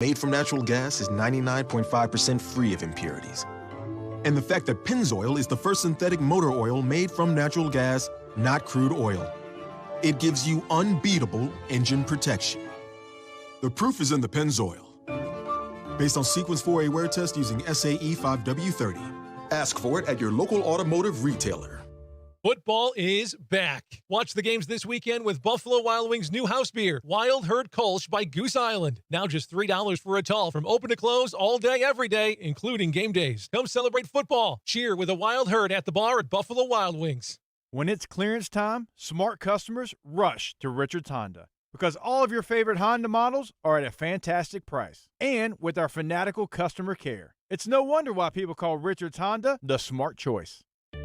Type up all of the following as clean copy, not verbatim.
made from natural gas is 99.5% free of impurities. And the fact that Pennzoil is the first synthetic motor oil made from natural gas, not crude oil. It gives you unbeatable engine protection. The proof is in the Pennzoil. Based on Sequence 4A wear test using SAE 5W30. Ask for it at your local automotive retailer. Football is back. Watch the games this weekend with Buffalo Wild Wings' new house beer, Wild Herd Kolsch by Goose Island. Now just $3 for a tall from open to close all day, every day, including game days. Come celebrate football. Cheer with a Wild Herd at the bar at Buffalo Wild Wings. When it's clearance time, smart customers rush to Richards Honda because all of your favorite Honda models are at a fantastic price. And with our fanatical customer care, it's no wonder why people call Richards Honda the smart choice.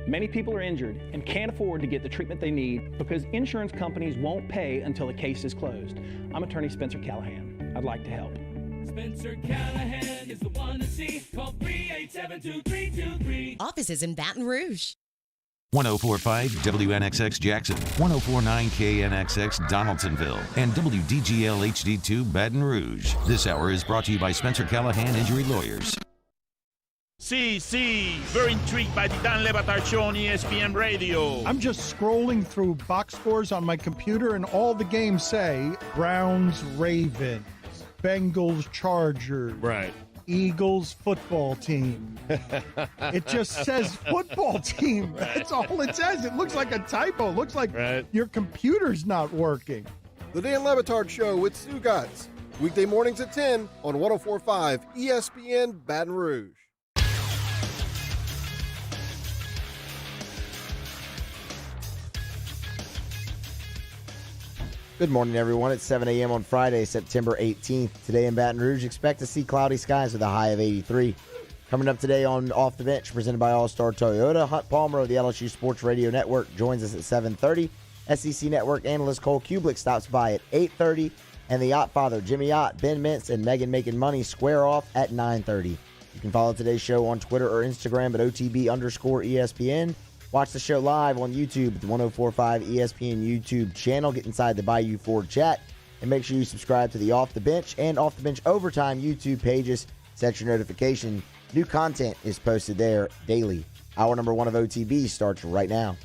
Many people are injured and can't afford to get the treatment they need because insurance companies won't pay until the case is closed. I'm attorney Spencer Callahan. I'd like to help. Spencer Callahan is the one to see. Call 387-2323. Offices in Baton Rouge. 104.5 WNXX Jackson, 104.9 KNXX Donaldsonville, and WDGL HD2 Baton Rouge. This hour is brought to you by Spencer Callahan Injury Lawyers. Sí, very intrigued by the Dan Le Batard Show on ESPN Radio. I'm just scrolling through box scores on my computer, and all the games say Browns, Ravens, Bengals, Chargers. Right. Eagles football team. It just says football team. That's all it says. It looks like a typo. It looks like your computer's not working. The Dan Le Batard Show with Stugotz. Weekday mornings at 10 on 104.5 ESPN Baton Rouge. Good morning, everyone. It's 7 a.m. on Friday, September 18th. Today in Baton Rouge, expect to see cloudy skies with a high of 83. Coming up today on Off the Bench, presented by All-Star Toyota, Hunt Palmer of the LSU Sports Radio Network joins us at 7:30. SEC Network analyst Cole Kublik stops by at 8:30. And the Yacht Father, Jimmy Yacht, Ben Mintz, and Megan Making Money square off at 9:30. You can follow today's show on Twitter or Instagram at OTB_ESPN. Watch the show live on YouTube at the 104.5 ESPN YouTube channel. Get inside the Bayou Ford chat. And make sure you subscribe to the Off the Bench and Off the Bench Overtime YouTube pages. Set your notification. New content is posted there daily. Hour number 1 of OTB starts right now.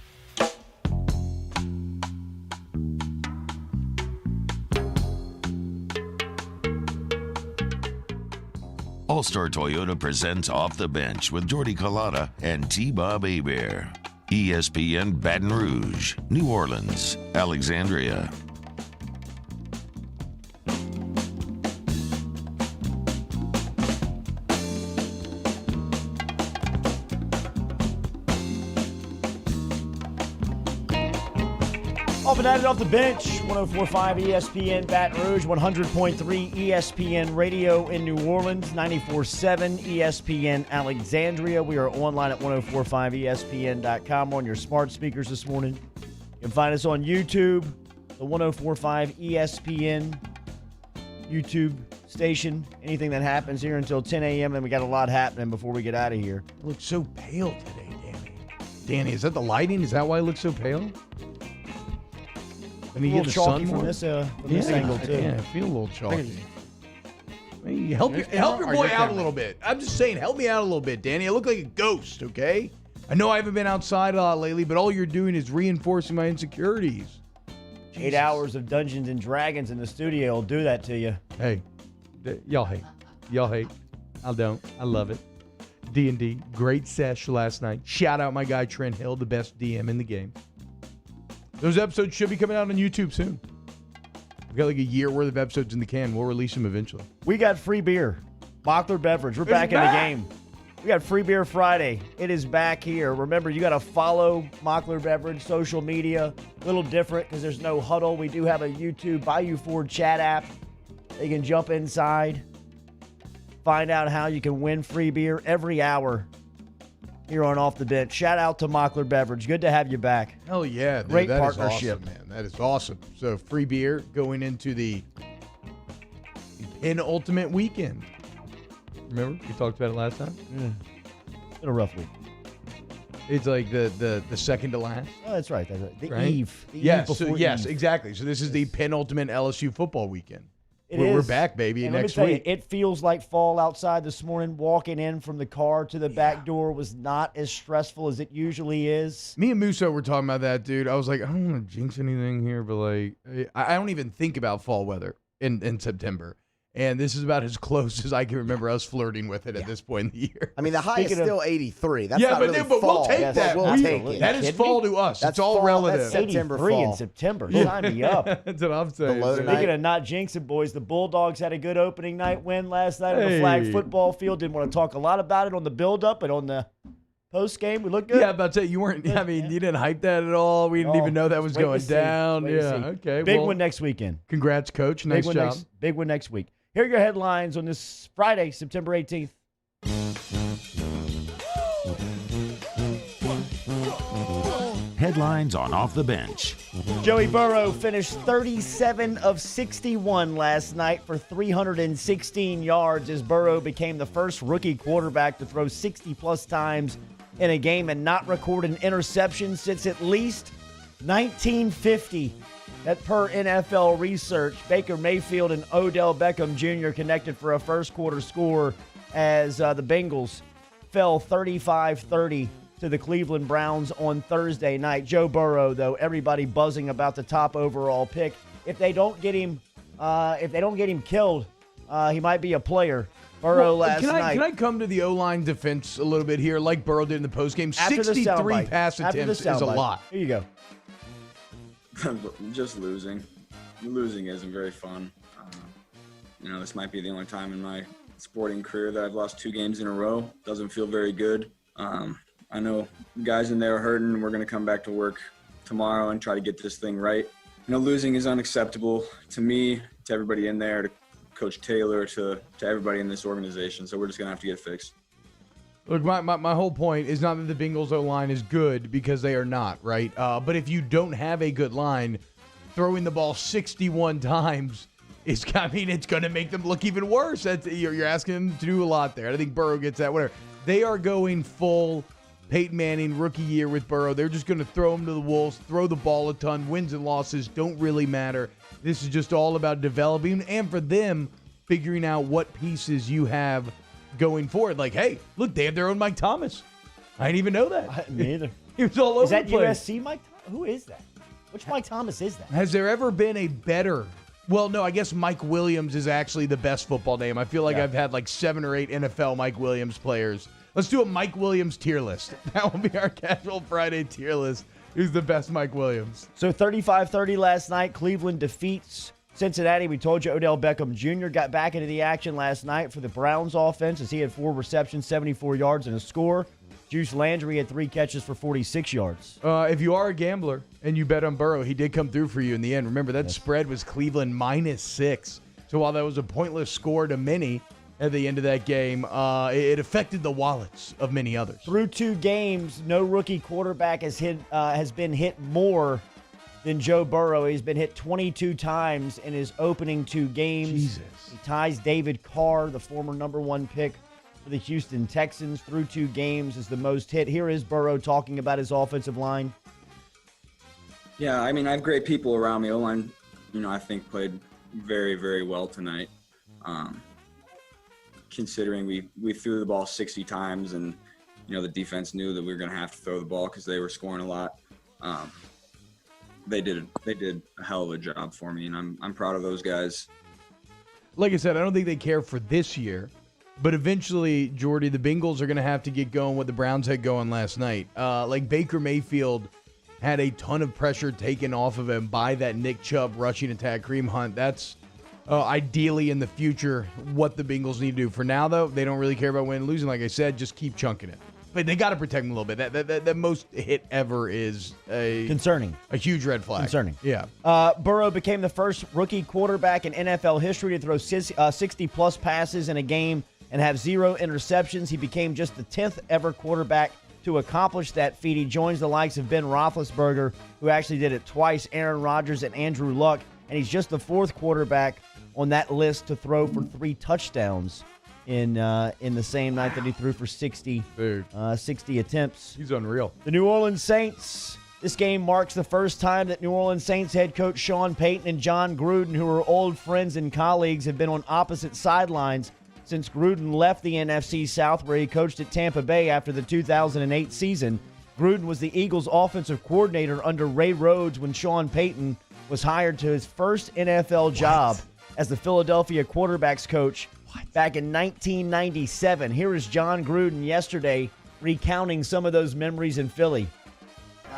All-Star Toyota presents Off the Bench with Jordy Collada and T-Bob Hebert. ESPN Baton Rouge, New Orleans, Alexandria. Off and at it off the bench, 104.5 ESPN Baton Rouge, 100.3 ESPN Radio in New Orleans, 94.7 ESPN Alexandria. We are online at 104.5ESPN.com on your smart speakers this morning. You can find us on YouTube, the 104.5 ESPN YouTube station. Anything that happens here until 10 a.m., and we got a lot happening before we get out of here. You look so pale today, Danny. Danny, is that the lighting? Is that why you look so pale? A little chalky from this angle, too. Yeah, I feel a little chalky. Help your boy out a little bit. I'm just saying, help me out a little bit, Danny. I look like a ghost, okay? I know I haven't been outside a lot lately, but all you're doing is reinforcing my insecurities. 8 hours of Dungeons and Dragons in the studio will do that to you. Hey, y'all hate. Y'all hate. I don't. I love it. D&D, great sesh last night. Shout out my guy Trent Hill, the best DM in the game. Those episodes should be coming out on YouTube soon. We've got like a year worth of episodes in the can. We'll release them eventually. We got free beer. Mockler Beverage. We're back in the game. We got Free Beer Friday. It is back here. Remember, you got to follow Mockler Beverage, social media. A little different because there's no huddle. We do have a YouTube Bayou Ford chat app. You can jump inside, find out how you can win free beer every hour here on Off the Bench. Shout out to Mockler Beverage. Good to have you back. Hell yeah. Dude, Great that partnership. Is awesome, man. That is awesome. So free beer going into the penultimate weekend. Remember? We talked about it last time? Yeah. It's been a rough week. It's like the second to last. Oh, that's right. That's right. The right? eve. The yes, eve before yes, eve. exactly. So this is the penultimate LSU football weekend. We're back, baby, and next let me tell week. You, it feels like fall outside this morning. Walking in from the car to the back door was not as stressful as it usually is. Me and Musso were talking about that, dude. I was like, I don't want to jinx anything here, but like, I don't even think about fall weather in September. And this is about as close as I can remember us flirting with it at this point in the year. I mean, the high is still 83. That's yeah, not but, really but fall. we'll take that. We'll take it. That is fall to us. That's it's all fall, relative. That's September 83 fall. in September. Sign me up. That's what I'm saying. Speaking of not jinxing, boys, the Bulldogs had a good opening night win last night on the flag football field. Didn't want to talk a lot about it on the build-up, but on the post game, we looked good. Yeah, about to say you weren't. I mean, you didn't hype that at all. We didn't even know that was going down. Yeah, okay. Big one next weekend. Congrats, coach. Nice job. Big one next week. Here are your headlines on this Friday, September 18th. Headlines on Off the Bench. Joey Burrow finished 37 of 61 last night for 316 yards as Burrow became the first rookie quarterback to throw 60-plus times in a game and not record an interception since at least 1950. That per NFL research, Baker Mayfield and Odell Beckham Jr. connected for a first-quarter score as the Bengals fell 35-30 to the Cleveland Browns on Thursday night. Joe Burrow, though, everybody buzzing about the top overall pick. If they don't get him, killed, he might be a player. Burrow last night. Can I come to the O-line defense a little bit here, like Burrow did in the postgame? 63 pass attempts is a lot. Here you go. Just losing. Losing isn't very fun. This might be the only time in my sporting career that I've lost 2 games in a row. Doesn't feel very good. I know guys in there are hurting. We're going to come back to work tomorrow and try to get this thing right. Losing is unacceptable to me, to everybody in there, to Coach Taylor, to everybody in this organization. So we're just going to have to get it fixed. Look, my whole point is not that the Bengals O-line is good, because they are not, right? But if you don't have a good line, throwing the ball 61 times it's going to make them look even worse. You're asking them to do a lot there. I think Burrow gets that, whatever. They are going full Peyton Manning rookie year with Burrow. They're just going to throw him to the Wolves, throw the ball a ton. Wins and losses don't really matter. This is just all about developing, and for them, figuring out what pieces you have going forward. Like, hey, look, they have their own Mike Thomas. I didn't even know that. Me either. He was all over the place. Is that USC Mike Thomas? Who is that? Which Mike Thomas is that? Has there ever been a better... Well, no, I guess Mike Williams is actually the best football name. I feel like I've had like 7 or 8 NFL Mike Williams players. Let's do a Mike Williams tier list. That will be our Casual Friday tier list. Who's the best Mike Williams? So 35-30 last night. Cleveland defeats Cincinnati. We told you Odell Beckham Jr. got back into the action last night for the Browns offense as he had 4 receptions, 74 yards, and a score. Juice Landry had 3 catches for 46 yards. If you are a gambler and you bet on Burrow, he did come through for you in the end. Remember, that spread was Cleveland -6. So while that was a pointless score to many at the end of that game, it affected the wallets of many others. Through 2 games, no rookie quarterback has been hit more than Joe Burrow. He's been hit 22 times in his opening 2 games. Jesus. He ties David Carr, the former #1 pick for the Houston Texans, through 2 games is the most hit. Here is Burrow talking about his offensive line. Yeah, I mean, I have great people around me. O-line, I think played very, very well tonight. Considering we threw the ball 60 times and, the defense knew that we were going to have to throw the ball because they were scoring a lot. They did a hell of a job for me, and I'm proud of those guys. Like I said, I don't think they care for this year. But eventually, Jordy, the Bengals are going to have to get going what the Browns had going last night. Like Baker Mayfield had a ton of pressure taken off of him by that Nick Chubb rushing attack, Kareem Hunt. That's ideally in the future what the Bengals need to do. For now, though, they don't really care about winning and losing. Like I said, just keep chunking it. But they got to protect him a little bit. That most hit ever is concerning. A huge red flag. Concerning. Yeah. Burrow became the first rookie quarterback in NFL history to throw 60-plus passes in a game and have 0 interceptions. He became just the 10th ever quarterback to accomplish that feat. He joins the likes of Ben Roethlisberger, who actually did it twice, Aaron Rodgers and Andrew Luck, and he's just the 4th quarterback on that list to throw for 3 touchdowns in the same night that he threw for 60 attempts. He's unreal. The New Orleans Saints This game marks the first time that New Orleans Saints head coach Sean Payton and John Gruden, who are old friends and colleagues, have been on opposite sidelines since Gruden left the NFC South, where he coached at Tampa Bay after the 2008 season. Gruden was the Eagles' offensive coordinator under Ray Rhodes when Sean Payton was hired to his first NFL job as the Philadelphia quarterbacks coach back in 1997. Here is John Gruden yesterday recounting some of those memories in Philly.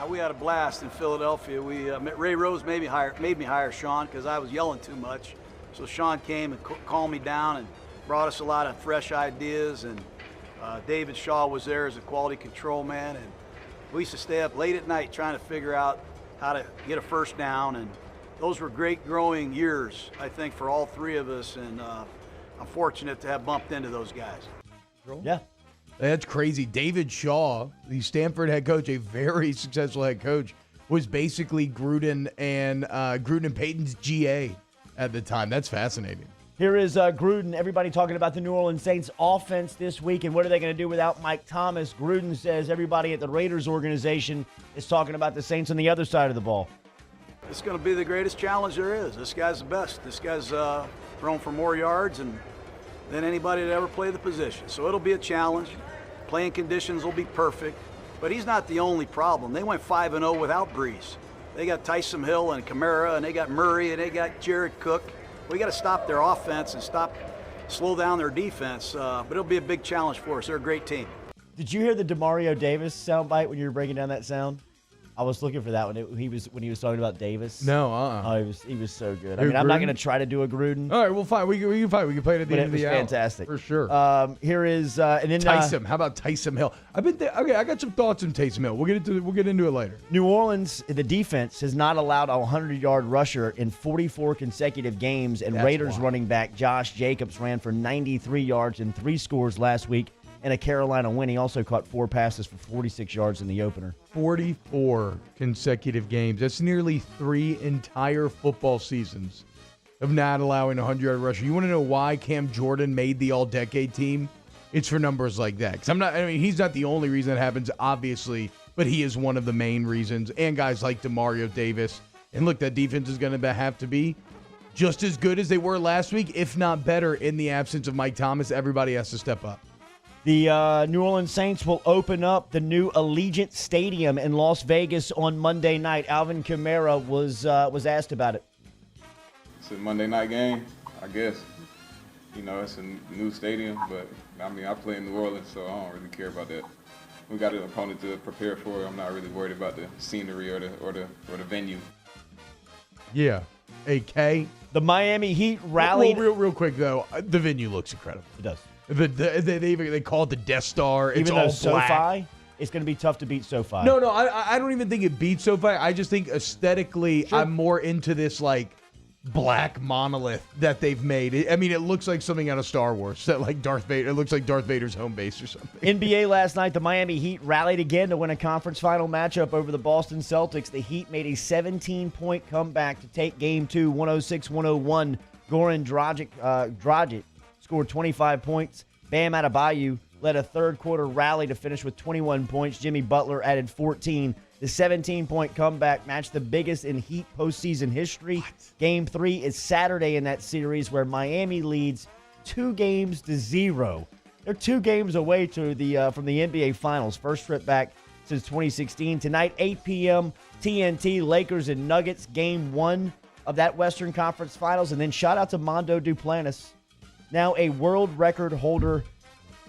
We had a blast in Philadelphia. Ray Rhodes made me hire Sean because I was yelling too much. So Sean came and calmed me down and brought us a lot of fresh ideas. And David Shaw was there as a quality control man. And we used to stay up late at night trying to figure out how to get a first down. And those were great growing years, I think, for all three of us. And I'm fortunate to have bumped into those guys. Yeah. That's crazy. David Shaw, the Stanford head coach, a very successful head coach, was basically Gruden and Payton's GA at the time. That's fascinating. Here is Gruden. Everybody talking about the New Orleans Saints offense this week and what are they going to do without Mike Thomas. Gruden says everybody at the Raiders organization is talking about the Saints on the other side of the ball. It's going to be the greatest challenge there is. This guy's the best. This guy's thrown for more yards than anybody that ever played the position. So it'll be a challenge. Playing conditions will be perfect. But he's not the only problem. They went 5-0 without Brees. They got Taysom Hill and Kamara, and they got Murray, and they got Jared Cook. We got to stop their offense and slow down their defense. But it'll be a big challenge for us. They're a great team. Did you hear the DeMario Davis soundbite when you were breaking down that sound? I was looking for that when he was talking about Davis. No, Oh, he was so good. I mean, I'm not going to try to do a Gruden. All right, well, fine. We can play it at the end of the hour. Fantastic. For sure. Here is and then Taysom. How about Taysom Hill? Okay, I got some thoughts on Taysom Hill. We'll get into it later. New Orleans, the defense has not allowed a 100-yard rusher in 44 consecutive games, and Raiders running back Josh Jacobs ran for 93 yards and 3 scores last week in a Carolina win. He also caught 4 passes for 46 yards in the opener. 44 consecutive games. That's nearly 3 entire football seasons of not allowing a 100-yard rusher. You want to know why Cam Jordan made the all-decade team? It's for numbers like that. Because he's not the only reason that happens, obviously, but he is one of the main reasons. And guys like DeMario Davis. And look, that defense is going to have to be just as good as they were last week, if not better, in the absence of Mike Thomas. Everybody has to step up. The New Orleans Saints will open up the new Allegiant Stadium in Las Vegas on Monday night. Alvin Kamara was asked about it. It's a Monday night game, I guess. It's a new stadium, but I play in New Orleans, so I don't really care about that. We got an opponent to prepare for. I'm not really worried about the scenery or the venue. Yeah. AK. The Miami Heat rallied. Real quick though, the venue looks incredible. It does. They call it the Death Star. It's even all though black. SoFi, it's going to be tough to beat SoFi. No, I don't even think it beats SoFi. I just think aesthetically, I'm more into this like black monolith that they've made. It looks like something out of Star Wars. That like Darth Vader. It looks like Darth Vader's home base or something. NBA last night, the Miami Heat rallied again to win a conference final matchup over the Boston Celtics. The Heat made a 17-point comeback to take Game 2, 106-101. Goran Dragic scored 25 points. Bam Adebayo led a third-quarter rally to finish with 21 points. Jimmy Butler added 14. The 17-point comeback matched the biggest in Heat postseason history. Game 3 is Saturday in that series where Miami leads 2-0. They're 2 games away to the from the NBA Finals. First trip back since 2016. Tonight, 8 p.m., TNT, Lakers and Nuggets, Game 1 of that Western Conference Finals. And then shout out to Mondo Duplantis, now a world record holder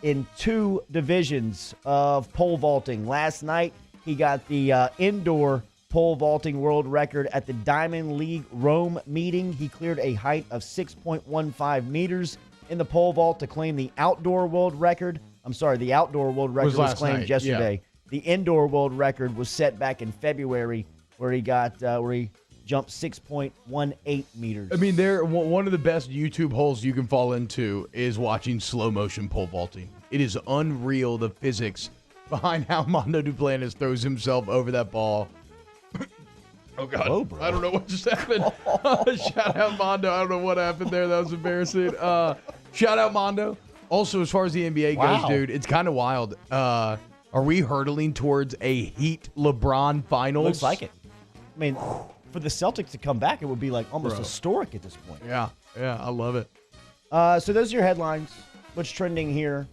in 2 divisions of pole vaulting. Last night, he got the indoor pole vaulting world record at the Diamond League Rome meeting. He cleared a height of 6.15 meters in the pole vault to claim the outdoor world record. The outdoor world record was claimed yesterday. Yeah. The indoor world record was set back in February, where he jumped 6.18 meters. They're one of the best YouTube holes you can fall into is watching slow motion pole vaulting. It is unreal, the physics behind how Mondo Duplantis throws himself over that ball. Oh, God. Whoa, bro. I don't know what just happened. Shout out Mondo. I don't know what happened there. That was embarrassing. Shout out Mondo. Also, as far as the NBA goes, dude, it's kind of wild. Are we hurtling towards a Heat LeBron finals? Looks like it. I mean, for the Celtics to come back, it would be like almost historic at this point. Yeah, I love it. So those are your headlines. What's trending here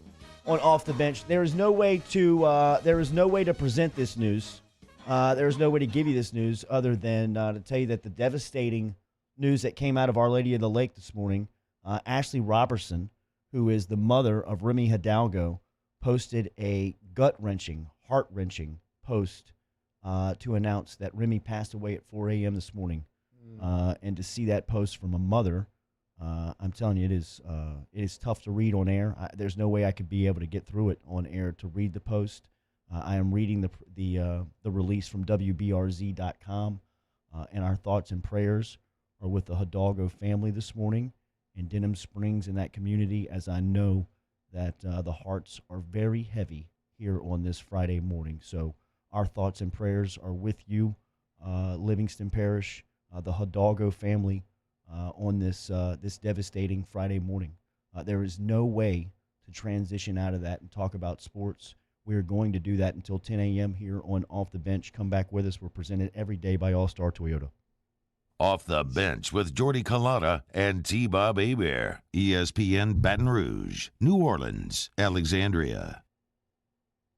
on Off the Bench? There is no way to present this news. There is no way to give you this news other than to tell you that the devastating news that came out of Our Lady of the Lake this morning, Ashley Robertson, who is the mother of Remy Hidalgo, posted a gut-wrenching, heart-wrenching post to announce that Remy passed away at 4 a.m. this morning. And to see that post from a mother, I'm telling you, it is tough to read on air. There's no way I could be able to get through it on air to read the post. I am reading the release from WBRZ.com, and our thoughts and prayers are with the Hidalgo family this morning in Denham Springs in that community, as I know that the hearts are very heavy here on this Friday morning. So our thoughts and prayers are with you, Livingston Parish, the Hidalgo family, on this devastating Friday morning. There is no way to transition out of that and talk about sports. We are going to do that until 10 a.m. here on Off the Bench. Come back with us. We're presented every day by All-Star Toyota. Off the Bench with Jordy Culotta and T-Bob Hebert. ESPN Baton Rouge, New Orleans, Alexandria.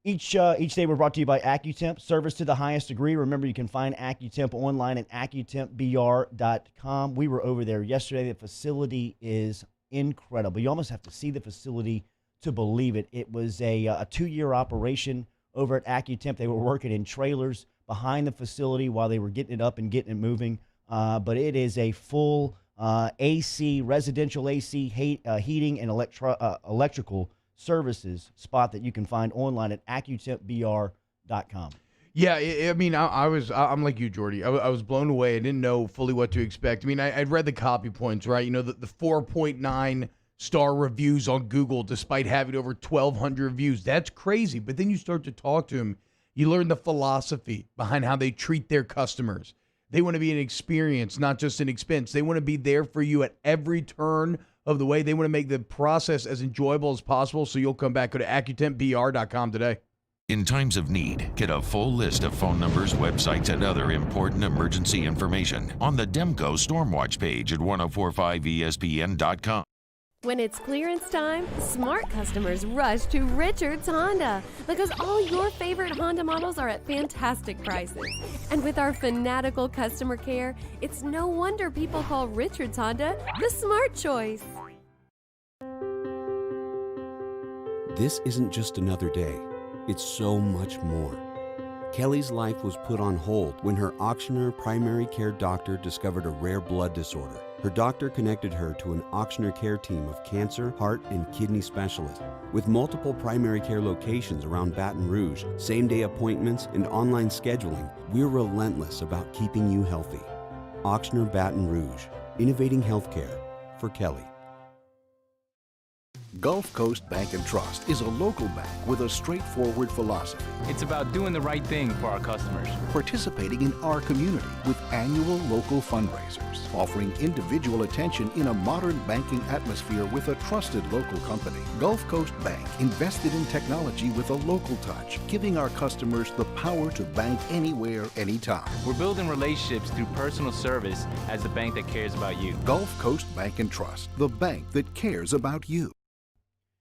Each day we're brought to you by AccuTemp, service to the highest degree. Remember, you can find AccuTemp online at AccuTempBR.com. We were over there yesterday. The facility is incredible. You almost have to see the facility to believe it. It was a 2-year operation over at AccuTemp. They were working in trailers behind the facility while they were getting it up and getting it moving. But it is a full AC, residential AC, heating, and electrical services spot that you can find online at AccuTempBR.com. Yeah, I mean, I'm like you, Jordy. I was blown away. I didn't know fully what to expect. I mean, I'd read the copy points, right? You know, the 4.9 star reviews on Google, despite having over 1,200 reviews. That's crazy. But then you start to talk to them. You learn the philosophy behind how they treat their customers. They want to be an experience, not just an expense. They want to be there for you at every turn of the way. They want to make the process as enjoyable as possible, so you'll come back. Go to AccuTempBR.com today. In times of need, get a full list of phone numbers, websites, and other important emergency information on the Demco Stormwatch page at 1045ESPN.com. When it's clearance time, smart customers rush to Richard's Honda because all your favorite Honda models are at fantastic prices. And with our fanatical customer care, it's no wonder people call Richard's Honda the smart choice. This isn't just another day. It's so much more. Kelly's life was put on hold when her Auctioner primary care doctor discovered a rare blood disorder. Her doctor connected her to an Auctioner care team of cancer, heart, and kidney specialists. With multiple primary care locations around Baton Rouge, same-day appointments, and online scheduling, we're relentless about keeping you healthy. Auctioner Baton Rouge, innovating healthcare for Kelly. Gulf Coast Bank and Trust is a local bank with a straightforward philosophy. It's about doing the right thing for our customers. Participating in our community with annual local fundraisers. Offering individual attention in a modern banking atmosphere with a trusted local company. Gulf Coast Bank invested in technology with a local touch, giving our customers the power to bank anywhere, anytime. We're building relationships through personal service as the bank that cares about you. Gulf Coast Bank and Trust, the bank that cares about you.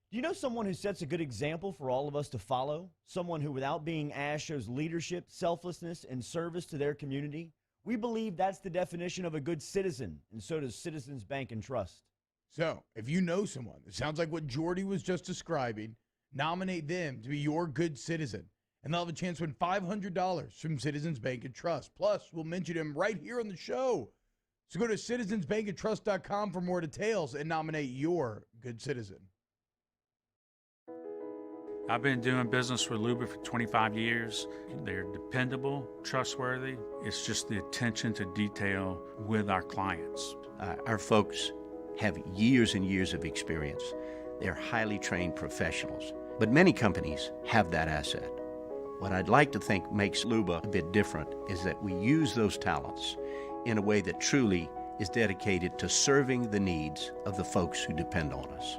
Do you know someone who sets a good example for all of us to follow? Someone who, without being asked, shows leadership, selflessness, and service to their community? We believe that's the definition of a good citizen, and so does Citizens Bank and Trust. So, if you know someone that sounds like what Jordy was just describing, nominate them to be your good citizen, and they'll have a chance to win $500 from Citizens Bank and Trust. Plus, we'll mention them right here on the show. So go to citizensbankandtrust.com for more details and nominate your good citizen. I've been doing business with Luba for 25 years. They're dependable, trustworthy. It's just the attention to detail with our clients. Our folks have years and years of experience. They're highly trained professionals, but many companies have that asset. What I'd like to think makes Luba a bit different is that we use those talents in a way that truly is dedicated to serving the needs of the folks who depend on us.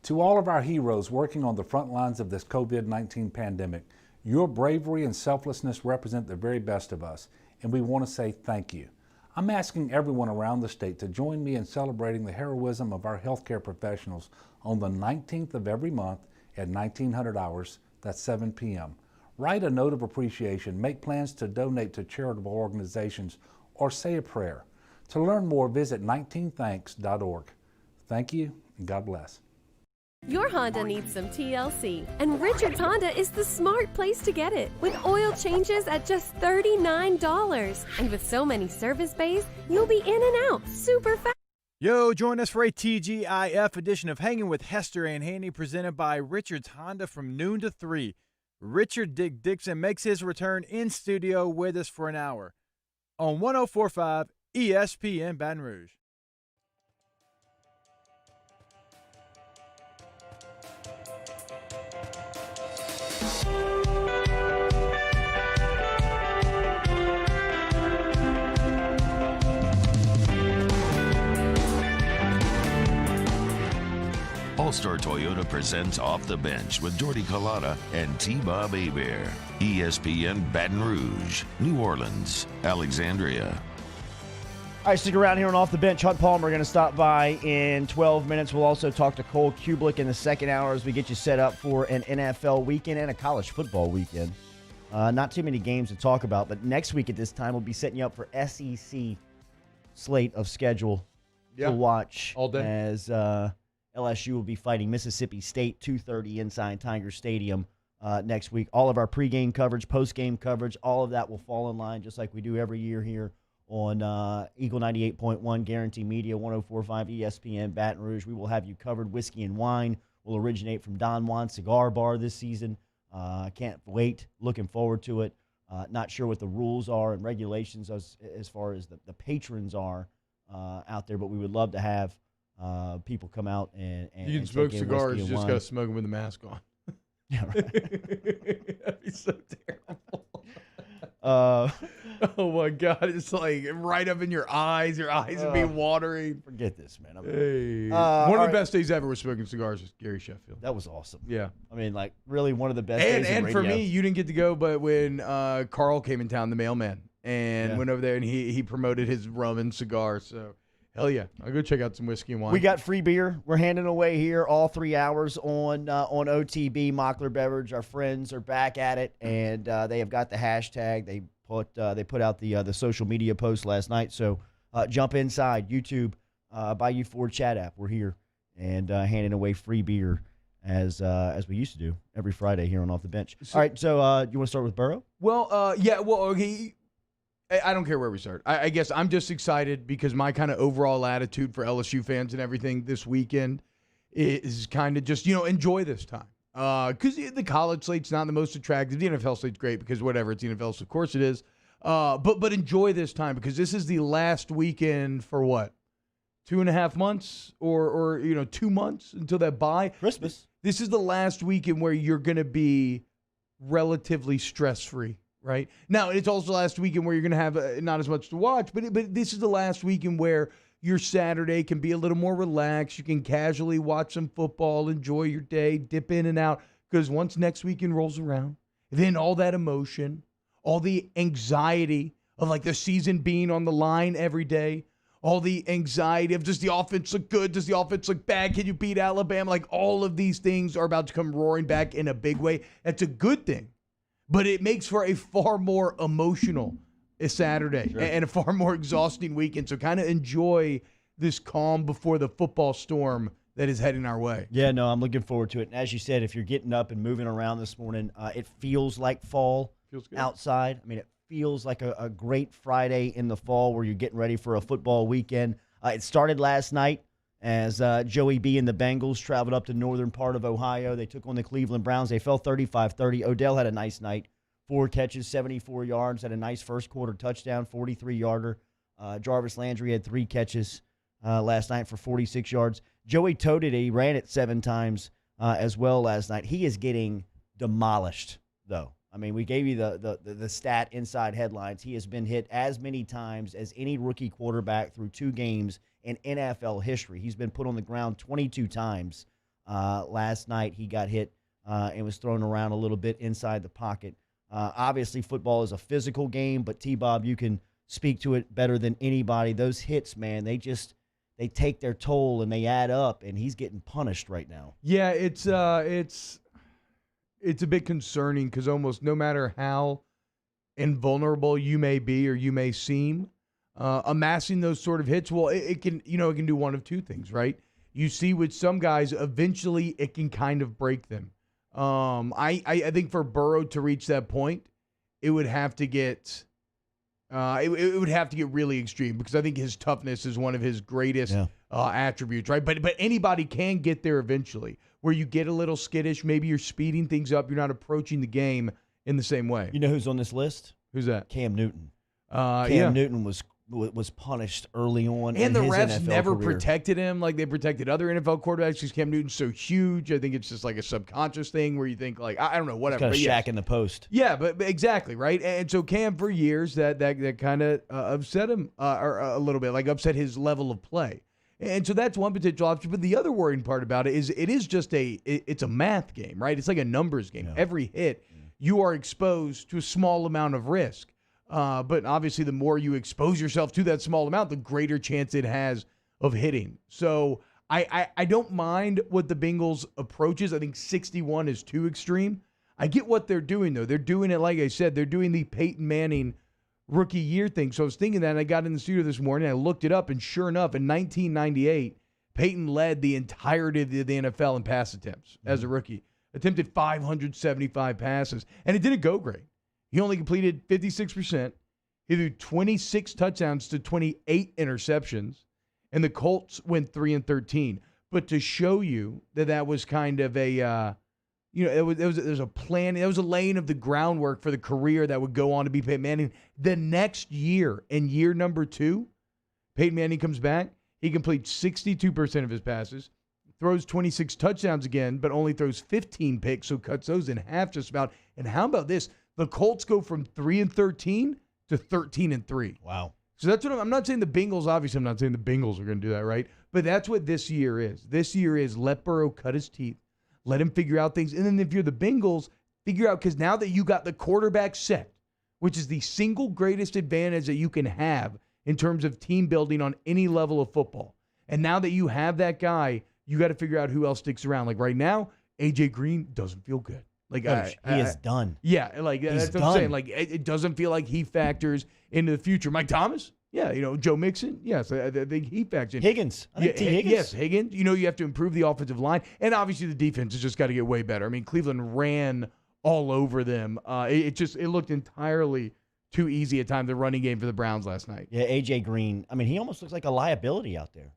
To all of our heroes working on the front lines of this COVID-19 pandemic, your bravery and selflessness represent the very best of us, and we want to say thank you. I'm asking everyone around the state to join me in celebrating the heroism of our healthcare professionals on the 19th of every month at 1900 hours, that's 7 p.m. Write a note of appreciation, make plans to donate to charitable organizations, or say a prayer. To learn more, visit 19thanks.org. Thank you, and God bless. Your Honda needs some TLC, and Richards Honda is the smart place to get it. With oil changes at just $39. And with so many service bays, you'll be in and out super fast. Yo, join us for a TGIF edition of Hanging with Hester and Handy, presented by Richards Honda from noon to 3. Richard Dick Dixon makes his return in studio with us for an hour on 104.5 ESPN Baton Rouge. All-Star Toyota presents Off the Bench with Jordy Collada and T-Bob Hebert. ESPN Baton Rouge, New Orleans, Alexandria. All right, stick around here on Off the Bench. Hunt Palmer going to stop by in 12 minutes. We'll also talk to Cole Kublik in the second hour as we get you set up for an NFL weekend and a college football weekend. Not too many games to talk about, but next week at this time we'll be setting you up for SEC slate of schedule to watch all day. As LSU will be fighting Mississippi State, 2:30 inside Tiger Stadium next week. All of our pregame coverage, postgame coverage, all of that will fall in line just like we do every year here on Eagle 98.1, Guarantee Media, 104.5 ESPN Baton Rouge. We will have you covered. Whiskey and Wine will originate from Don Juan Cigar Bar this season. Can't wait. Looking forward to it. Not sure what the rules are and regulations as far as the patrons are out there, but we would love to have people come out and you can smoke cigars, you just got to smoke them with a mask on. Yeah, right. That'd be so terrible. Oh my God, it's like right up in your eyes would be watering. Forget this, man. One of the best days ever was smoking cigars with Gary Sheffield. That was awesome. Yeah. I mean, like, really one of the best days And in for radio. me, you didn't get to go, but when Carl came in town, the mailman, and went over there and he promoted his rum and cigar, so hell yeah. I'll go check out some whiskey and wine. We got free beer. We're handing away here all 3 hours on OTB. Mockler Beverage. Our friends are back at it, and they have got the hashtag. They put out the social media post last night. So jump inside YouTube, Bayou Ford chat app. We're here and handing away free beer as we used to do every Friday here on Off the Bench. All right, so you want to start with Burrow? Well, yeah. Well, okay. I don't care where we start. I guess I'm just excited because my kind of overall attitude for LSU fans and everything this weekend is kind of just, enjoy this time. Because the college slate's not the most attractive. The NFL slate's great because whatever, it's the NFL, so of course it is. But enjoy this time because this is the last weekend for what? 2.5 months or 2 months until that bye. Christmas. This is the last weekend where you're going to be relatively stress-free. Right now, it's also the last weekend where you're going to have not as much to watch, but this is the last weekend where your Saturday can be a little more relaxed. You can casually watch some football, enjoy your day, dip in and out. Because once next weekend rolls around, then all that emotion, all the anxiety of like the season being on the line every day, all the anxiety of does the offense look good? Does the offense look bad? Can you beat Alabama? Like all of these things are about to come roaring back in a big way. That's a good thing. But it makes for a far more emotional Saturday and a far more exhausting weekend. So kind of enjoy this calm before the football storm that is heading our way. Yeah, no, I'm looking forward to it. And as you said, if you're getting up and moving around this morning, it feels like fall outside. I mean, it feels like a great Friday in the fall where you're getting ready for a football weekend. It started last night as Joey B and the Bengals traveled up to northern part of Ohio. They took on the Cleveland Browns. They fell 35-30. Odell had a nice night. 4 catches, 74 yards, had a nice first quarter touchdown, 43-yarder. Jarvis Landry had 3 catches last night for 46 yards. Joey toted it. He ran it 7 times as well last night. He is getting demolished, though. I mean, we gave you the stat inside headlines. He has been hit as many times as any rookie quarterback through 2 games in NFL history. He's been put on the ground 22 times Last night he got hit and was thrown around a little bit inside the pocket. Obviously, football is a physical game, but T-Bob, you can speak to it better than anybody. Those hits, man, they take their toll and they add up, and he's getting punished right now. Yeah, it's a bit concerning because almost no matter how invulnerable you may be or you may seem, amassing those sort of hits, well, it can do one of two things, right? You see with some guys, eventually it can kind of break them. I think for Burrow to reach that point, it would have to get it would have to get really extreme because I think his toughness is one of his greatest attributes, right? But anybody can get there eventually, where you get a little skittish, maybe you're speeding things up, you're not approaching the game in the same way. You know who's on this list? Who's that? Cam Newton. Cam Newton was punished early on, and the his refs NFL never career. protected him like they protected other NFL quarterbacks because Cam Newton's so huge. I think it's just like a subconscious thing where you think like I don't know, whatever. Kind of but yes. shack in the post. Yeah, but exactly right. And so Cam for years that kind of upset him or a little bit, like upset his level of play. And so that's one potential option. But the other worrying part about it is it is just it's a math game, right? It's like a numbers game. Yeah. Every hit, you are exposed to a small amount of risk. But obviously, the more you expose yourself to that small amount, the greater chance it has of hitting. So I don't mind what the Bengals' approach is. I think 61 is too extreme. I get what they're doing, though. They're doing it, like I said, they're doing the Peyton Manning rookie year thing. So I was thinking that, and I got in the studio this morning, I looked it up, and sure enough, in 1998, Peyton led the entirety of the NFL in pass attempts as a rookie. Attempted 575 passes, and it didn't go great. He only completed 56%. He threw 26 touchdowns to 28 interceptions, and the Colts went 3-13. But to show you that was kind of a, there was a plan. It was a laying of the groundwork for the career that would go on to be Peyton Manning. The next year, in year number 2, Peyton Manning comes back. He completes 62% of his passes, throws 26 touchdowns again, but only throws 15 picks, so cuts those in half just about. And how about this? The Colts go from 3-13 to 13-3. Wow. So that's what I'm not saying the Bengals, obviously I'm not saying the Bengals are going to do that, right? But that's what this year is. This year is let Burrow cut his teeth, let him figure out things. And then if you're the Bengals, figure out, because now that you got the quarterback set, which is the single greatest advantage that you can have in terms of team building on any level of football. And now that you have that guy, you got to figure out who else sticks around. Like right now, A.J. Green doesn't feel good. Like he is done. Yeah, like that's what I'm saying. Like it doesn't feel like he factors into the future. Mike Thomas, yeah, Joe Mixon, yes, I think he factors in. Higgins, I think T. Higgins. Yes, Higgins. You have to improve the offensive line, and obviously the defense has just got to get way better. I mean, Cleveland ran all over them. It looked entirely too easy at times, the running game for the Browns last night. Yeah, A.J. Green. I mean, he almost looks like a liability out there.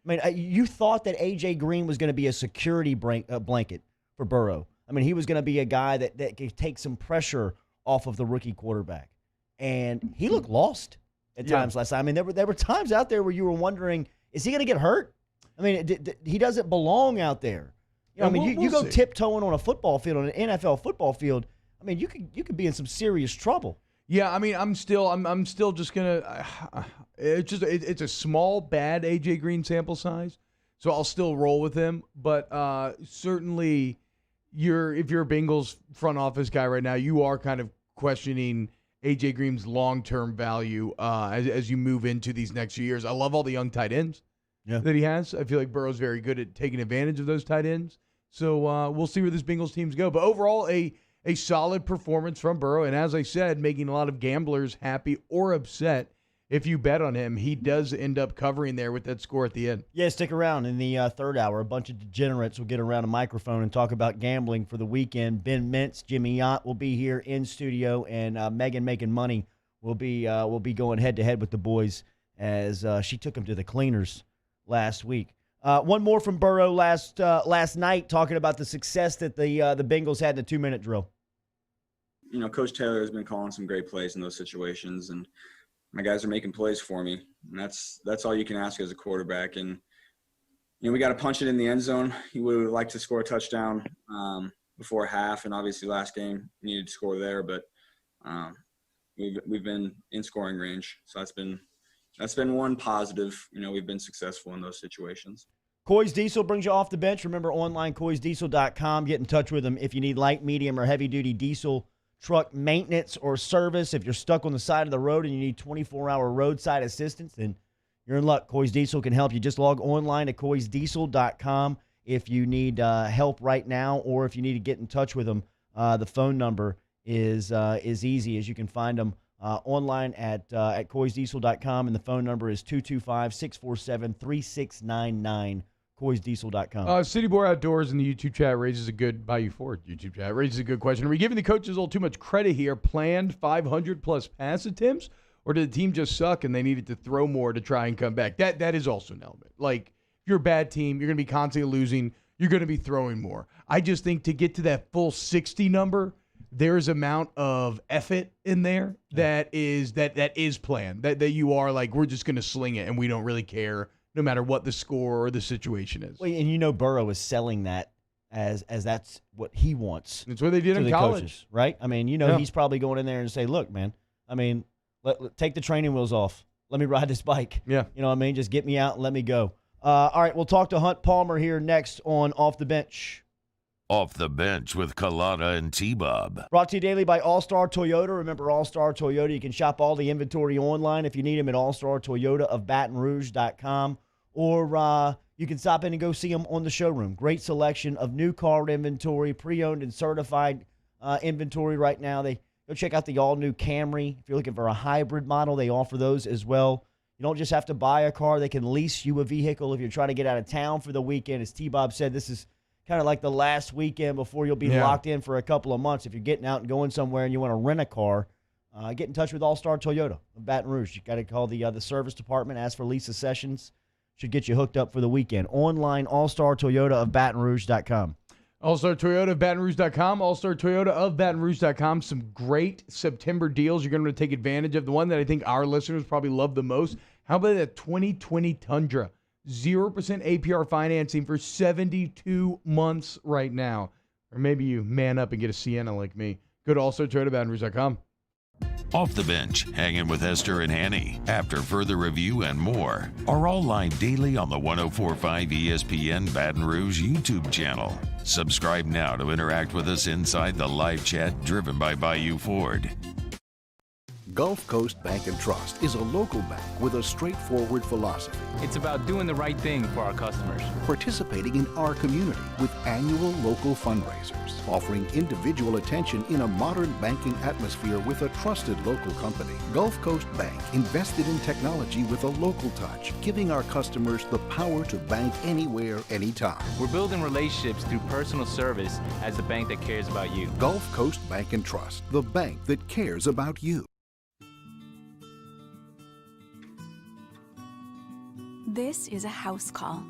I mean, you thought that A.J. Green was going to be a security blanket for Burrow. I mean, he was going to be a guy that could take some pressure off of the rookie quarterback. And he looked lost at times last time. I mean, there were times out there where you were wondering, is he going to get hurt? I mean, he doesn't belong out there. I mean, you go tiptoeing on a football field, on an NFL football field, I mean, you could be in some serious trouble. Yeah, I mean, I'm still just gonna. It's a small, bad AJ Green sample size, so I'll still roll with him. But certainly, if you're a Bengals front office guy right now, you are kind of questioning AJ Green's long-term value as you move into these next few years. I love all the young tight ends that he has. I feel like Burrow's very good at taking advantage of those tight ends. So we'll see where this Bengals teams go. But overall, a solid performance from Burrow. And as I said, making a lot of gamblers happy or upset. If you bet on him, he does end up covering there with that score at the end. Yeah, stick around. In the third hour, a bunch of degenerates will get around a microphone and talk about gambling for the weekend. Ben Mintz, Jimmy Yott will be here in studio, and Megan Making Money will be going head-to-head with the boys as she took them to the cleaners last week. One more from Burrow last night, talking about the success that the Bengals had in the 2-minute drill. Coach Taylor has been calling some great plays in those situations, and my guys are making plays for me, and that's all you can ask as a quarterback. And we got to punch it in the end zone. We would like to score a touchdown before half, and obviously last game needed to score there, but we've been in scoring range, so that's been one positive. We've been successful in those situations. Coy's Diesel brings you off the bench. Remember, online, coysdiesel.com. Get in touch with them if you need light, medium, or heavy-duty diesel truck maintenance or service. If you're stuck on the side of the road and you need 24-hour roadside assistance, then you're in luck. Coy's Diesel can help you. Just log online to coysdiesel.com if you need help right now, or if you need to get in touch with them. The phone number is easy, as you can find them online at coysdiesel.com, and the phone number is 225-647-3699. coysdiesel.com. City Boy Outdoors in the YouTube chat raises a good question. Are we giving the coaches a little too much credit here? Planned 500-plus pass attempts, or did the team just suck and they needed to throw more to try and come back? That is also an element. Like, if you're a bad team, you're going to be constantly losing, you're going to be throwing more. I just think to get to that full 60 number, there's amount of effort in there that is planned, that you are like, we're just going to sling it and we don't really care no matter what the score or the situation is. Well, and Burrow is selling that as that's what he wants. That's what they did in college. Coaches, right? I mean, he's probably going in there and say, look, man, I mean, take the training wheels off. Let me ride this bike. Yeah. You know what I mean? Just get me out and let me go. All right, we'll talk to Hunt Palmer here next on Off the Bench. Off the Bench with Kalana and T-Bob. Brought to you daily by All-Star Toyota. Remember, All-Star Toyota, you can shop all the inventory online if you need them at allstartoyotaofbatonrouge.com, or you can stop in and go see them on the showroom. Great selection of new car inventory, pre-owned and certified inventory right now. Go check out the all-new Camry. If you're looking for a hybrid model, they offer those as well. You don't just have to buy a car. They can lease you a vehicle if you're trying to get out of town for the weekend. As T-Bob said, this is kind of like the last weekend before you'll be locked in for a couple of months. If you're getting out and going somewhere and you want to rent a car, get in touch with All-Star Toyota of Baton Rouge. You got to call the service department, ask for Lisa Sessions. Should get you hooked up for the weekend. Online, All-Star Toyota of BatonRouge.com. All-Star Toyota of BatonRouge.com. All-Star Toyota of BatonRouge.com. Some great September deals you're going to take advantage of. The one that I think our listeners probably love the most. How about that 2020 Tundra? 0% APR financing for 72 months right now. Or maybe you man up and get a Sienna like me. Go to allstartoyotabatonrouge.com. Off the Bench, hanging with Esther and Hanny. After further review and more are all live daily on the 104.5 ESPN Baton Rouge YouTube channel. Subscribe now to interact with us inside the live chat driven by Bayou Ford. Gulf Coast Bank and Trust is a local bank with a straightforward philosophy. It's about doing the right thing for our customers. Participating in our community with annual local fundraisers, offering individual attention in a modern banking atmosphere with a trusted local company. Gulf Coast Bank invested in technology with a local touch, giving our customers the power to bank anywhere, anytime. We're building relationships through personal service as the bank that cares about you. Gulf Coast Bank and Trust, the bank that cares about you. This is a house call.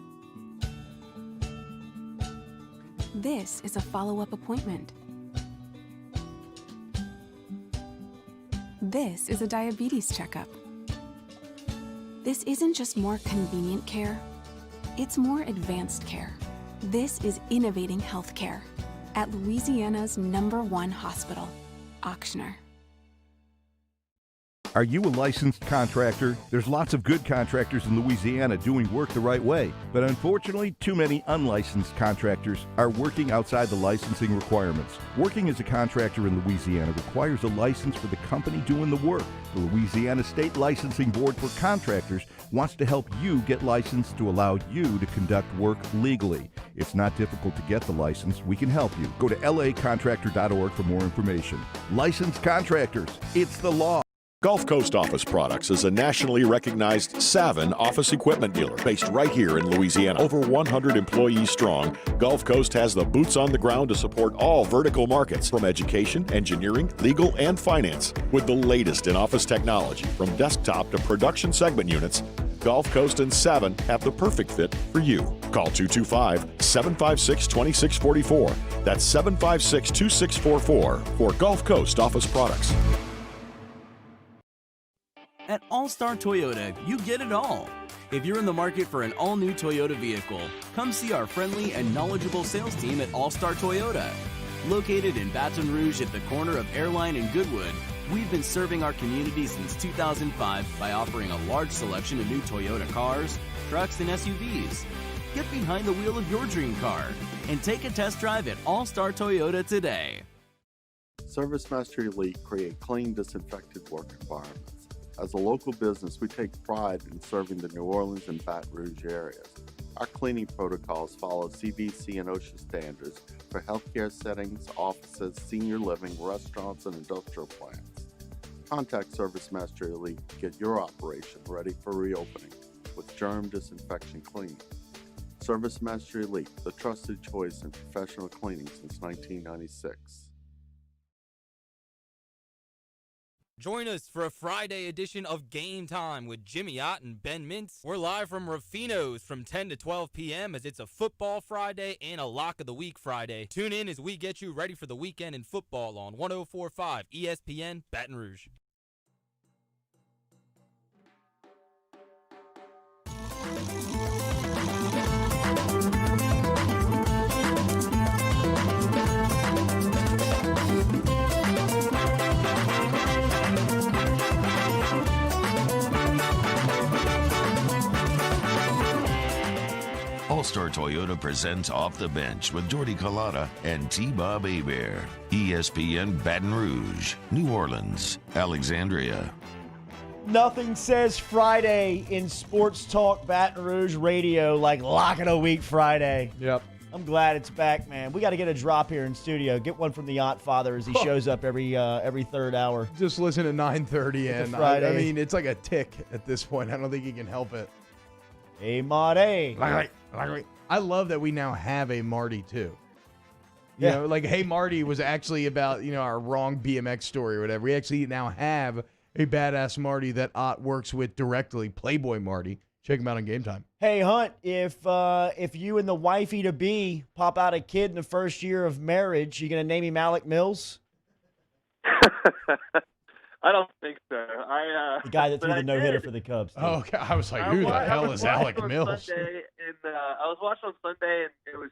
This is a follow-up appointment. This is a diabetes checkup. This isn't just more convenient care, it's more advanced care. This is innovating healthcare at Louisiana's #1 hospital, Ochsner. Are you a licensed contractor? There's lots of good contractors in Louisiana doing work the right way, but unfortunately, too many unlicensed contractors are working outside the licensing requirements. Working as a contractor in Louisiana requires a license for the company doing the work. The Louisiana State Licensing Board for Contractors wants to help you get licensed to allow you to conduct work legally. It's not difficult to get the license. We can help you. Go to lacontractor.org for more information. Licensed contractors, it's the law. Gulf Coast Office Products is a nationally recognized Savin office equipment dealer based right here in Louisiana. Over 100 employees strong, Gulf Coast has the boots on the ground to support all vertical markets from education, engineering, legal, and finance. With the latest in office technology from desktop to production segment units, Gulf Coast and Savin have the perfect fit for you. Call 225-756-2644. That's 756-2644 for Gulf Coast Office Products. At All-Star Toyota, you get it all. If you're in the market for an all-new Toyota vehicle, come see our friendly and knowledgeable sales team at All-Star Toyota. Located in Baton Rouge at the corner of Airline and Goodwood, we've been serving our community since 2005 by offering a large selection of new Toyota cars, trucks, and SUVs. Get behind the wheel of your dream car and take a test drive at All Star Toyota today. ServiceMaster Elite create clean, disinfected work environments. As a local business, we take pride in serving the New Orleans and Baton Rouge areas. Our cleaning protocols follow CDC and OSHA standards for healthcare settings, offices, senior living, restaurants, and industrial plants. Contact ServiceMaster Elite to get your operation ready for reopening with germ disinfection cleaning. ServiceMaster Elite, the trusted choice in professional cleaning since 1996. Join us for a Friday edition of Game Time with Jimmy Ott and Ben Mintz. We're live from Rufino's from 10 to 12 p.m. as it's a football Friday and a Lock of the Week Friday. Tune in as we get you ready for the weekend in football on 104.5 ESPN Baton Rouge. All-Star Toyota presents Off the Bench with Jordy Collada and T-Bob Hebert. ESPN Baton Rouge, New Orleans, Alexandria. Nothing says Friday in Sports Talk Baton Rouge radio like Lock of the Week Friday. Yep. I'm glad it's back, man. We got to get a drop here in studio. Get one from the Yacht Father as he shows up every third hour. Just listen to 9:30, and Friday. I mean, it's like a tick at this point. I don't think he can help it. Hey, Marty. I love that we now have a Marty, too. You Yeah. know, like, Hey Marty was actually about, our wrong BMX story or whatever. We actually now have a badass Marty that Ott works with directly, Playboy Marty. Check him out on Game Time. Hey, Hunt, if you and the wifey-to-be pop out a kid in the first year of marriage, you going to name him Alec Mills? I don't think so. The guy that threw the no-hitter for the Cubs. Too. Oh, okay. I was like, who the hell is Alec Mills? I was watching on Sunday, and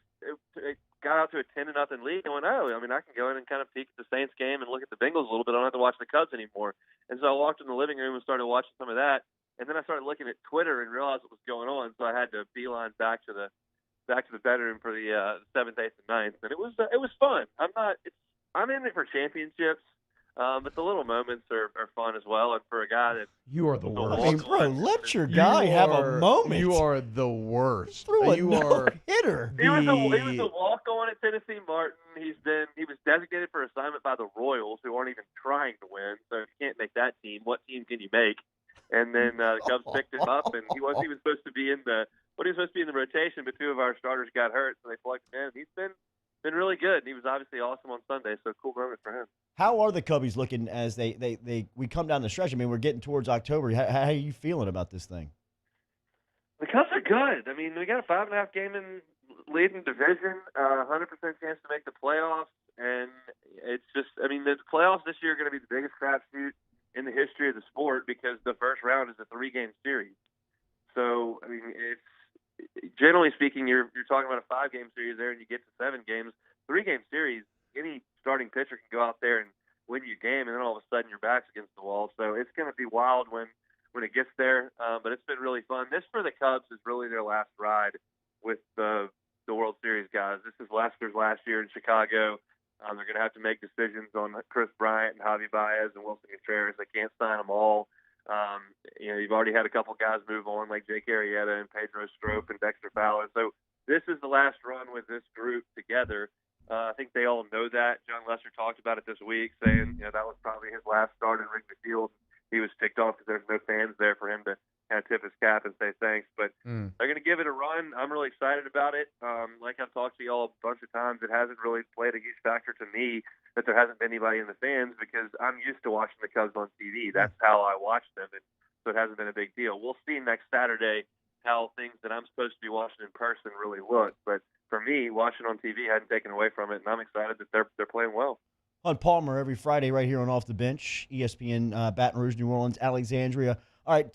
it got out to a 10-0 lead. And went, I can go in and kind of peek at the Saints game and look at the Bengals a little bit. I don't have to watch the Cubs anymore. And so I walked in the living room and started watching some of that. And then I started looking at Twitter and realized what was going on. So I had to beeline back to the bedroom for the 7th, 8th, and 9th. And it was fun. I'm in it for championships. But the little moments are fun as well. And for a guy that You are the worst. I mean, bro, let your guy have a moment. You are the worst. Threw a You are no-hitter. He was a walk-on at Tennessee Martin. He was designated for assignment by the Royals, who aren't even trying to win. So if you can't make that team, what team can you make? And then the Cubs picked him up, and he wasn't even supposed to be in the rotation, but two of our starters got hurt, so they plugged him in. He's been really good, and he was obviously awesome on Sunday. So cool moment for him. How are the Cubbies looking as we come down the stretch? I mean, we're getting towards October. How are you feeling about this thing? The Cubs are good. I mean, we got a 5.5 game in leading division, 100% chance to make the playoffs, and it's just, I mean, the playoffs this year are going to be the biggest crapshoot in the history of the sport because the first round is a 3-game series. So, I mean, it's generally speaking, you're talking about a 5-game series there, and you get to 7 games. 3-game series, any starting pitcher can go out there and win your game, and then all of a sudden your back's against the wall. So it's going to be wild when it gets there, but it's been really fun. This for the Cubs is really their last ride with the World Series guys. This is Lester's last year in Chicago. They're going to have to make decisions on Chris Bryant and Javi Baez and Wilson Contreras. They can't sign them all. You've already had a couple guys move on, like Jake Arrieta and Pedro Strop and Dexter Fowler. So this is the last run with this group together. I think they all know that. John Lester talked about it this week, saying that was probably his last start in Wrigley Field. He was ticked off because there's no fans there for him to kind of tip his cap and say thanks. But they're going to give it a run. I'm really excited about it. Like I've talked to you all a bunch of times, it hasn't really played a huge factor to me that there hasn't been anybody in the stands because I'm used to watching the Cubs on TV. That's how I watch them, and so it hasn't been a big deal. We'll see next Saturday how things that I'm supposed to be watching in person really look. But for me, watching on TV hadn't taken away from it, and I'm excited that they're playing well. On Palmer every Friday right here on Off the Bench, ESPN Baton Rouge, New Orleans, Alexandria. All right,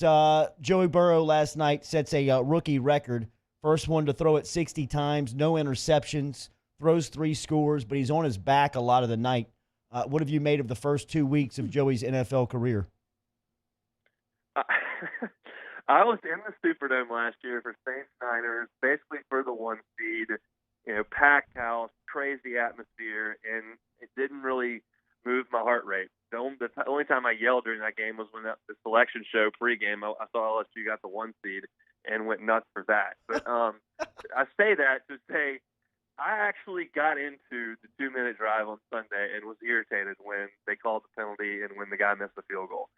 Joey Burrow last night sets a rookie record. First one to throw it 60 times, no interceptions, throws 3 scores, but he's on his back a lot of the night. What have you made of the first 2 weeks of Joey's NFL career? I was in the Superdome last year for Saints Niners, basically for the 1 seed. Packed house, crazy atmosphere, and it didn't really move my heart rate. The only time I yelled during that game was when the selection show pregame. I saw LSU got the 1 seed and went nuts for that. But I say that to say I actually got into the 2-minute drive on Sunday and was irritated when they called the penalty and when the guy missed the field goal.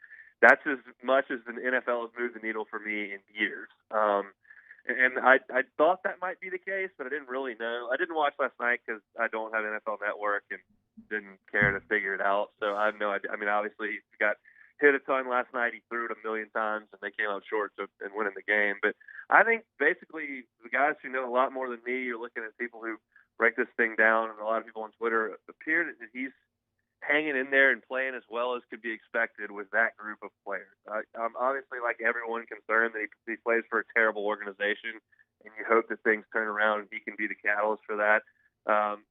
That's as much as the NFL has moved the needle for me in years. And I thought that might be the case, but I didn't really know. I didn't watch last night because I don't have NFL Network and didn't care to figure it out. So I have no idea. I mean, obviously, he got hit a ton last night. He threw it a million times, and they came out short and winning the game. But I think basically the guys who know a lot more than me are looking at people who break this thing down, and a lot of people on Twitter appear that he's hanging in there and playing as well as could be expected with that group of players. I'm obviously, like everyone, concerned that he plays for a terrible organization, and you hope that things turn around and he can be the catalyst for that.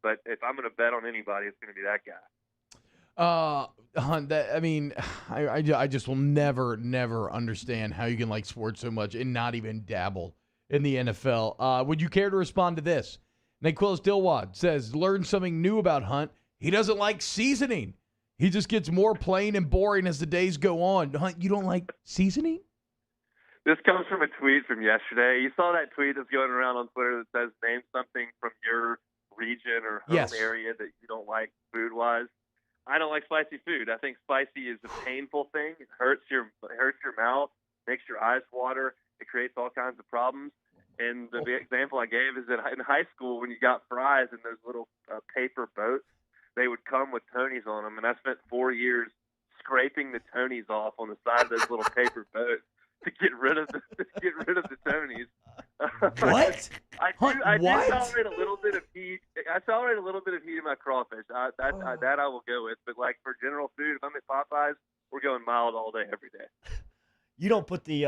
But if I'm going to bet on anybody, it's going to be that guy. Hunt, I just will never understand how you can like sports so much and not even dabble in the NFL. Would you care to respond to this? Naquilus Dilwad says, learn something new about Hunt. He doesn't like seasoning. He just gets more plain and boring as the days go on. Hunt, you don't like seasoning? This comes from a tweet from yesterday. You saw that tweet that's going around on Twitter that says, name something from your region or home area that you don't like food-wise. I don't like spicy food. I think spicy is a painful thing. It hurts your mouth, makes your eyes water. It creates all kinds of problems. And the example I gave is that in high school, when you got fries in those little paper boats, they would come with Tony's on them. And I spent 4 years scraping the Tony's off on the side of those little paper boats to get rid of the Tony's. What? I tolerate a little bit of heat. I tolerate a little bit of heat in my crawfish. That I will go with. But like for general food, if I'm at Popeyes, we're going mild all day, every day. You don't put the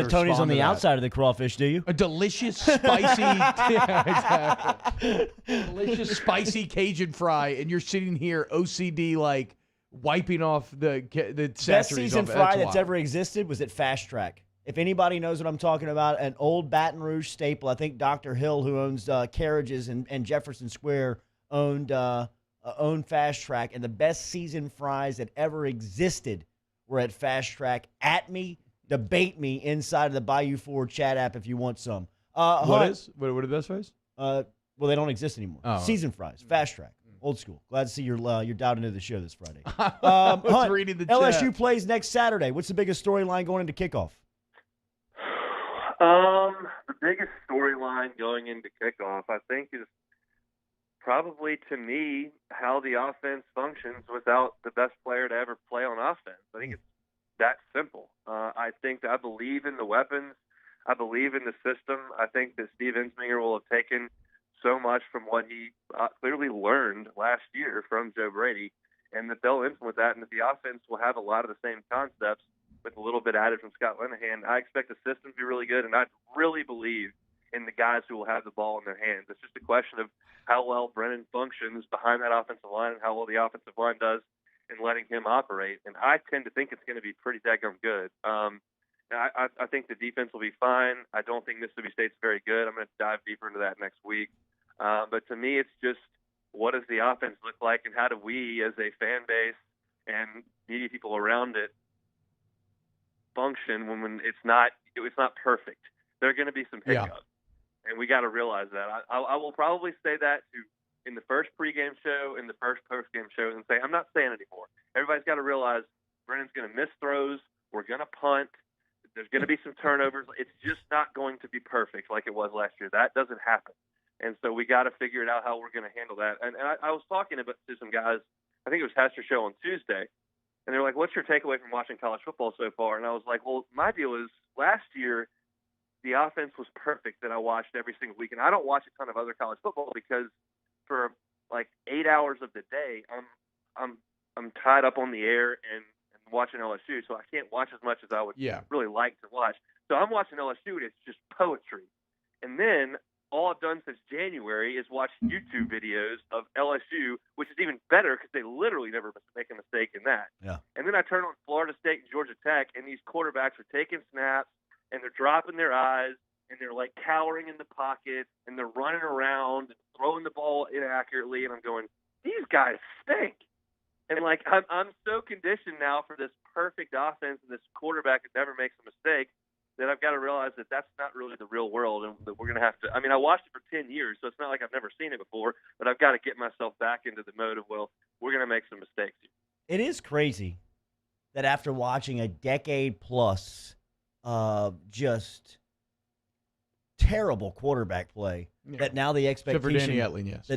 Tony's on the outside of the crawfish, do you? A delicious, spicy, delicious, spicy Cajun fry, and you're sitting here OCD like wiping off the best season fry that's ever existed was at Fast Track. If anybody knows what I'm talking about, an old Baton Rouge staple. I think Dr. Hill, who owns Carriages and Jefferson Square, owned Fast Track, and the best seasoned fries that ever existed were at Fast Track. At me, debate me inside of the Bayou Ford chat app if you want some. What are the best fries? Well, they don't exist anymore. Oh. Seasoned fries, Fast Track, old school. Glad to see you're dialed into the show this Friday. Hunt, reading the LSU chat. plays next Saturday. What's the biggest storyline going into kickoff? The biggest storyline going into kickoff, I think, is probably, to me, how the offense functions without the best player to ever play on offense. I think it's that simple. I believe in the weapons. I believe in the system. I think that Steve Ensminger will have taken so much from what he clearly learned last year from Joe Brady, and that they'll implement that, and that the offense will have a lot of the same concepts with a little bit added from Scott Linehan. I expect the system to be really good, and I really believe in the guys who will have the ball in their hands. It's just a question of how well Brennan functions behind that offensive line and how well the offensive line does in letting him operate. And I tend to think it's going to be pretty daggum good. I think the defense will be fine. I don't think Mississippi State's very good. I'm going to dive deeper into that next week. But to me, it's just, what does the offense look like, and how do we as a fan base and media people around it function when it's not perfect? There are going to be some hiccups, and we got to realize that. I will probably say that in the first pregame show, in the first postgame show, and say, I'm not saying anymore. Everybody's got to realize Brennan's going to miss throws. We're going to punt. There's going to be some turnovers. It's just not going to be perfect like it was last year. That doesn't happen. And so we got to figure it out how we're going to handle that. And I was talking to some guys, I think it was Hester Show on Tuesday, and they're like, what's your takeaway from watching college football so far? And I was like, well, my deal is last year the offense was perfect that I watched every single week. And I don't watch a ton of other college football because for like 8 hours of the day, I'm tied up on the air and watching LSU, so I can't watch as much as I would really like to watch. So I'm watching LSU, and it's just poetry. And then all I've done since January is watch YouTube videos of LSU, which is even better because they literally never make a mistake in that. Yeah. And then I turn on Florida State and Georgia Tech, and these quarterbacks are taking snaps, and they're dropping their eyes, and they're like cowering in the pocket, and they're running around, and throwing the ball inaccurately, and I'm going, these guys stink. And like I'm so conditioned now for this perfect offense and this quarterback that never makes a mistake that I've got to realize that that's not really the real world, and that we're going to have to. I mean, I watched it for 10 years, so it's not like I've never seen it before. But I've got to get myself back into the mode of, well, we're going to make some mistakes. It is crazy that after watching a decade plus of just terrible quarterback play, that now the expectation, Except for Danny Etling, yes.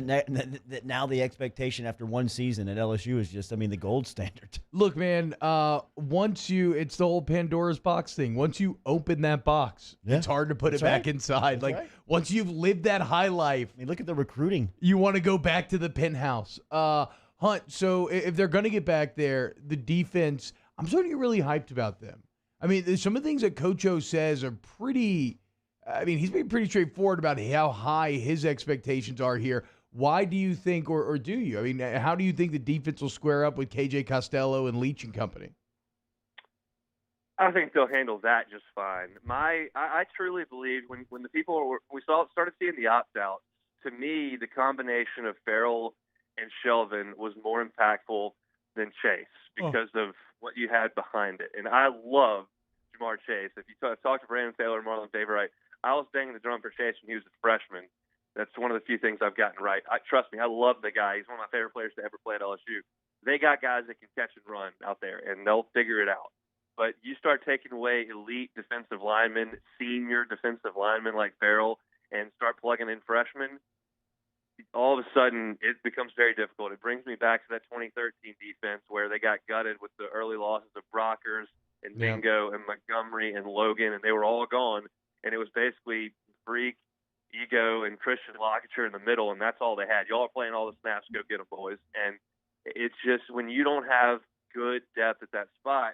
that now the expectation after one season at LSU is just, I mean, the gold standard. Look, man, it's the whole Pandora's box thing. Once you open that box, it's hard to put it back inside. Like, once you've lived that high life. I mean, look at the recruiting. You want to go back to the penthouse. Hunt, so if they're going to get back there, the defense, I'm starting to get really hyped about them. I mean, some of the things that Coach O says are pretty, I mean, he's being pretty straightforward about how high his expectations are here. Why do you think, or do you? I mean, how do you think the defense will square up with KJ Costello and Leach and company? I think they'll handle that just fine. I truly believe when the people started seeing the opt-outs, to me, the combination of Farrell and Shelvin was more impactful than Chase because of what you had behind it. And I love Jamar Chase. If you talk to Brandon Taylor and Marlon Favorite, I was banging the drum for Chase when he was a freshman. That's one of the few things I've gotten right. Trust me, I love the guy. He's one of my favorite players to ever play at LSU. They got guys that can catch and run out there, and they'll figure it out. But you start taking away elite defensive linemen, senior defensive linemen like Farrell, and start plugging in freshmen, all of a sudden it becomes very difficult. It brings me back to that 2013 defense where they got gutted with the early losses of Brockers and Mingo and Montgomery and Logan, and they were all gone. And it was basically Freak, Ego, and Christian Lockett in the middle, and that's all they had. Y'all are playing all the snaps. Go get them, boys. And it's just when you don't have good depth at that spot,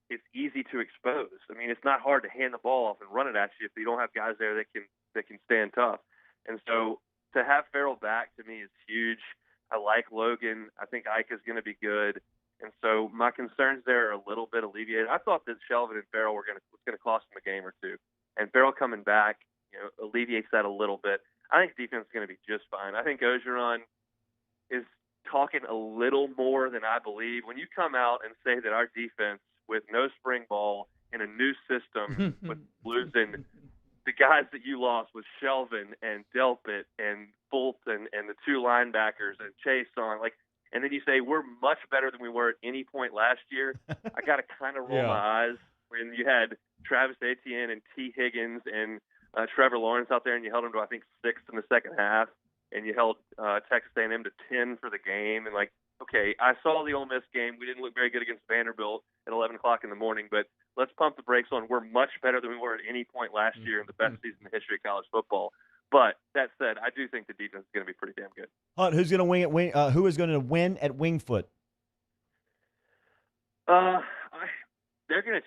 it's easy to expose. I mean, it's not hard to hand the ball off and run it at you if you don't have guys there that can stand tough. And so to have Farrell back, to me, is huge. I like Logan. I think Ike is going to be good. And so my concerns there are a little bit alleviated. I thought that Shelvin and Farrell was going to cost them a game or two. And Farrell coming back, alleviates that a little bit. I think defense is going to be just fine. I think Ogeron is talking a little more than I believe. When you come out and say that our defense, with no spring ball in a new system, with losing the guys that you lost with Shelvin and Delpit and Fulton and the two linebackers and Chase on, and then you say we're much better than we were at any point last year. I got to kind of roll my eyes when you had Travis Etienne and T. Higgins and Trevor Lawrence out there, and you held them to, I think, 6 in the second half, and you held Texas A&M to 10 for the game. And, okay, I saw the Ole Miss game. We didn't look very good against Vanderbilt at 11 o'clock in the morning, but let's pump the brakes on. We're much better than we were at any point last year in the best season in the history of college football. But that said, I do think the defense is going to be pretty damn good. Hunt, who's going to win at who is going to win at Wingfoot?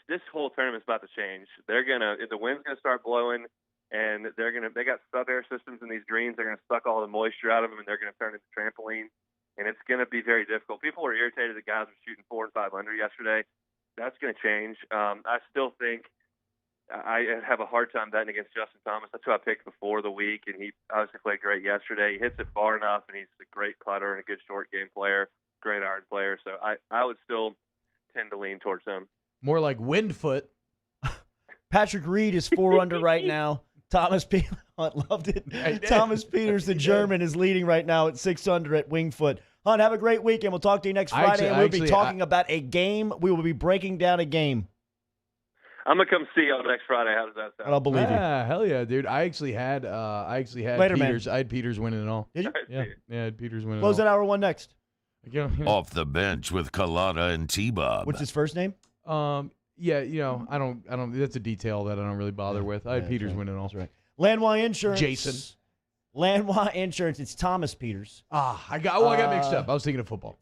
This whole tournament's about to change. The wind's going to start blowing, and they got sub-air systems in these greens. They're going to suck all the moisture out of them, and they're going to turn into trampoline. And it's going to be very difficult. People were irritated that guys were shooting 4 and 5 under yesterday. That's going to change. I still think I have a hard time betting against Justin Thomas. That's who I picked before the week, and he obviously played great yesterday. He hits it far enough, and he's a great putter and a good short game player, great iron player. So I would still tend to lean towards him. More like Windfoot. Patrick Reed is 4 under right now. Thomas Peters, loved it. Thomas Peters, the German, is leading right now at 6 under at Wingfoot. Hunt, have a great weekend. We'll talk to you next Friday, and we'll be talking about a game. We will be breaking down a game. I'm gonna come see y'all next Friday. How does that sound? I'll believe you. Hell yeah, dude! I actually had Later, Peters. man. I had Peters winning it all. Did you? Yeah, I had Peters winning. Close it all. that hour one next. Off the bench with Kalata and T-Bob. What's his first name? Yeah, I don't. That's a detail that I don't really bother with. I had Peters winning it all. That's right. Landwy Insurance. Jason. Landwy Insurance. It's Thomas Peters. I got mixed up. I was thinking of football.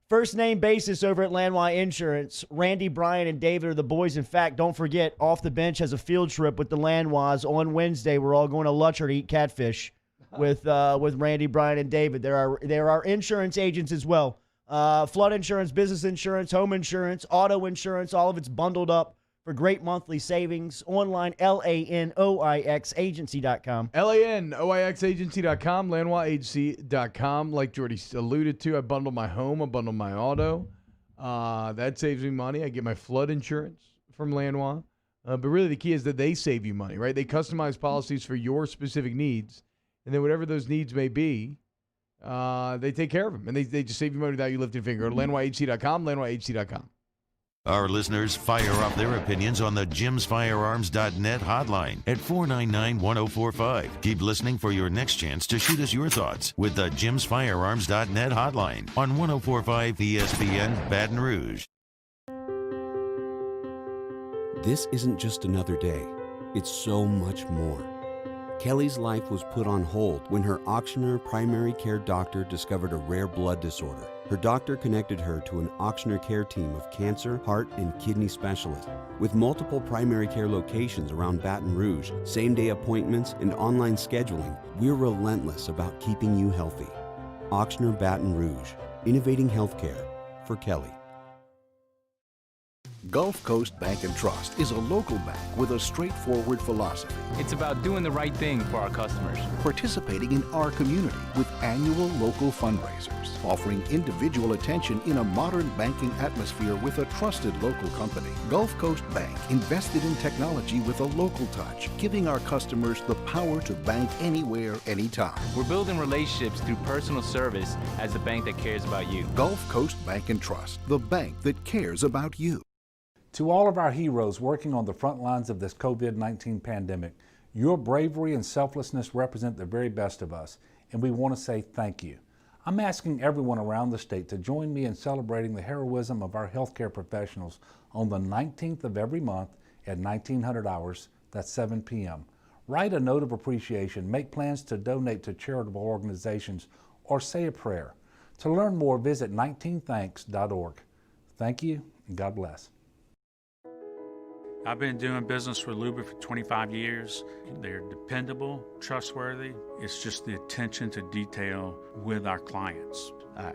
First name basis over at Landwy Insurance. Randy, Brian, and David are the boys. In fact, don't forget, Off the Bench has a field trip with the Landwys on Wednesday. We're all going to Lutcher to eat catfish with Randy, Brian, and David. There are insurance agents as well. Flood insurance, business insurance, home insurance, auto insurance, all of it's bundled up for great monthly savings. Online, LANOIXagency.com. LANOIXagency.com, LanoisAgency.com. Like Jordy alluded to, I bundle my home, I bundle my auto. That saves me money. I get my flood insurance from Lanois. But really the key is that they save you money, right? They customize policies for your specific needs. And then whatever those needs may be, they take care of them. And they just save you money without you lifting a finger. Go to LanoisAgency.com, LanoisAgency.com. Our listeners fire off their opinions on the JimsFirearms.net hotline at 499-1045. Keep listening for your next chance to shoot us your thoughts with the JimsFirearms.net hotline on 1045 ESPN Baton Rouge. This isn't just another day. It's so much more. Kelly's life was put on hold when her auctioneer primary care doctor discovered a rare blood disorder. Her doctor connected her to an auctioneer care team of cancer, heart, and kidney specialists. With multiple primary care locations around Baton Rouge, same-day appointments, and online scheduling, we're relentless about keeping you healthy. Auctioneer Baton Rouge, innovating healthcare for Kelly. Gulf Coast Bank and Trust is a local bank with a straightforward philosophy. It's about doing the right thing for our customers. Participating in our community with annual local fundraisers. Offering individual attention in a modern banking atmosphere with a trusted local company. Gulf Coast Bank invested in technology with a local touch, giving our customers the power to bank anywhere, anytime. We're building relationships through personal service as the bank that cares about you. Gulf Coast Bank and Trust, the bank that cares about you. To all of our heroes working on the front lines of this COVID-19 pandemic, your bravery and selflessness represent the very best of us, and we want to say thank you. I'm asking everyone around the state to join me in celebrating the heroism of our healthcare professionals on the 19th of every month at 1900 hours, that's 7 p.m. Write a note of appreciation, make plans to donate to charitable organizations, or say a prayer. To learn more, visit 19thanks.org. Thank you, and God bless. I've been doing business with Luba for 25 years. They're dependable, trustworthy. It's just the attention to detail with our clients.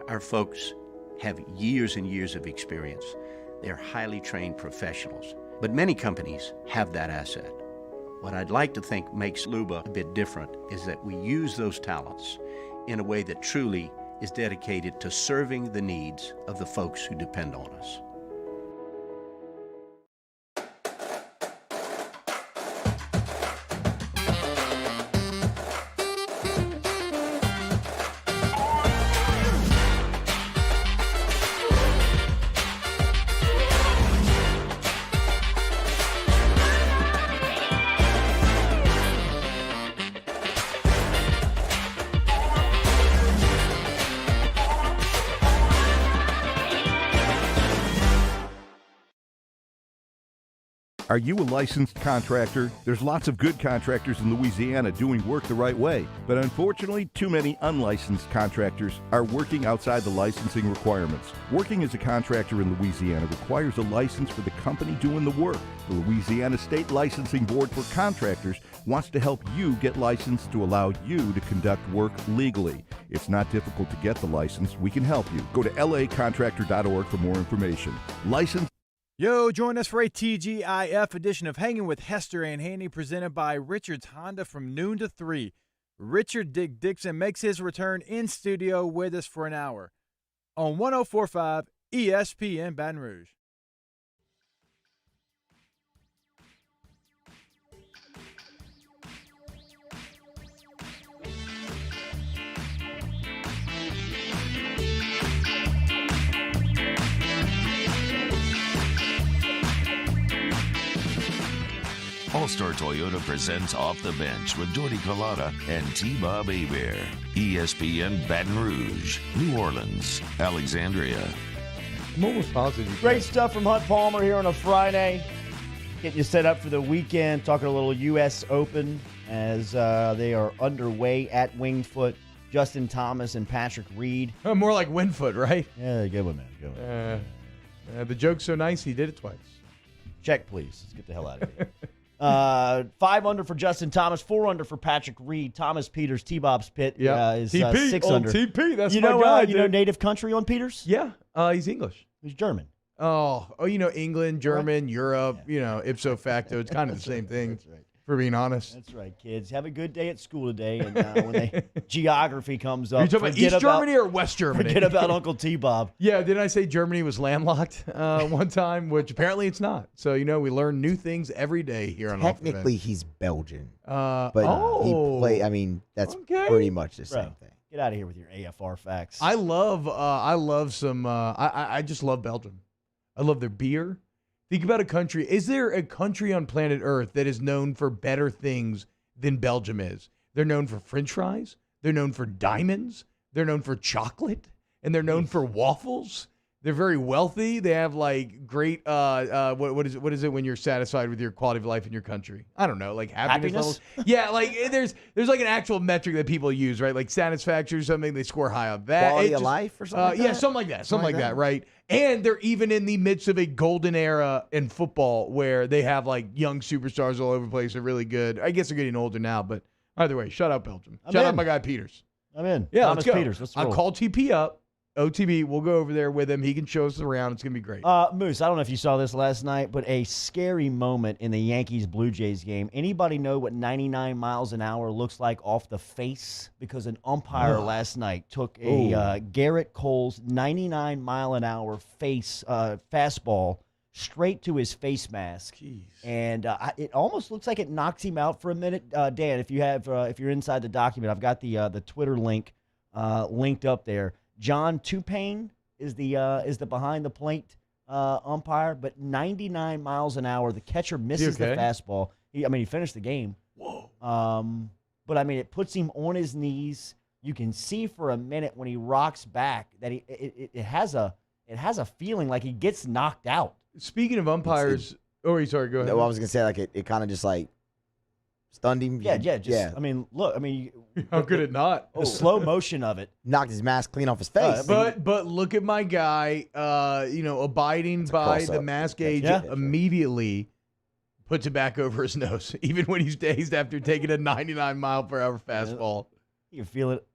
Our folks have years and years of experience. They're highly trained professionals. But many companies have that asset. What I'd like to think makes Luba a bit different is that we use those talents in a way that truly is dedicated to serving the needs of the folks who depend on us. Are you a licensed contractor? There's lots of good contractors in Louisiana doing work the right way, but unfortunately, too many unlicensed contractors are working outside the licensing requirements. Working as a contractor in Louisiana requires a license for the company doing the work. The Louisiana State Licensing Board for Contractors wants to help you get licensed to allow you to conduct work legally. It's not difficult to get the license. We can help you. Go to lacontractor.org for more information. License. Yo, join us for a TGIF edition of Hanging with Hester and Handy presented by Richard's Honda from noon to 3. Richard Dick Dixon makes his return in studio with us for an hour on 104.5 ESPN Baton Rouge. All-Star Toyota presents Off the Bench with Jordy Collada and T-Bob Hebert. ESPN Baton Rouge, New Orleans, Alexandria. I'm almost positive. Great stuff from Hunt Palmer here on a Friday. Getting you set up for the weekend. Talking a little U.S. Open as they are underway at Winged Foot. Justin Thomas and Patrick Reed. More like Wingfoot, right? Yeah, good one, man. Good one. The joke's so nice he did it twice. Check, please. Let's get the hell out of here. 5 under for Justin Thomas, 4 under for Patrick Reed. Thomas Peters, T-Bob's pit is TP, 6 old under. TP, that's you my know, guy. you know native country on Peters? Yeah, he's English. He's German. Oh, England, German, Europe, ipso facto. It's kind of the same thing, for being honest. That's right, kids. Have a good day at school today. And when geography comes up, Are you talking about East Germany or West Germany? Forget about Uncle T-Bob. Yeah, didn't I say Germany was landlocked one time, which apparently it's not. So, we learn new things every day here on Technically, he's Belgian. But that's pretty much the same thing. Get out of here with your AFR facts. I love some, I just love Belgium. I love their beer. Think about a country. Is there a country on planet Earth that is known for better things than Belgium is? They're known for French fries. They're known for diamonds. They're known for chocolate. And they're known for waffles. They're very wealthy. They have like great, what is it when you're satisfied with your quality of life in your country? I don't know, like happiness levels. Yeah, like there's like an actual metric that people use, right? Like satisfaction or something. They score high on that. Quality of life or something like that? Yeah, something like that. Something like that, right? And they're even in the midst of a golden era in football where they have like young superstars all over the place. They're really good. I guess they're getting older now, but either way, shout out Belgium. Shout out my guy Peters. I'm in. Yeah, Thomas let's go. Peters. Let's I'll roll. call TP up. OTB, we'll go over there with him. He can show us around. It's going to be great. Moose, I don't know if you saw this last night, but a scary moment in the Yankees-Blue Jays game. Anybody know what 99 miles an hour looks like off the face? Because an umpire last night took a Garrett Cole's 99-mile-an-hour fastball straight to his face mask. Jeez. And it almost looks like it knocked him out for a minute. Dan, if you're inside the document, I've got the Twitter link linked up there. John Tupain is the behind the plate umpire, but 99 miles an hour. The catcher misses the fastball. He finished the game. Whoa. But it puts him on his knees. You can see for a minute when he rocks back that it has a feeling like he gets knocked out. Speaking of umpires, sorry, go ahead. No, I was gonna say it kind of just like stunned him. Look, how could it not? The slow motion of it knocked his mask clean off his face. But look at my guy, abiding by the mask age immediately puts it back over his nose, even when he's dazed after taking a 99-mile-per-hour fastball. You feel it.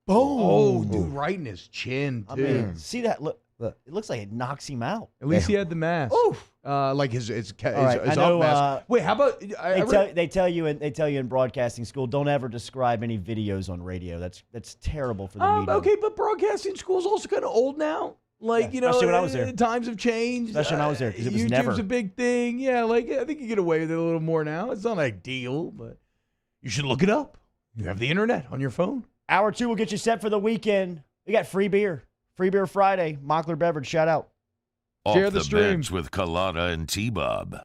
Boom! Oh, dude, right in his chin, too. See that? Look, it looks like it knocks him out. At least he had the mask. Oof. Like his right, I know, mask. Wait, how about they tell you in broadcasting school, don't ever describe any videos on radio. That's terrible for the media. Okay, but broadcasting school is also kind of old now. Like, especially when I was there. Times have changed. Especially when I was there, because it was YouTube's never a big thing. Yeah, I think you get away with it a little more now. It's not ideal, but you should look it up. You have the internet on your phone. Hour 2 will get you set for the weekend. We got free beer. Free Beer Friday. Mockler Beverage, shout out. Share the stream with Colada and T-Bob.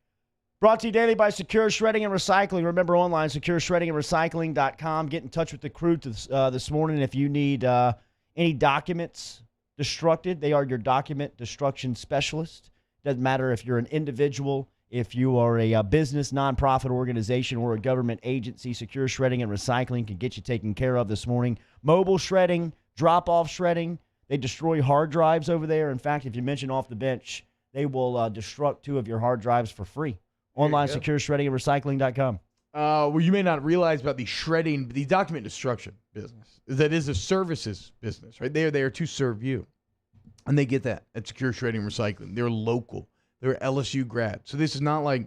Brought to you daily by Secure Shredding and Recycling. Remember online, SecureShreddingAndRecycling.com. Get in touch with the crew this morning if you need any documents destructed. They are your document destruction specialist. Doesn't matter if you're an individual, if you are a business, nonprofit organization, or a government agency. Secure Shredding and Recycling can get you taken care of this morning. Mobile shredding, drop-off shredding. They destroy hard drives over there. In fact, if you mention Off the Bench, they will destruct 2 of your hard drives for free. Online, SecureShreddingAndRecycling.com. Well, you may not realize about the document destruction business. That is a services business, right? They are there to serve you. And they get that at Secure Shredding and Recycling. They're local. They're LSU grad. So this is not like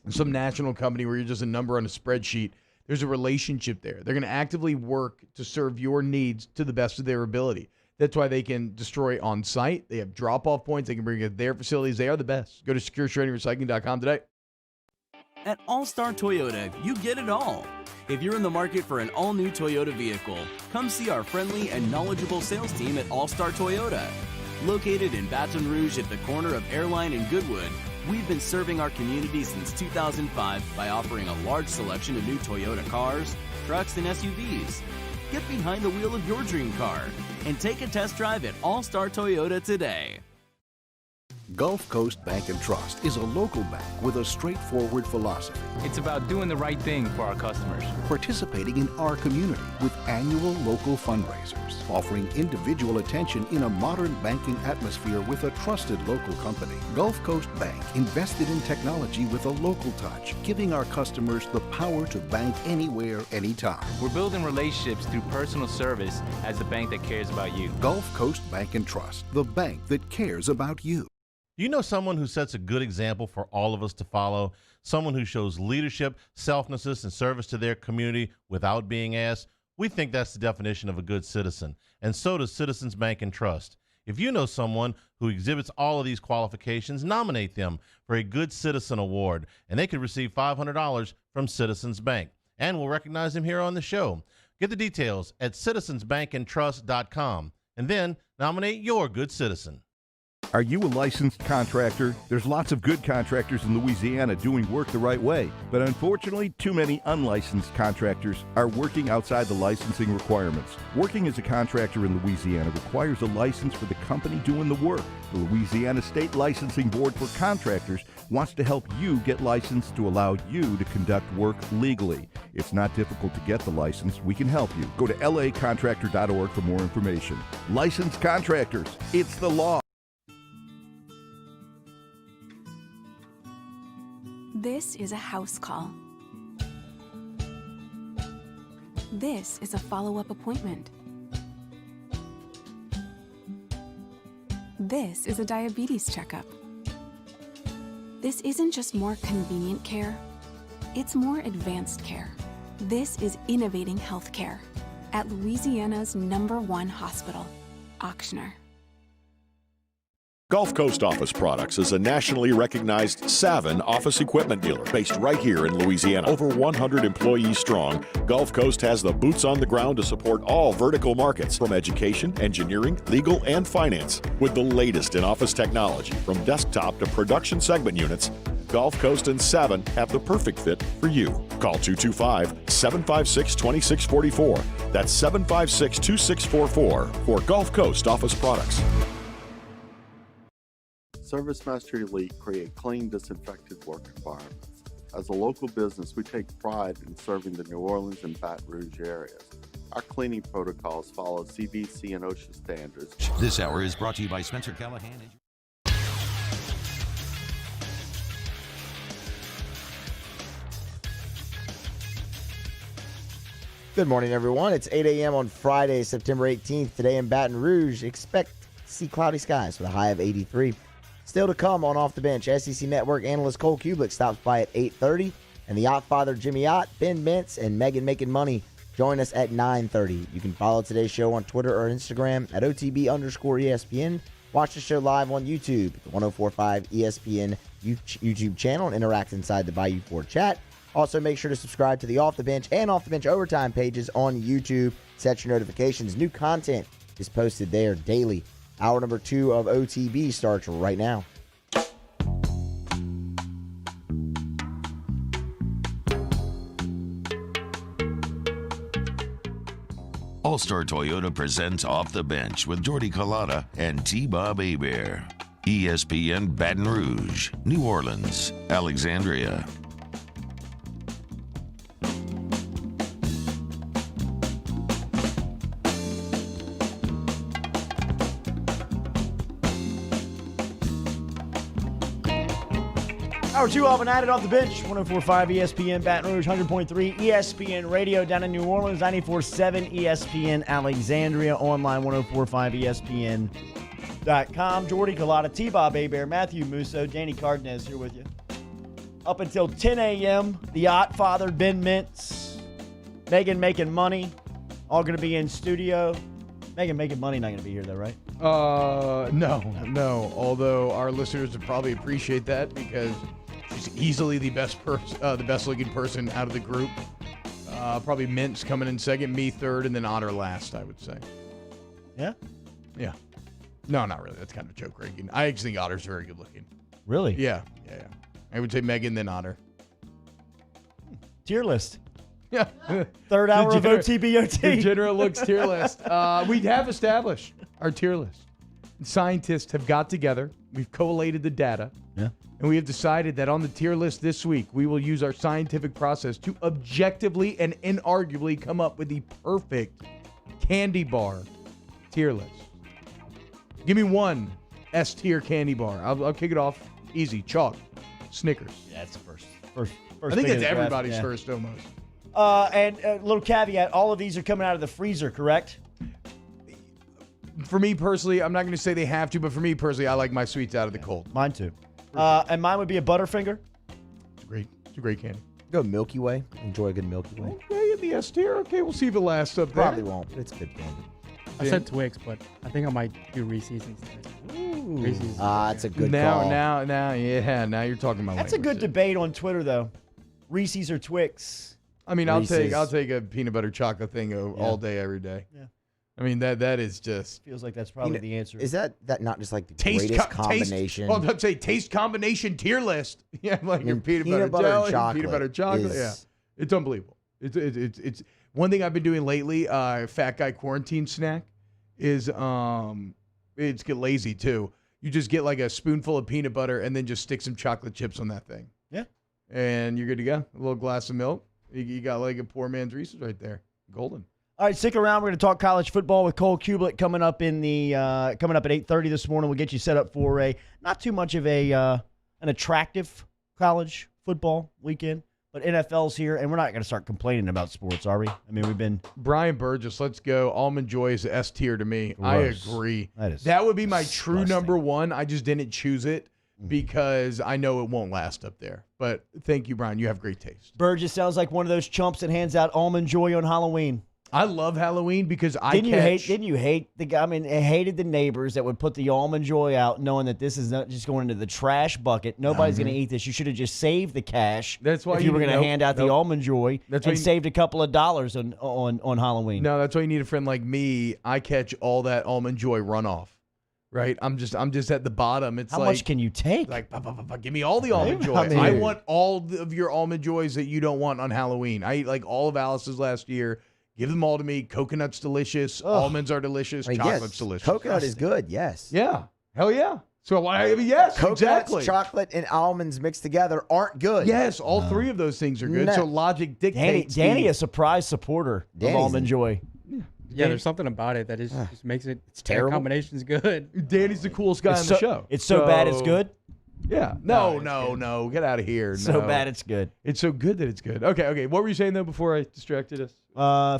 some national company where you're just a number on a spreadsheet. There's a relationship there. They're going to actively work to serve your needs to the best of their ability. That's why they can destroy on site. They have drop-off points. They can bring it to their facilities. They are the best. Go to SecureShreddingRecycling.com today. At All-Star Toyota, you get it all. If you're in the market for an all-new Toyota vehicle, come see our friendly and knowledgeable sales team at All-Star Toyota. Located in Baton Rouge at the corner of Airline and Goodwood, we've been serving our community since 2005 by offering a large selection of new Toyota cars, trucks, and SUVs. Get behind the wheel of your dream car and take a test drive at All-Star Toyota today. Gulf Coast Bank and Trust is a local bank with a straightforward philosophy. It's about doing the right thing for our customers. Participating in our community with annual local fundraisers, offering individual attention in a modern banking atmosphere with a trusted local company. Gulf Coast Bank invested in technology with a local touch, giving our customers the power to bank anywhere, anytime. We're building relationships through personal service as the bank that cares about you. Gulf Coast Bank and Trust, the bank that cares about you. Do you know someone who sets a good example for all of us to follow? Someone who shows leadership, selflessness, and service to their community without being asked? We think that's the definition of a good citizen, and so does Citizens Bank and Trust. If you know someone who exhibits all of these qualifications, nominate them for a Good Citizen Award, and they could receive $500 from Citizens Bank. And we'll recognize them here on the show. Get the details at citizensbankandtrust.com, and then nominate your good citizen. Are you a licensed contractor? There's lots of good contractors in Louisiana doing work the right way, but unfortunately, too many unlicensed contractors are working outside the licensing requirements. Working as a contractor in Louisiana requires a license for the company doing the work. The Louisiana State Licensing Board for Contractors wants to help you get licensed to allow you to conduct work legally. It's not difficult to get the license. We can help you. Go to lacontractor.org for more information. Licensed contractors, it's the law. This is a house call. This is a follow-up appointment. This is a diabetes checkup. This isn't just more convenient care, it's more advanced care. This is innovating healthcare at Louisiana's #1 hospital, Ochsner. Gulf Coast Office Products is a nationally recognized Savin office equipment dealer based right here in Louisiana. Over 100 employees strong, Gulf Coast has the boots on the ground to support all vertical markets, from education, engineering, legal, and finance. With the latest in office technology, from desktop to production segment units, Gulf Coast and Savin have the perfect fit for you. Call 225-756-2644. That's 756-2644 for Gulf Coast Office Products. ServiceMaster Elite create clean, disinfected work environments. As a local business, we take pride in serving the New Orleans and Baton Rouge areas. Our cleaning protocols follow CDC and OSHA standards. This hour is brought to you by Spencer Callahan. Good morning, everyone. It's 8 a.m. on Friday, September 18th. Today in Baton Rouge, expect to see cloudy skies with a high of 83. Still to come on Off the Bench, SEC Network analyst Cole Kubelik stops by at 8:30, and the Yacht Father Jimmy Yacht, Ben Mintz, and Megan Making Money join us at 9:30. You can follow today's show on Twitter or Instagram at OTB_ESPN. Watch the show live on YouTube at the 1045 ESPN YouTube channel and interact inside the Bayou 4 chat. Also, make sure to subscribe to the Off the Bench and Off the Bench Overtime pages on YouTube. Set your notifications. New content is posted there daily. Hour number 2 of OTB starts right now. All-Star Toyota presents Off the Bench with Jordy Collada and T-Bob Hebert. ESPN Baton Rouge, New Orleans, Alexandria. Hour 2 off and at it off the bench. 104.5 ESPN Baton Rouge, 100.3 ESPN Radio down in New Orleans, 94.7 ESPN Alexandria, online 104.5 ESPN.com. Jordy Collada, T-Bob Hebert, Matthew Musso, Danny Cardenas here with you. Up until 10 a.m., the Yacht Father, Ben Mintz, Megan Making Money, all going to be in studio. Megan Making Money not going to be here though, right? No. Although our listeners would probably appreciate that because she's easily the best looking person out of the group. Probably Mintz coming in second, me third, and then Otter last, I would say. Yeah? Yeah. No, not really. That's kind of a joke, Reagan. I actually think Otter's very good looking. Really? Yeah. I would say Megan, then Otter. Tier list. Yeah. Third hour of OTBOT. Degenerate looks tier list. We have established our tier list. Scientists have got together. We've collated the data. Yeah. And we have decided that on the tier list this week, we will use our scientific process to objectively and inarguably come up with the perfect candy bar tier list. Give me one S-tier candy bar. I'll kick it off easy. Chalk. Snickers. Yeah, that's the first I think thing it's to grab, everybody's yeah. first almost. And a little caveat, all of these are coming out of the freezer, correct? For me personally, I'm not going to say they have to, but for me personally, I like my sweets out of the cold. Mine too. And mine would be a Butterfinger. It's a great candy. Go Milky Way. Enjoy a good Milky Way. Okay, in the S tier. Okay, we'll see if it lasts up there. Probably won't, but it's good candy. I said Twix, but I think I might do Reese's instead. Reese's. It's a good now, call. Now you're talking about. That's a good debate on Twitter, though. Reese's or Twix. I mean, I'll take Reese's. a peanut butter chocolate thing all day, every day. Yeah. I mean, that is just Feels like that's probably the answer. Is that not just like the taste greatest co- combination? Taste, well, I'd say taste combination tier list. Yeah, like your peanut peanut butter butter and jelly, chocolate peanut butter chocolate. is- Yeah, it's unbelievable. It's one thing I've been doing lately. Fat guy quarantine snack is it's get lazy too. You just get like a spoonful of peanut butter and then just stick some chocolate chips on that thing. Yeah. And you're good to go. A little glass of milk. You got like a poor man's Reese's right there. Golden. All right, stick around. We're going to talk college football with Cole Kublik coming up at 8:30 this morning. We'll get you set up for a not too much of an attractive college football weekend, but NFL's here, and we're not going to start complaining about sports, are we? I mean, we've been Brian Burgess, let's go. Almond Joy is S tier to me. Gross. I agree. That would be my true number one. I just didn't choose it because I know it won't last up there. But thank you, Brian. You have great taste. Burgess sounds like one of those chumps that hands out Almond Joy on Halloween. I love Halloween because Didn't you hate the guy? I mean, I hated the neighbors that would put the Almond Joy out, knowing that this is not just going into the trash bucket. Nobody's going to eat this. You should have just saved the cash. That's why if you were going to nope, hand out the nope. Almond Joy That's why and you- saved a couple of dollars on Halloween. No, that's why you need a friend like me. I catch all that Almond Joy runoff. Right? I'm just at the bottom. It's How like, much can you take? Like, give me all the Almond Joy. I mean- I want all of your Almond Joys that you don't want on Halloween. I ate like all of Alice's last year. Give them all to me. Coconut's delicious. Almonds are delicious. I mean, Chocolate's yes, delicious. Coconut is good, yes. Yeah. Hell yeah. So why? Yes, Coconuts, exactly. chocolate, and almonds mixed together aren't good. Yes, all three of those things are good. No. So logic dictates. Danny, a surprise supporter Danny's of Almond Joy. Yeah, there's something about it that just makes it. It's terrible. Combination's good. Danny's the coolest guy on the show. It's so bad it's good. Yeah. No. Get out of here. So No. bad it's good. It's so good that it's good. Okay. What were you saying though before I distracted us?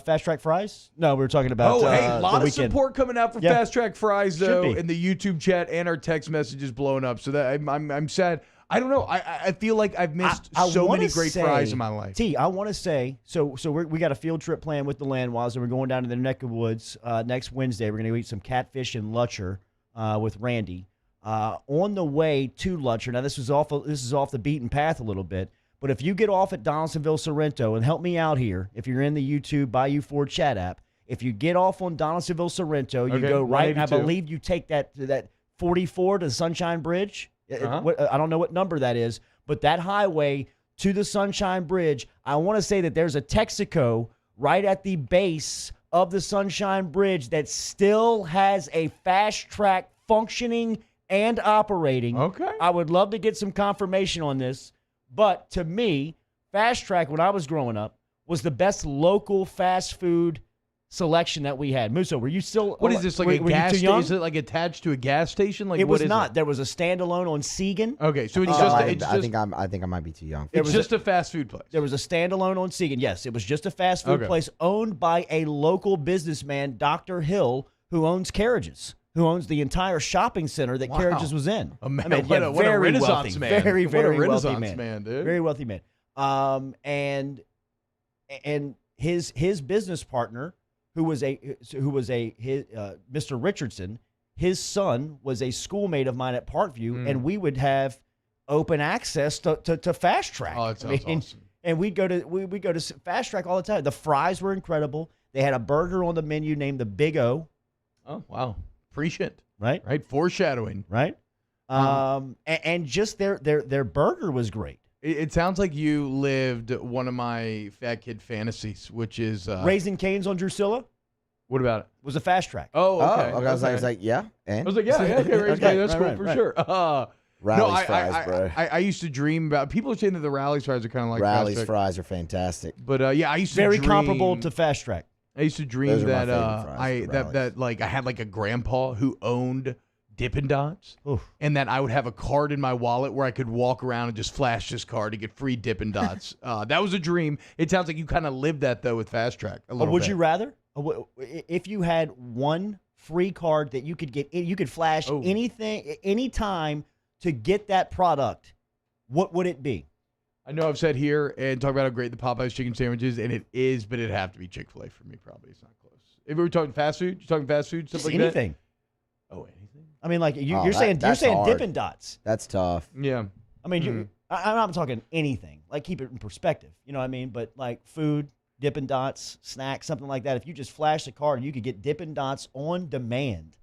Fast Track Fries? No, we were talking about. Hey, the a lot of weekend. support coming out for Yeah. Fast Track Fries Should though be. in the YouTube chat and our text messages blowing up. So that I'm sad. I don't know. I feel like I've missed so wanna many great say- fries in my life. T, I want to say, so we got a field trip planned with the Landwas, and we're going down to their neck of woods next Wednesday. We're going to eat some catfish and Lutcher with Randy. On the way to Lutcher, now this is off the beaten path a little bit, but if you get off at Donaldsonville Sorrento, and help me out here, if you're in the YouTube Bayou Ford chat app, if you get off on Donaldsonville Sorrento, you Okay, go right, and I 182. believe you take that 44 to Sunshine Bridge. Uh-huh. I don't know what number that is, but that highway to the Sunshine Bridge, I want to say that there's a Texaco right at the base of the Sunshine Bridge that still has a fast track functioning and operating. Okay. I would love to get some confirmation on this, but to me, Fast Track when I was growing up was the best local fast food selection that we had. Musso, were you still? What is this, like were a you gas too station? young? Is it like attached to a gas station? Like It what was is not. It? There was a standalone on Segan. Okay, so it's Oh, just I think I might be too young. There it's was just a fast food place. There was a standalone on Segan. Yes, it was just a fast food Okay. place owned by a local businessman, Dr. Hill, who owns Carriages, who owns the entire shopping center that Wow. Carriages was in. A man- I mean, what yeah, a- what a very Renaissance wealthy, man. Very, What a very wealthy Renaissance man, dude. Very wealthy man. And his business partner, Mr. Richardson, his son was a schoolmate of mine at Parkview, and we would have open access to Fast Track. Oh, that sounds awesome. And we'd go to Fast Track all the time. The fries were incredible. They had a burger on the menu named the Big O. Oh wow, prescient. Right. Foreshadowing. Right. And just their burger was great. It sounds like you lived one of my fat kid fantasies, which is Raising Cane's on Drusilla What about it? was a Fast Track. Oh, okay. I was like, yeah. And? I was like, yeah, okay, Raising Cane, that's cool for sure. Rally's fries, bro. I used to dream about. People are saying that the Rally's fries are kind of like Rally's Fast Track. fries are fantastic. But yeah, I used to Very dream, comparable to Fast Track. I used to dream Those are my that favorite fries, the that like I had like a grandpa who owned Dippin' Dots, Oof. and that I would have a card in my wallet where I could walk around and just flash this card to get free Dippin' Dots. That was a dream. It sounds like you kind of lived that though with Fast Track a little Would bit. you rather? If you had one free card that you could get. You could flash anything, anytime to get that product. What would it be? I know I've said here and talk about how great the Popeyes chicken sandwich is, and it is, but it'd have to be Chick-fil-A for me. Probably it's not close. If we were talking fast food, stuff Just like anything. that. Oh, anything. I mean, like you're saying hard. Dippin' Dots. That's tough. Yeah. I mean, I'm not talking anything. Like, keep it in perspective. You know what I mean? But like food, Dippin' Dots, snacks, something like that. If you just flash the card, you could get Dippin' Dots on demand.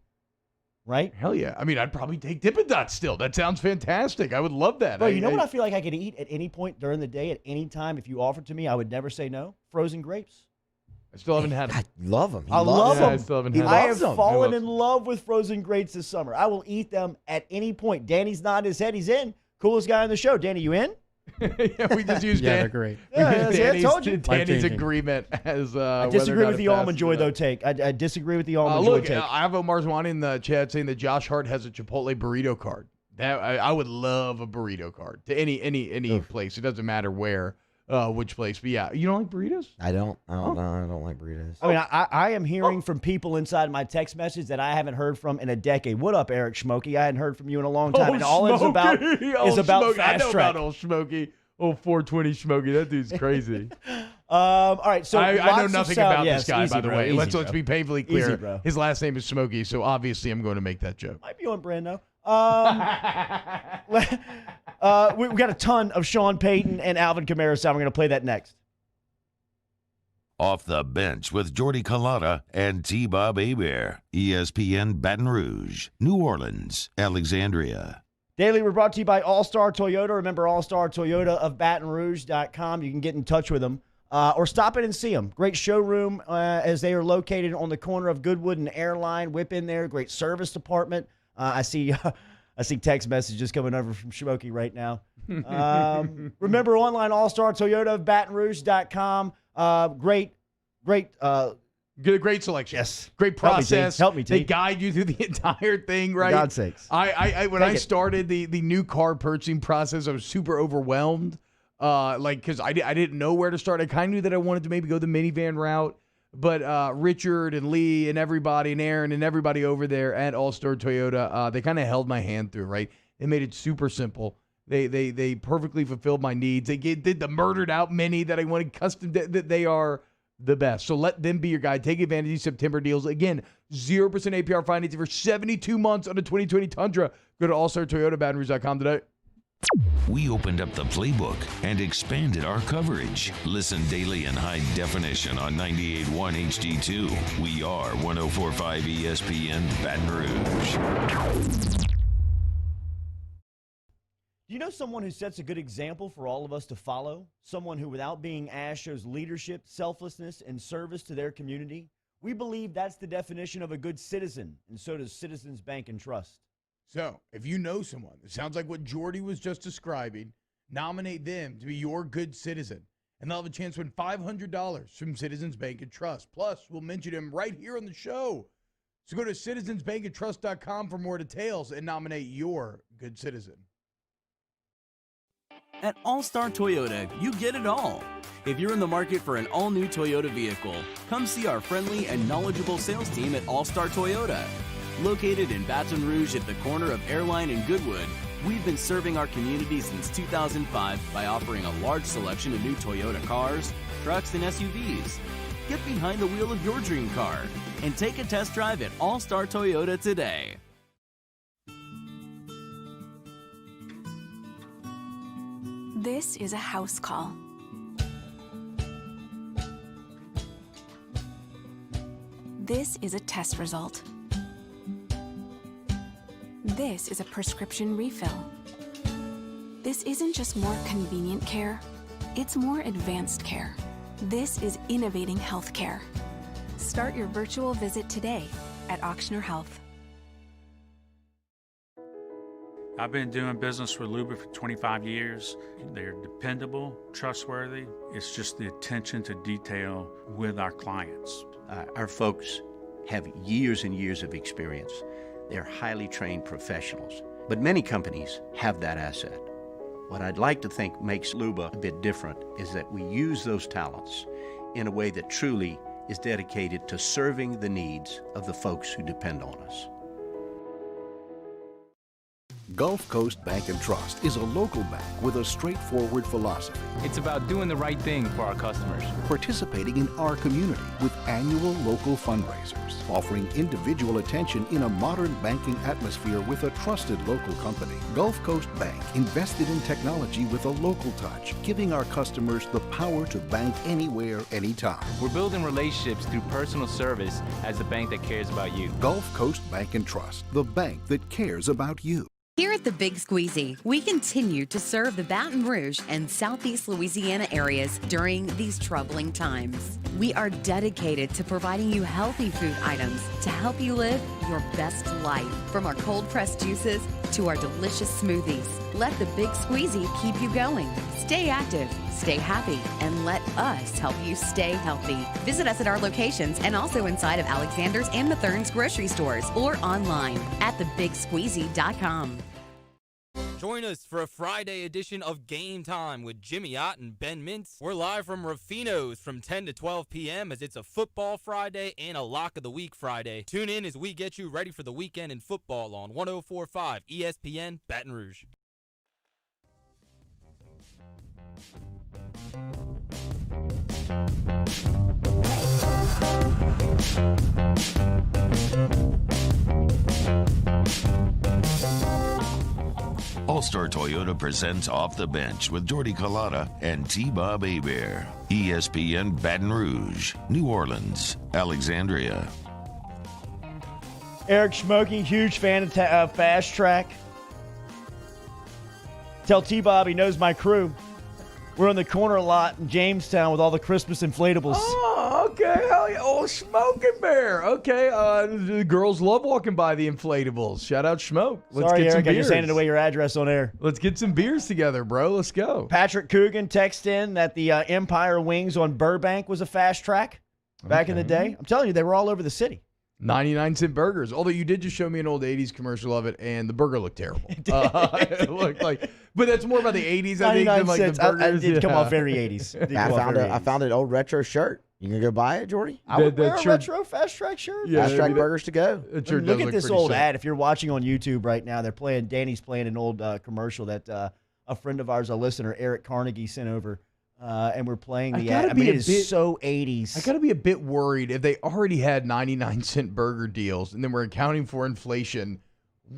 Right? Hell yeah. I mean, I'd probably take Dippin' Dots still. That sounds fantastic. I would love that. Bro, you know what I feel like I could eat at any point during the day, at any time, if you offered to me, I would never say no? Frozen grapes. I still haven't had them. I love them. I love them. I still haven't had I them. have fallen in love with frozen grapes this summer. I will eat them at any point. Danny's nodding his head. He's in. Coolest guy on the show. Danny, you in? Yeah, we just used they're great. Yeah, I told you. Danny's agreement as I disagree with the Almond Joy, though, take. I disagree with the Almond Joy take. I have Omar Zwani in the chat saying that Josh Hart has a Chipotle burrito card. That I would love a burrito card to any place. It doesn't matter where, which place. But yeah, you don't like burritos? I don't like burritos. I mean, I am hearing from people inside my text message that I haven't heard from in a decade. What up, Eric Schmokey? I hadn't heard from you in a long time. And all it's about is about Smokey. I know Fast Track. about old Smokey. Old 420 Smokey. That dude's crazy. All right, so I know lots of nothing sound- about yes, this guy, easy, by the bro, way. easy, Let's bro. be painfully clear. Easy, bro. His last name is Smokey, so obviously I'm going to make that joke. Might be on brand, though. We got a ton of Sean Payton and Alvin Kamara sound. We're going to play that next. Off the Bench with Jordy Culotta and T-Bob Hebert. ESPN Baton Rouge, New Orleans, Alexandria. Daily, we're brought to you by All-Star Toyota. Remember, All-Star Toyota of BatonRouge.com. You can get in touch with them or stop in and see them. Great showroom as they are located on the corner of Goodwood and Airline. Whip in there. Great service department. I see text messages coming over from Smokey right now. Remember, online, All-Star Toyota of BatonRouge.com. Great selection. Yes. Great process. Help me, T. They guide you through the entire thing, right? For God's sakes. When I started the new car purchasing process, I was super overwhelmed. Because I didn't know where to start. I kind of knew that I wanted to maybe go the minivan route. But Richard and Lee and everybody and Aaron and everybody over there at All-Star Toyota, they kind of held my hand through, right? They made it super simple. They perfectly fulfilled my needs. They did the murdered out Mini that I wanted custom. That they are the best. So let them be your guide. Take advantage of these September deals. Again, 0% APR financing for 72 months on the 2020 Tundra. Go to allstartoyotabatonrouge.com today. We opened up the playbook and expanded our coverage. Listen daily in high definition on 98.1 HD2. We are 104.5 ESPN Baton Rouge. Do you know someone who sets a good example for all of us to follow? Someone who, without being asked, shows leadership, selflessness, and service to their community? We believe that's the definition of a good citizen, and so does Citizens Bank and Trust. So, if you know someone that sounds like what Jordy was just describing, nominate them to be your good citizen, and they'll have a chance to win $500 from Citizens Bank and Trust. Plus, we'll mention him right here on the show. So go to citizensbankandtrust.com for more details and nominate your good citizen. At All-Star Toyota, you get it all. If you're in the market for an all-new Toyota vehicle, come see our friendly and knowledgeable sales team at All-Star Toyota. Located in Baton Rouge at the corner of Airline and Goodwood, we've been serving our community since 2005 by offering a large selection of new Toyota cars, trucks, and SUVs. Get behind the wheel of your dream car and take a test drive at All-Star Toyota today. This is a house call. This is a test result. This is a prescription refill. This isn't just more convenient care, it's more advanced care. This is innovating healthcare. Start your virtual visit today at Auctioner Health. I've been doing business with Luba for 25 years. They're dependable, trustworthy. It's just the attention to detail with our clients. Our folks have years and years of experience. They're highly trained professionals, but many companies have that asset. What I'd like to think makes Luba a bit different is that we use those talents in a way that truly is dedicated to serving the needs of the folks who depend on us. Gulf Coast Bank and Trust is a local bank with a straightforward philosophy. It's about doing the right thing for our customers. Participating in our community with annual local fundraisers, offering individual attention in a modern banking atmosphere with a trusted local company. Gulf Coast Bank invested in technology with a local touch, giving our customers the power to bank anywhere, anytime. We're building relationships through personal service as the bank that cares about you. Gulf Coast Bank and Trust, the bank that cares about you. Here at the Big Squeezy, we continue to serve the Baton Rouge and Southeast Louisiana areas during these troubling times. We are dedicated to providing you healthy food items to help you live your best life. From our cold-pressed juices to our delicious smoothies, let the Big Squeezy keep you going. Stay active, stay happy, and let us help you stay healthy. Visit us at our locations and also inside of Alexander's and Mathern's grocery stores or online at thebigsqueezy.com. Join us for a Friday edition of Game Time with Jimmy Ott and Ben Mintz. We're live from Rufino's from 10 to 12 p.m. as it's a football Friday and a lock of the week Friday. Tune in as we get you ready for the weekend in football on 104.5 ESPN Baton Rouge. All-Star Toyota presents Off the Bench with Jordy Collada and T-Bob Hebert. ESPN Baton Rouge, New Orleans, Alexandria. Eric Schmokey, huge fan of Fast Track. Tell T-Bob he knows my crew. We're on the corner lot in Jamestown with all the Christmas inflatables. Oh, okay. Hell yeah. Oh, Smoking Bear. Okay. The girls love walking by the inflatables. Shout out Schmoke. Let's Sorry, get some Eric, I beers. just handed away your address on air. Let's get some beers together, bro. Let's go. Patrick Coogan texted in that the Empire Wings on Burbank was a Fast Track back in the day. I'm telling you, they were all over the city. 99-cent burgers. Although you did just show me an old 80s commercial of it, and the burger looked terrible. It looked like, but that's more about the 80s, I think, than like the burgers. It did come off very 80s. I found an old retro shirt. You gonna go buy it, Jordy? I would wear a retro Fast Track shirt. Fast Track burgers to go. Look at this old ad. If you're watching on YouTube right now, Danny's playing an old commercial that a friend of ours, a listener, Eric Carnegie, sent over. And we're playing the ad. I mean, it is so 80s. I got to be a bit worried if they already had 99-cent burger deals and then we're accounting for inflation.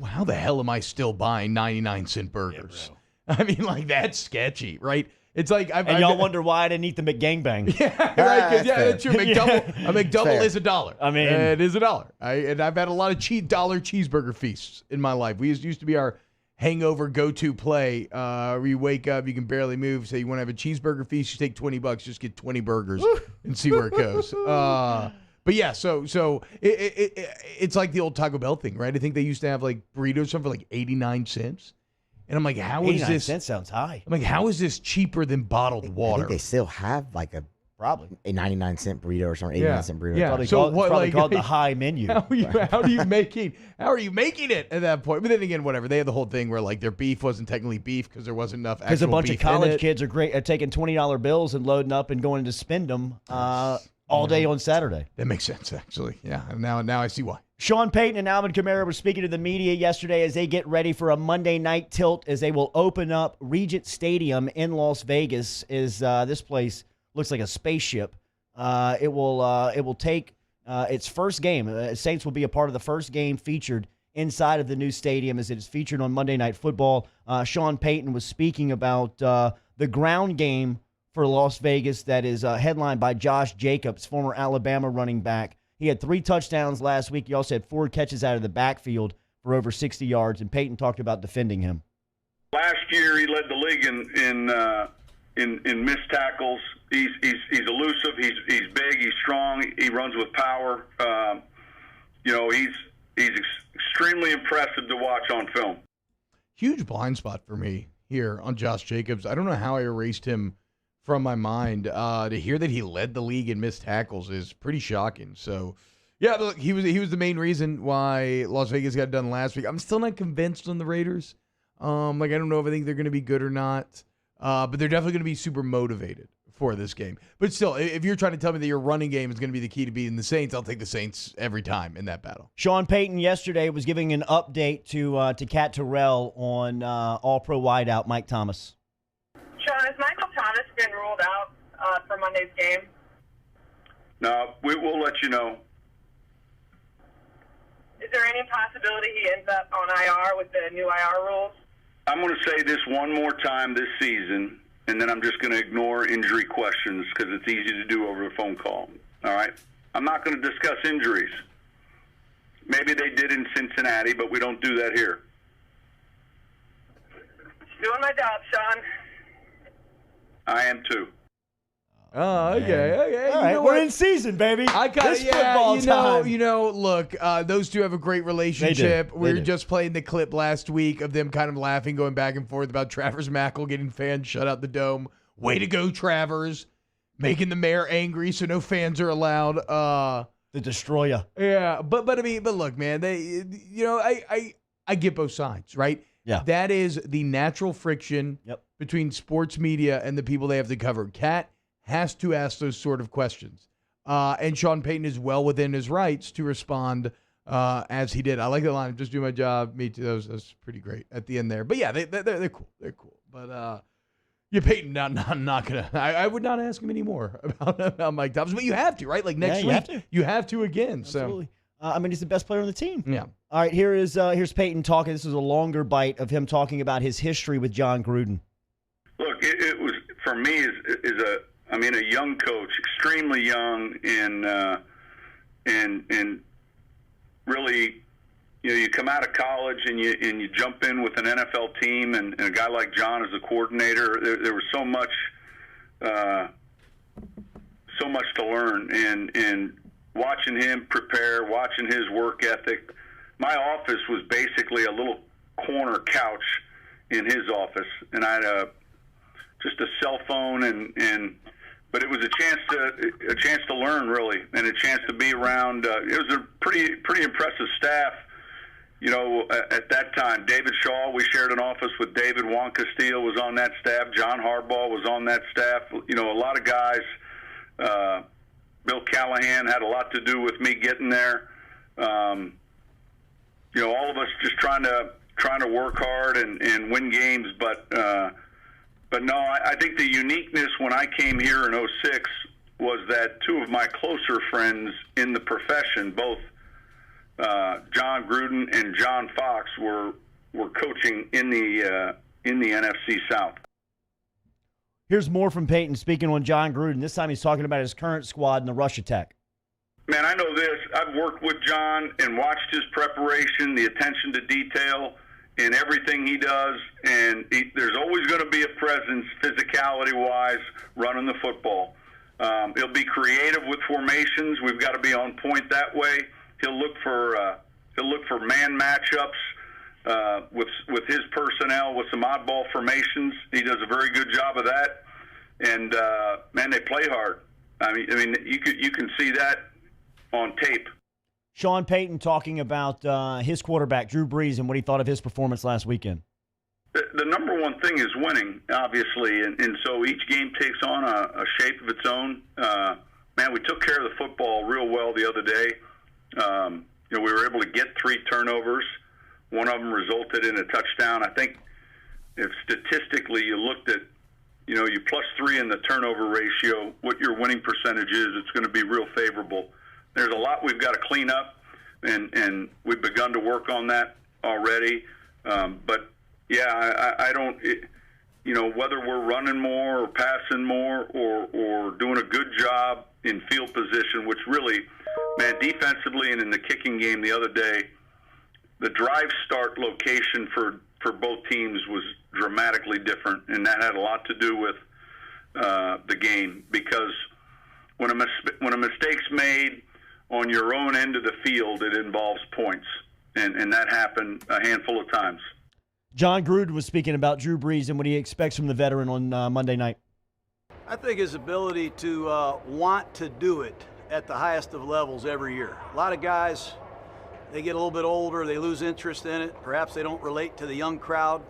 How the hell am I still buying 99-cent burgers? Yeah, I mean, like, that's sketchy, right? It's like y'all wonder why I didn't eat the McGangbang. Yeah, right. That's true. A McDouble is $1. I mean, it is $1. And I've had a lot of dollar cheeseburger feasts in my life. We used to be our hangover go-to play. Where you wake up, you can barely move. Say you want to have a cheeseburger feast, you take $20, just get 20 burgers and see where it goes. But yeah, so it's like the old Taco Bell thing, right? I think they used to have like burritos for like 89 cents. And I'm like, how is this? 89 cents sounds high. I'm like, how is this cheaper than bottled water? I think they still have like a 99-cent burrito or something. 89-cent burrito. Yeah. Probably called the high menu. How are you making it at that point? But then again, whatever. They had the whole thing where like their beef wasn't technically beef because there wasn't enough. Because a bunch of college kids are great at taking $20 bills and loading up and going to spend them all day on Saturday. That makes sense, actually. Yeah. Now I see why. Sean Payton and Alvin Kamara were speaking to the media yesterday as they get ready for a Monday night tilt as they will open up Regent Stadium in Las Vegas. This place looks like a spaceship. It will take its first game. Saints will be a part of the first game featured inside of the new stadium as it is featured on Monday Night Football. Sean Payton was speaking about the ground game for Las Vegas that is headlined by Josh Jacobs, former Alabama running back. He had 3 touchdowns last week. He also had 4 catches out of the backfield for over 60 yards, and Payton talked about defending him. Last year, he led the league in missed tackles. He's elusive. He's big. He's strong. He runs with power. He's extremely impressive to watch on film. Huge blind spot for me here on Josh Jacobs. I don't know how I erased him from my mind. To hear that he led the league in missed tackles is pretty shocking. So, yeah, look, he was the main reason why Las Vegas got done last week. I'm still not convinced on the Raiders. I don't know if I think they're going to be good or not. But they're definitely going to be super motivated for this game. But still, if you're trying to tell me that your running game is going to be the key to beating the Saints, I'll take the Saints every time in that battle. Sean Payton yesterday was giving an update to Cat Terrell on All-Pro wideout Mike Thomas. Sean, has Michael Thomas been ruled out for Monday's game? No, we'll let you know. Is there any possibility he ends up on IR with the new IR rules? I'm going to say this one more time this season, and then I'm just going to ignore injury questions because it's easy to do over a phone call. All right? I'm not going to discuss injuries. Maybe they did in Cincinnati, but we don't do that here. Doing my job, Sean. I am too. Oh, okay. All right, we're in season, baby. I got This football time. Look, those two have a great relationship. They We were do. just playing the clip last week of them kind of laughing, going back and forth about Travers Mackle getting fans shut out the dome. Way to go, Travers. Making the mayor angry so no fans are allowed. The destroyer. Yeah, but look, man, I get both sides, right? Yeah. That is the natural friction between sports media and the people they have to cover. Cat has to ask those sort of questions. And Sean Payton is well within his rights to respond as he did. I like the line, just do my job. Me too. That was pretty great at the end there. But yeah, they're cool. They're cool. But Payton, not gonna. I would not ask him anymore about Mike Thomas. But you have to, right? Like next week, you have to again. Absolutely. He's the best player on the team. Yeah. All right, here's Payton talking. This is a longer bite of him talking about his history with John Gruden. Look, it was, for me, is a young coach, extremely young, and really, you come out of college and you jump in with an NFL team, and a guy like John as a coordinator. There was so much to learn, and watching him prepare, watching his work ethic. My office was basically a little corner couch in his office, and I had just a cell phone, but it was a chance to learn, really, and a chance to be around. It was a pretty impressive staff, at that time. David Shaw, we shared an office with David. Juan Castillo was on that staff. John Harbaugh was on that staff. A lot of guys. Bill Callahan had a lot to do with me getting there. All of us just trying to work hard and win games, but no, I think the uniqueness when I came here in 2006 was that two of my closer friends in the profession, both John Gruden and John Fox, were coaching in the NFC South. Here's more from Payton speaking on John Gruden. This time he's talking about his current squad and the rush attack. Man, I know this. I've worked with John and watched his preparation, the attention to detail in everything he does, and there's always going to be a presence, physicality-wise, running the football. He'll be creative with formations. We've got to be on point that way. He'll look for man matchups with his personnel, with some oddball formations. He does a very good job of that, and man, they play hard. I mean, you can see that on tape. Sean Payton talking about his quarterback, Drew Brees, and what he thought of his performance last weekend. The number one thing is winning, obviously, and so each game takes on a shape of its own. Man, we took care of the football real well the other day. We were able to get 3 turnovers. One of them resulted in a touchdown. I think if statistically you looked at, you +3 in the turnover ratio, what your winning percentage is, it's going to be real favorable. There's a lot we've got to clean up, and we've begun to work on that already. But, yeah, I don't whether we're running more or passing more or doing a good job in field position, which really, man, defensively and in the kicking game the other day, the drive start location for both teams was dramatically different, and that had a lot to do with the game, because when a mistake's made on your own end of the field, it involves points, and that happened a handful of times. John Gruden was speaking about Drew Brees and what he expects from the veteran on Monday night. I think his ability to want to do it at the highest of levels every year. A lot of guys, they get a little bit older, they lose interest in it. Perhaps they don't relate to the young crowd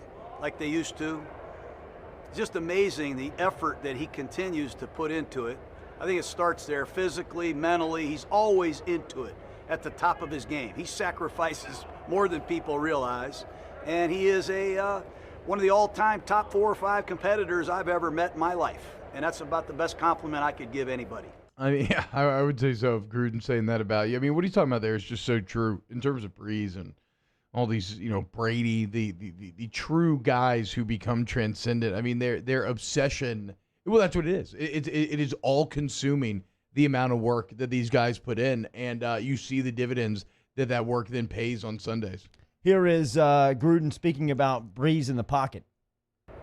like they used to. just amazing the effort that he continues to put into it. I think it starts there physically, mentally. He's always into it at the top of his game. He sacrifices more than people realize. And he is one of the all-time top 4 or 5 competitors I've ever met in my life. And that's about the best compliment I could give anybody. I mean, yeah, I would say so. If Gruden saying that about you, I mean, what he's talking about there is just so true in terms of Breeze and all these, Brady, the true guys who become transcendent. I mean, their obsession. Well, that's what it is. It is all consuming the amount of work that these guys put in, and you see the dividends that work then pays on Sundays. Here is Gruden speaking about Breeze in the pocket.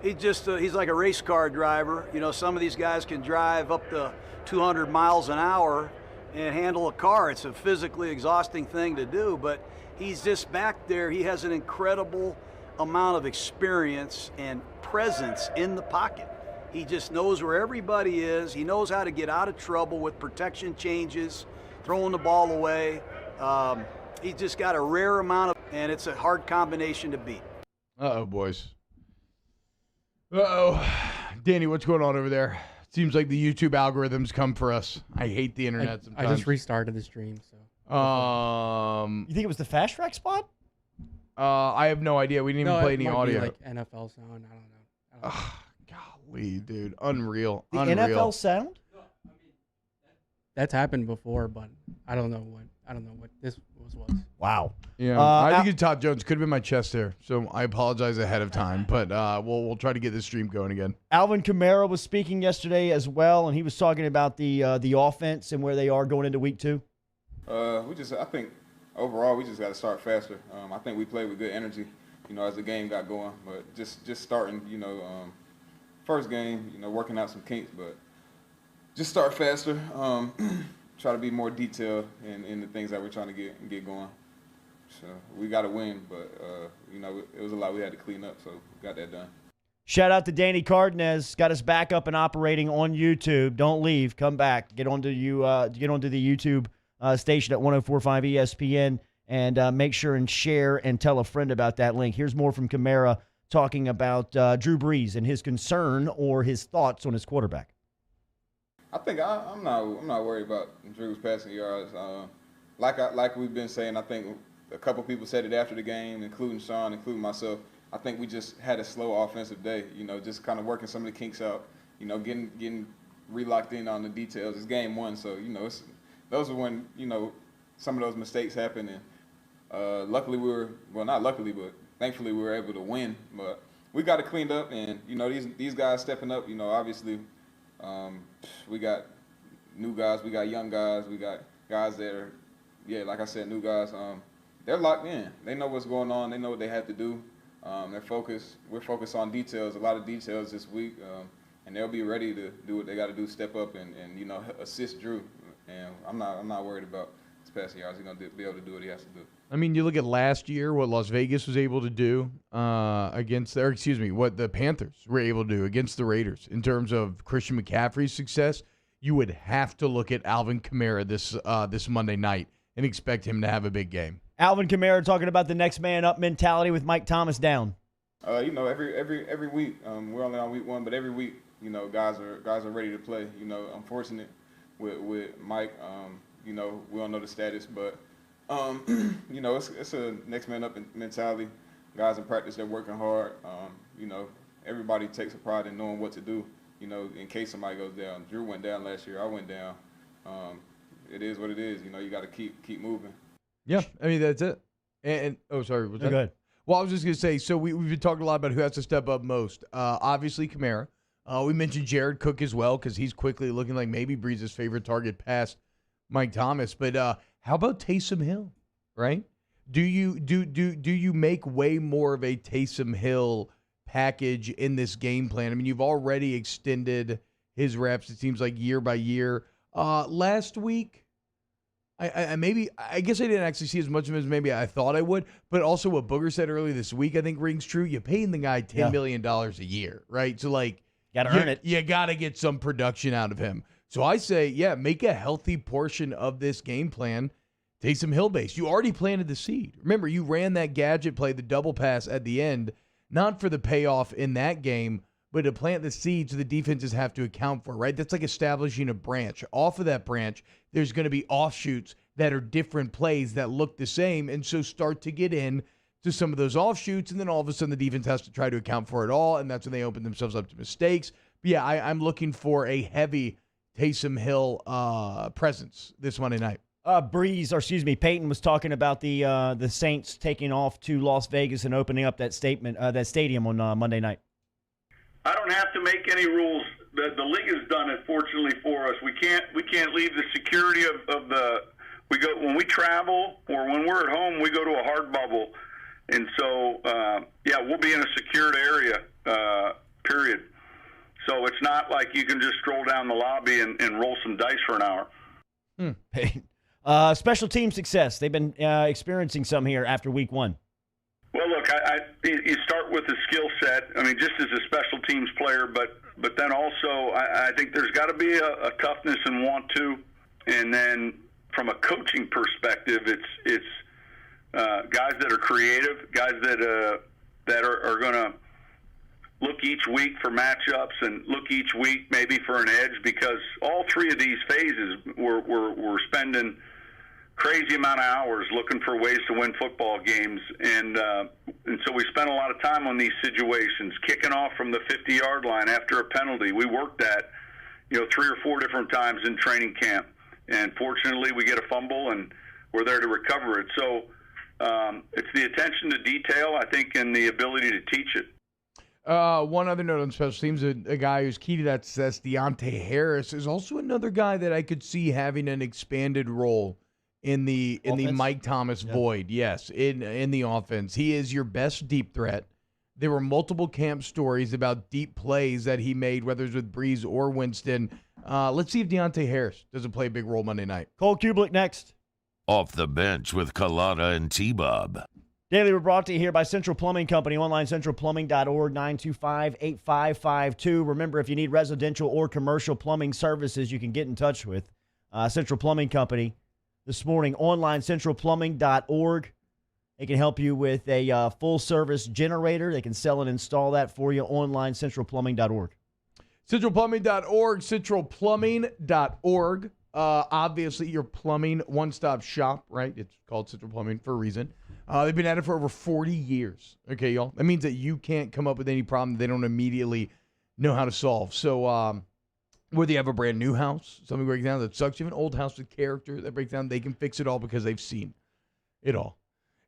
He's like a race car driver. Some of these guys can drive up to 200 miles an hour and handle a car. It's a physically exhausting thing to do, but he's just back there. He has an incredible amount of experience and presence in the pocket. He just knows where everybody is. He knows how to get out of trouble with protection changes, throwing the ball away. He's just got a rare amount of, and it's a hard combination to beat. Uh-oh, boys. Uh-oh. Danny, what's going on over there? Seems like the YouTube algorithms come for us. I hate the internet sometimes. I just restarted the stream, so. You think it was the Fast Track spot? I have no idea. We didn't even play any audio. Like NFL sound. I don't know. Golly, dude. Unreal. The Unreal. NFL sound? That's happened before, but I don't know what this was. Wow. Yeah, I think Todd Jones could have been my chest there, so I apologize ahead of time. But we'll try to get this stream going again. Alvin Kamara was speaking yesterday as well, and he was talking about the offense and where they are going into week 2. I think overall we just got to start faster. I think we played with good energy, as the game got going. But just starting, first game, working out some kinks, but just start faster. Try to be more detailed in the things that we're trying to get going. So we got to win, but it was a lot we had to clean up, so got that done. Shout out to Danny Cardenas, got us back up and operating on YouTube. Don't leave, come back, get onto the YouTube station at 104.5 ESPN, and make sure and share and tell a friend about that link. Here's more from Kamara talking about Drew Brees and his concern or his thoughts on his quarterback. I think I'm not worried about Drew's passing yards. Like we've been saying, I think a couple people said it after the game, including Sean, including myself. I think we just had a slow offensive day. Just kind of working some of the kinks out. Getting re-locked in on the details. It's game 1, so those are when some of those mistakes happen. And luckily thankfully we were able to win. But we got it cleaned up, and these guys stepping up. Obviously. We got new guys, we got young guys, we got guys that are, like I said, new guys. They're locked in. They know what's going on. They know what they have to do. They're focused. We're focused on details, a lot of details this week, and they'll be ready to do what they got to do, step up and assist Drew. And I'm not worried about his passing yards. He's gonna be able to do what he has to do. I mean, you look at last year, what Las Vegas was able to do what the Panthers were able to do against the Raiders in terms of Christian McCaffrey's success. You would have to look at Alvin Kamara this Monday night and expect him to have a big game. Alvin Kamara talking about the next man up mentality with Mike Thomas down. Every week, we're only on week 1, but every week, guys are ready to play. I'm fortunate with Mike. We don't know the status, but. It's a next man up mentality. Guys in practice, they're working hard. Everybody takes a pride in knowing what to do, in case somebody goes down. Drew went down last year. I went down. It is what it is. You got to keep moving. Yeah, I mean, that's it. And sorry. Was that? Go ahead. Well, I was just going to say, so we've been talking a lot about who has to step up most. Obviously, Kamara. We mentioned Jared Cook as well because he's quickly looking like maybe Breeze's favorite target past Mike Thomas. But how about Taysom Hill, right? Do you make way more of a Taysom Hill package in this game plan? I mean, you've already extended his reps, it seems like, year by year. Last week, I guess I didn't actually see as much of him as maybe I thought I would, but also what Booger said earlier this week I think rings true. You're paying the guy $10 million a year, right? So, like, got to earn it. You got to get some production out of him. So I say, make a healthy portion of this game plan Taysom Hill based. You already planted the seed. Remember, you ran that gadget play, the double pass at the end, not for the payoff in that game, but to plant the seeds the defenses have to account for, right? That's like establishing a branch. Off of that branch, there's going to be offshoots that are different plays that look the same, and so start to get in to some of those offshoots, and then all of a sudden the defense has to try to account for it all, and that's when they open themselves up to mistakes. But yeah, I'm looking for a heavy Taysom Hill presence this Monday night. Peyton was talking about the Saints taking off to Las Vegas and opening up that stadium on Monday night. I don't have to make any rules. The league has done it, fortunately for us. We can't leave the security of the. When we travel or when we're at home, we go to a hard bubble, and so we'll be in a secured area. Period. So it's not like you can just stroll down the lobby and roll some dice for an hour. Peyton. Special team success. They've been experiencing some here after week 1. Well, look, you start with the skill set. I mean, just as a special teams player, but then also I think there's got to be a toughness and want to. And then from a coaching perspective, it's guys that are creative, guys that are going to look each week for matchups and look each week maybe for an edge, because all three of these phases we're spending crazy amount of hours looking for ways to win football games, and so we spent a lot of time on these situations, kicking off from the 50-yard line after a penalty. We worked that 3 or 4 different times in training camp, and fortunately we get a fumble and we're there to recover it. So it's the attention to detail, I think, and the ability to teach it. One other note on special teams, a guy who's key to that success, Deontay Harris, is also another guy that I could see having an expanded role in the Mike Thomas void. Yes, in the offense. He is your best deep threat. There were multiple camp stories about deep plays that he made, whether it's with Breeze or Winston. Let's see if Deontay Harris doesn't play a big role Monday night. Cole Kublik next. Off the bench with Kalana and T-Bob. Daily, we're brought to you here by Central Plumbing Company. Online, centralplumbing.org, 925-8552. Remember, if you need residential or commercial plumbing services, you can get in touch with Central Plumbing Company. This morning, online, centralplumbing.org. They can help you with a full-service generator. They can sell and install that for you. Online, centralplumbing.org. Centralplumbing.org, centralplumbing.org. Obviously, your plumbing one-stop shop, right? It's called Central Plumbing for a reason. They've been at it for over 40 years. Okay, y'all? That means that you can't come up with any problem that they don't immediately know how to solve. So whether you have a brand new house, something breaks down that sucks, you have an old house with character that breaks down, they can fix it all because they've seen it all.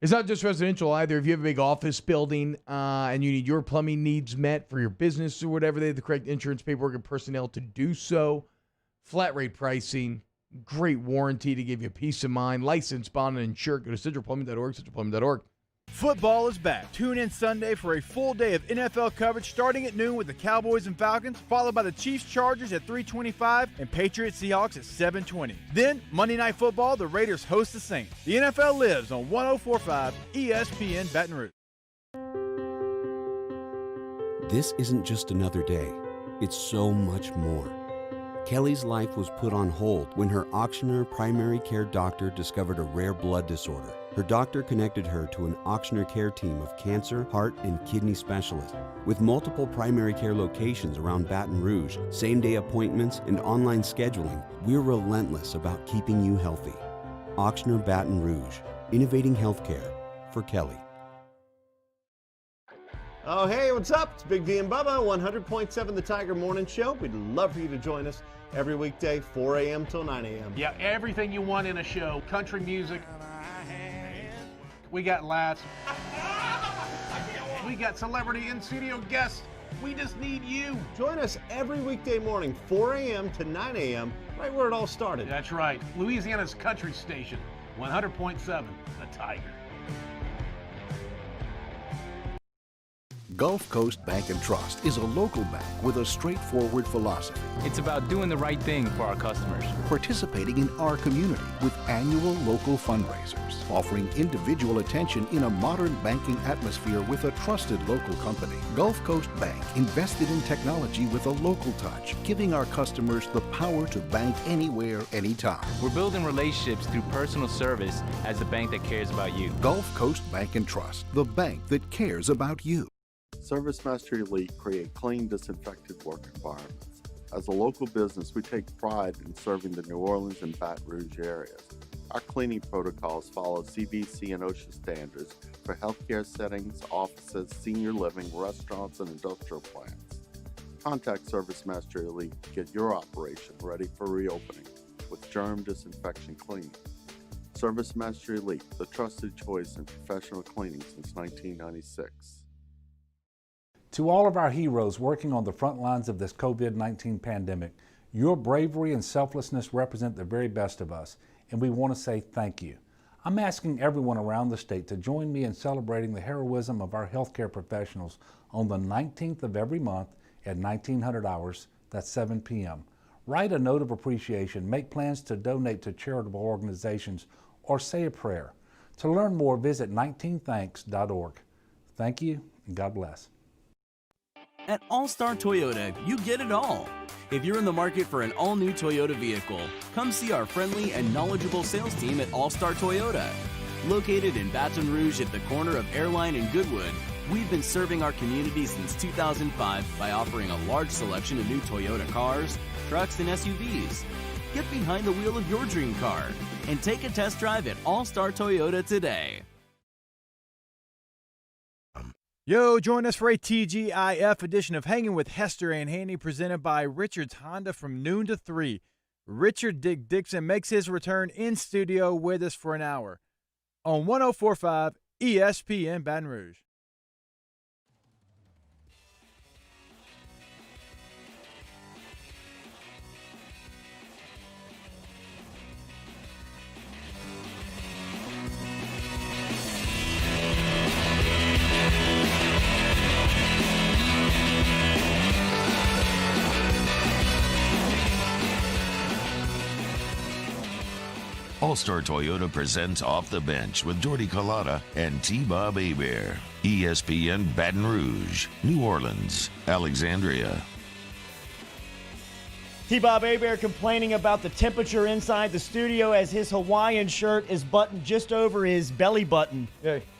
It's not just residential either. If you have a big office building and you need your plumbing needs met for your business or whatever, they have the correct insurance paperwork and personnel to do so. Flat rate pricing. Great warranty to give you peace of mind. Licensed, bonded, and insured. Go to centralplumbing.org, centralplumbing.org. Football is back. Tune in Sunday for a full day of NFL coverage starting at noon with the Cowboys and Falcons, followed by the Chiefs Chargers at 3:25 and Patriots Seahawks at 7:20. Then, Monday Night Football, the Raiders host the Saints. The NFL lives on 104.5 ESPN Baton Rouge. This isn't just another day. It's so much more. Kelly's life was put on hold when her Auctioner primary care doctor discovered a rare blood disorder. Her doctor connected her to an Auctioner care team of cancer, heart, and kidney specialists. With multiple primary care locations around Baton Rouge, same-day appointments, and online scheduling, we're relentless about keeping you healthy. Auctioner Baton Rouge, innovating healthcare for Kelly. Oh, hey, what's up? It's Big V and Bubba, 100.7 The Tiger Morning Show. We'd love for you to join us every weekday, 4 a.m. till 9 a.m. Yeah, everything you want in a show. Country music. We got laughs. We got celebrity in-studio guests. We just need you. Join us every weekday morning, 4 a.m. to 9 a.m., right where it all started. That's right. Louisiana's country station, 100.7 The Tiger. Gulf Coast Bank and Trust is a local bank with a straightforward philosophy. It's about doing the right thing for our customers. Participating in our community with annual local fundraisers. Offering individual attention in a modern banking atmosphere with a trusted local company. Gulf Coast Bank invested in technology with a local touch, giving our customers the power to bank anywhere, anytime. We're building relationships through personal service as the bank that cares about you. Gulf Coast Bank and Trust, the bank that cares about you. ServiceMaster Elite create clean, disinfected work environments. As a local business, we take pride in serving the New Orleans and Baton Rouge areas. Our cleaning protocols follow CDC and OSHA standards for healthcare settings, offices, senior living, restaurants, and industrial plants. Contact ServiceMaster Elite to get your operation ready for reopening with germ disinfection cleaning. ServiceMaster Elite, the trusted choice in professional cleaning since 1996. To all of our heroes working on the front lines of this COVID-19 pandemic, your bravery and selflessness represent the very best of us, and we want to say thank you. I'm asking everyone around the state to join me in celebrating the heroism of our healthcare professionals on the 19th of every month at 1900 hours, that's 7 p.m. Write a note of appreciation, make plans to donate to charitable organizations, or say a prayer. To learn more, visit 19thanks.org. Thank you, and God bless. At All-Star Toyota, you get it all. If you're in the market for an all-new Toyota vehicle, come see our friendly and knowledgeable sales team at All-Star Toyota. Located in Baton Rouge at the corner of Airline and Goodwood, we've been serving our community since 2005 by offering a large selection of new Toyota cars, trucks, and SUVs. Get behind the wheel of your dream car and take a test drive at All-Star Toyota today. Yo, join us for a TGIF edition of Hanging with Hester and Handy presented by Richard's Honda from noon to 3. Richard Dick Dixon makes his return in studio with us for an hour on 104.5 ESPN Baton Rouge. All-Star Toyota presents Off the Bench with Jordy Collada and T-Bob Hebert. ESPN Baton Rouge, New Orleans, Alexandria. T-Bob Hebert complaining about the temperature inside the studio as his Hawaiian shirt is buttoned just over his belly button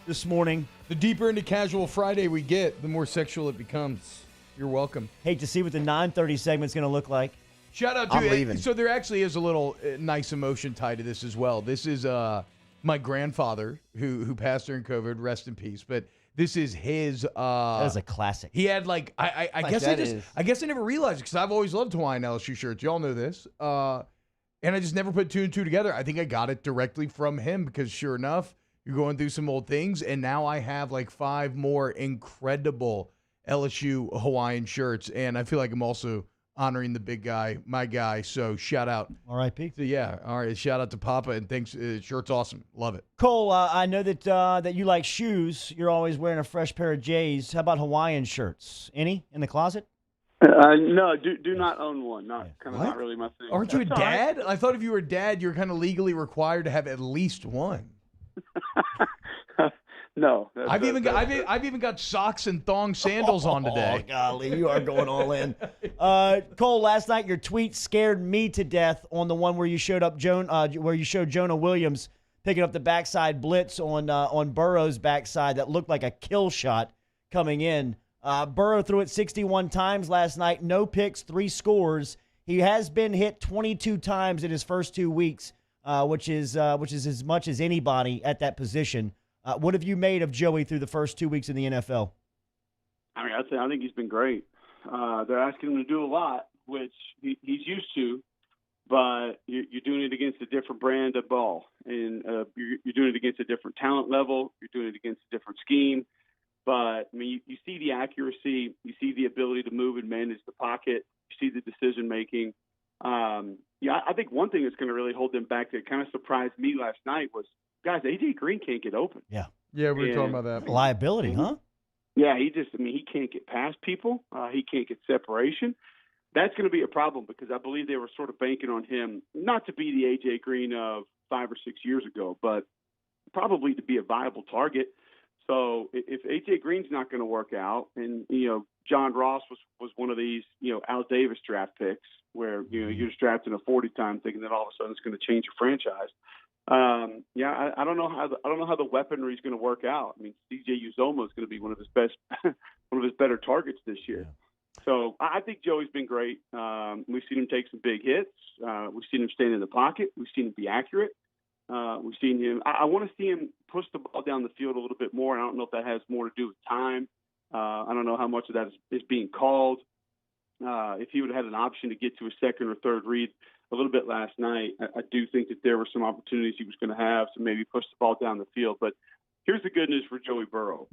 this morning. The deeper into Casual Friday we get, the more sexual it becomes. You're welcome. Hate to see what the 9:30 segment's going to look like. Shout out to I'm leaving. So there actually is a little nice emotion tied to this as well. This is my grandfather who passed during COVID. Rest in peace. But this is his. That is a classic. He had like I guess I never realized it because I've always loved Hawaiian LSU shirts. Y'all know this. And I just never put two and two together. I think I got it directly from him because sure enough, you're going through some old things, and now I have like 5 more incredible LSU Hawaiian shirts, and I feel like I'm also honoring the big guy, my guy. So shout out. R.I.P. So yeah, all right. Shout out to Papa, and thanks. Shirt's awesome. Love it. Cole, I know that you like shoes. You're always wearing a fresh pair of J's. How about Hawaiian shirts? Any in the closet? No, do not own one. Not really my thing. Aren't you a dad? I thought if you were a dad, you're kind of legally required to have at least one. No, I've even got socks and thong sandals on today. Oh, golly, you are going all in. Cole, last night your tweet scared me to death on the one where you showed up where you showed Jonah Williams picking up the backside blitz on Burrow's backside that looked like a kill shot coming in. Burrow threw it 61 times last night, no picks, 3 scores. He has been hit 22 times in his first 2 weeks, which is as much as anybody at that position. What have you made of Joey through the first 2 weeks in the NFL? I mean, I think he's been great. They're asking him to do a lot, which he's used to, but you're doing it against a different brand of ball, and you're doing it against a different talent level. You're doing it against a different scheme. But, I mean, you see the accuracy. You see the ability to move and manage the pocket. You see the decision-making. I think one thing that's going to really hold them back that kind of surprised me last night was, guys, A.J. Green can't get open. Yeah, we were talking about that. Liability, huh? Yeah, he can't get past people. He can't get separation. That's going to be a problem because I believe they were sort of banking on him not to be the A.J. Green of 5 or 6 years ago, but probably to be a viable target. So if A.J. Green's not going to work out, and, John Ross was one of these, Al Davis draft picks where, you're just drafting a 40 time thinking that all of a sudden it's going to change your franchise. Yeah, I don't know how the weaponry is going to work out. I mean, CJ Uzoma is going to be one of his better targets this year. So I think Joey's been great. We've seen him take some big hits. We've seen him stand in the pocket. We've seen him be accurate. We've seen him. I want to see him push the ball down the field a little bit more. I don't know if that has more to do with time. I don't know how much of that is being called. If he would have had an option to get to a second or third read a little bit last night, I do think that there were some opportunities he was going to have to maybe push the ball down the field. But here's the good news for Joey Burrow.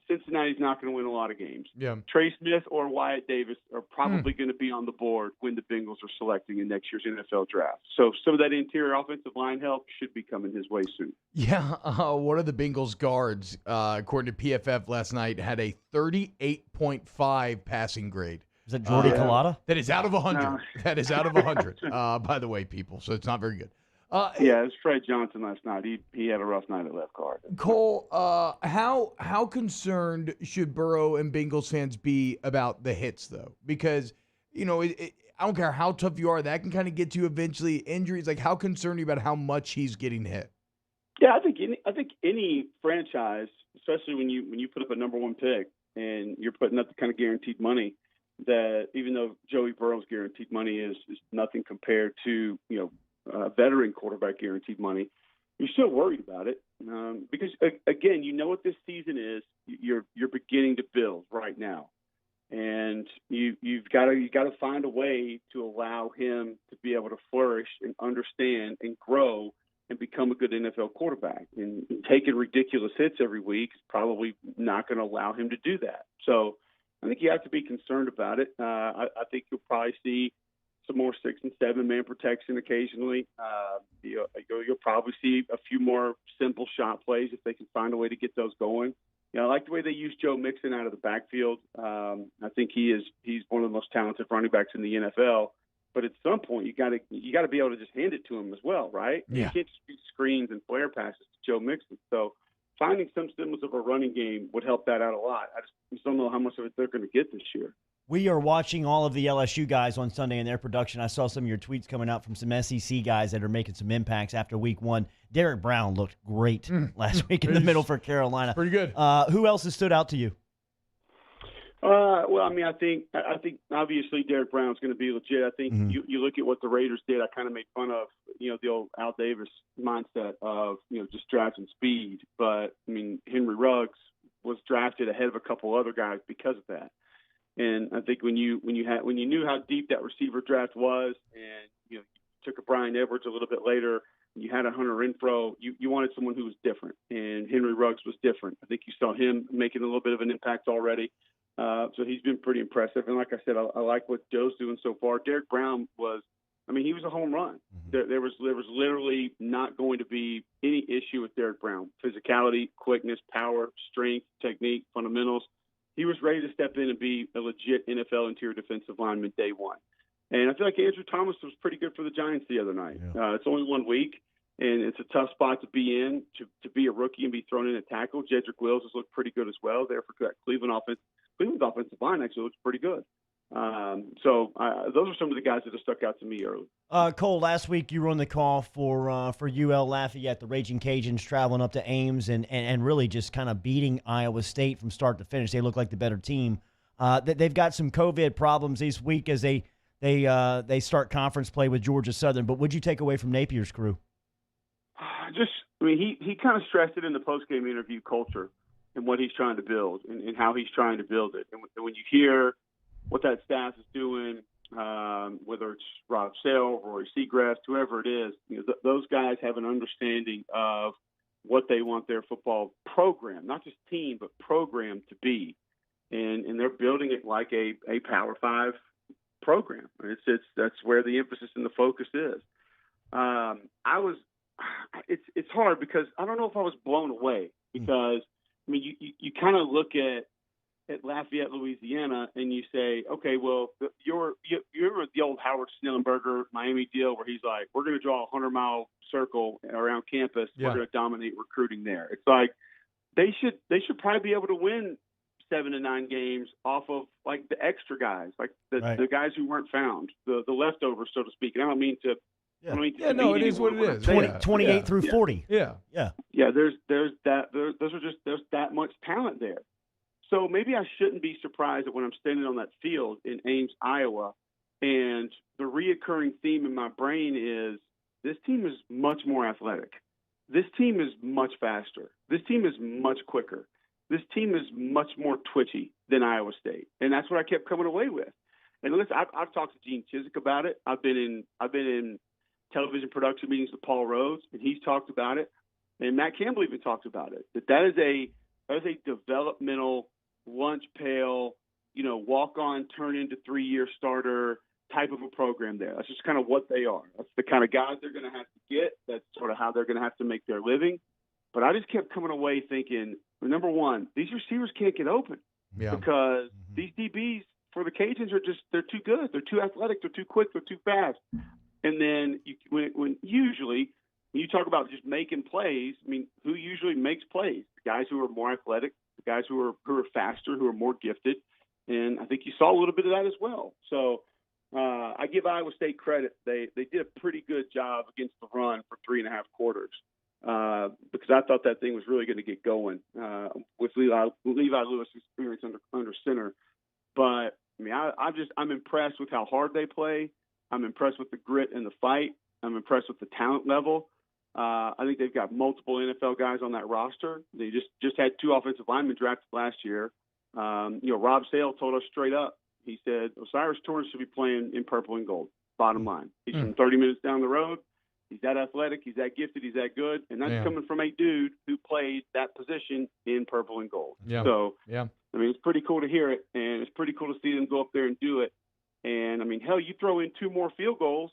Cincinnati's not going to win a lot of games. Yeah. Trey Smith or Wyatt Davis are probably going to be on the board when the Bengals are selecting in next year's NFL draft. So some of that interior offensive line help should be coming his way soon. Yeah, one of the Bengals guards, according to PFF last night, had a 38.5 passing grade. Is that Jordy Culotta? That is out of 100. No. That is out of 100, by the way, people. So it's not very good. Yeah, it was Fred Johnson last night. He had a rough night at left guard. Cole, how concerned should Burrow and Bengals fans be about the hits, though? Because, you know, I don't care how tough you are, that can kind of get you eventually. Injuries, like how concerned are you about how much he's getting hit? Yeah, I think any franchise, especially when you put up a number one pick and you're putting up the kind of guaranteed money that even though Joey Burrow's guaranteed money is nothing compared to, veteran quarterback guaranteed money, you're still worried about it because again, you know what this season is. You're beginning to build right now, and you've got to find a way to allow him to be able to flourish and understand and grow and become a good NFL quarterback. And taking ridiculous hits every week is probably not going to allow him to do that. So I think you have to be concerned about it. I think you'll probably see some more 6 and 7 man protection occasionally. You'll probably see a few more simple shot plays if they can find a way to get those going. I like the way they use Joe Mixon out of the backfield. I think he's one of the most talented running backs in the NFL. But at some point, you got to be able to just hand it to him as well, right? Yeah. You can't just do screens and flare passes to Joe Mixon. So finding some semblance of a running game would help that out a lot. I just don't know how much of it they're going to get this year. We are watching all of the LSU guys on Sunday in their production. I saw some of your tweets coming out from some SEC guys that are making some impacts after week one. Derek Brown looked great last week in the middle for Carolina. Pretty good. Who else has stood out to you? Well, I mean, I think obviously Derek Brown's going to be legit. I think you look at what the Raiders did. I kind of made fun of, the old Al Davis mindset of, just drafting speed. But I mean, Henry Ruggs was drafted ahead of a couple other guys because of that. And I think when you knew how deep that receiver draft was, and you took a Brian Edwards a little bit later, and you had a Hunter Renfrow, you wanted someone who was different. And Henry Ruggs was different. I think you saw him making a little bit of an impact already. So he's been pretty impressive. And like I said, I like what Joe's doing so far. Derek Brown he was a home run. There was literally not going to be any issue with Derek Brown. Physicality, quickness, power, strength, technique, fundamentals. He was ready to step in and be a legit NFL interior defensive lineman day one. And I feel like Andrew Thomas was pretty good for the Giants the other night. Yeah. It's only 1 week, and it's a tough spot to be in, to be a rookie and be thrown in at tackle. Jedrick Wills has looked pretty good as well there for that Cleveland offense. Cleveland's offensive line actually looks pretty good. So those are some of the guys that have stuck out to me early. Cole, last week you were on the call for UL Lafayette, the Raging Cajuns, traveling up to Ames and really just kind of beating Iowa State from start to finish. They look like the better team. They've got some COVID problems this week as they start conference play with Georgia Southern. But what'd you take away from Napier's crew? He kind of stressed it in the postgame interview, culture and what he's trying to build and how he's trying to build it. And when you hear what that staff is doing, whether it's Rob Sale, Roy Seagrass, whoever it is, those guys have an understanding of what they want their football program, not just team, but program to be. And they're building it like a Power 5 program. That's where the emphasis and the focus is. It's hard because I don't know if I was blown away because, you kind of look at Lafayette, Louisiana, and you say, okay, well, you're the old Howard Snellenberger Miami deal where he's like, we're going to draw a 100-mile circle around campus. Yeah. We're going to dominate recruiting there. It's like they should probably be able to win 7 to 9 games off of like the extra guys, like the guys who weren't found, the leftovers, so to speak. And I don't mean to Yeah. I mean, Yeah, no, it is what it is. 28 through 40. Yeah. Yeah. Yeah, there's that much talent there. So maybe I shouldn't be surprised that when I'm standing on that field in Ames, Iowa, and the reoccurring theme in my brain is this team is much more athletic. This team is much faster. This team is much quicker. This team is much more twitchy than Iowa State, and that's what I kept coming away with. And listen, I've talked to Gene Chizik about it. I've been in television production meetings with Paul Rhodes, and he's talked about it. And Matt Campbell even talked about it. That is a developmental lunch pail, walk on, turn into 3-year starter type of a program there. That's just kind of what they are. That's the kind of guys they're going to have to get. That's sort of how they're going to have to make their living. But I just kept coming away thinking, number one, these receivers can't get open because these DBs for the Cajuns they're too good. They're too athletic. They're too quick. They're too fast. And then when usually when you talk about just making plays, I mean, who usually makes plays? The guys who are more athletic, the guys who are faster, who are more gifted. And I think you saw a little bit of that as well. So I give Iowa State credit. They did a pretty good job against the run for 3.5 quarters because I thought that thing was really going to get going with Levi Lewis' experience under center. But I mean, I'm impressed with how hard they play. I'm impressed with the grit and the fight. I'm impressed with the talent level. I think they've got multiple NFL guys on that roster. They just had 2 offensive linemen drafted last year. Rob Sale told us straight up. He said Osiris Torrance should be playing in purple and gold. Bottom line, he's from 30 minutes down the road. He's that athletic. He's that gifted. He's that good. And that's coming from a dude who played that position in purple and gold. Yeah. So, yeah. I mean, it's pretty cool to hear it, and it's pretty cool to see them go up there and do it. And, I mean, hell, you throw in 2 more field goals,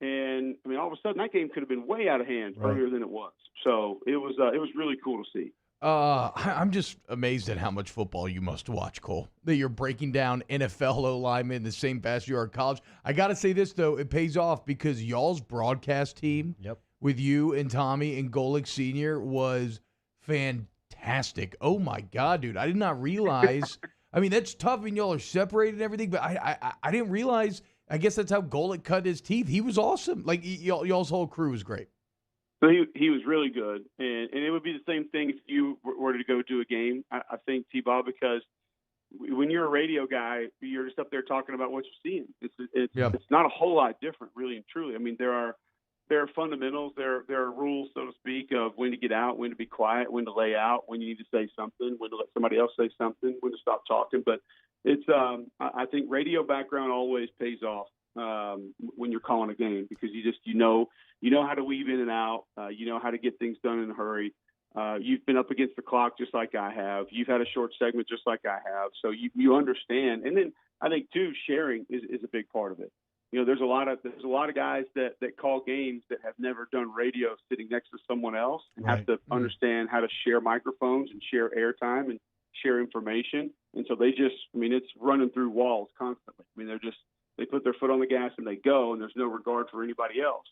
and, I mean, all of a sudden that game could have been way out of hand earlier than it was. So it was really cool to see. I'm just amazed at how much football you must watch, Cole, that you're breaking down NFL O-linemen the same fast you are in college. I got to say this, though. It pays off because y'all's broadcast team with you and Tommy and Golick Sr. was fantastic. Oh, my God, dude. I did not realize. I mean, that's tough when y'all are separated and everything, but I didn't realize. I guess that's how Golick cut his teeth. He was awesome. Like, y'all's whole crew was great. So he was really good, and it would be the same thing if you were to go do a game. I think, T-Ball, because when you're a radio guy, you're just up there talking about what you're seeing. It's not a whole lot different, really and truly. I mean, there are fundamentals, there are rules, so to speak, of when to get out, when to be quiet, when to lay out, when you need to say something, when to let somebody else say something, when to stop talking. But it's I think radio background always pays off when you're calling a game because you know how to weave in and out. You know how to get things done in a hurry. You've been up against the clock just like I have. You've had a short segment just like I have. So you understand. And then I think too, sharing is a big part of it. There's a lot of guys that call games that have never done radio sitting next to someone else and have to understand how to share microphones and share airtime and share information. And so it's running through walls constantly. I mean, they put their foot on the gas and they go, and there's no regard for anybody else.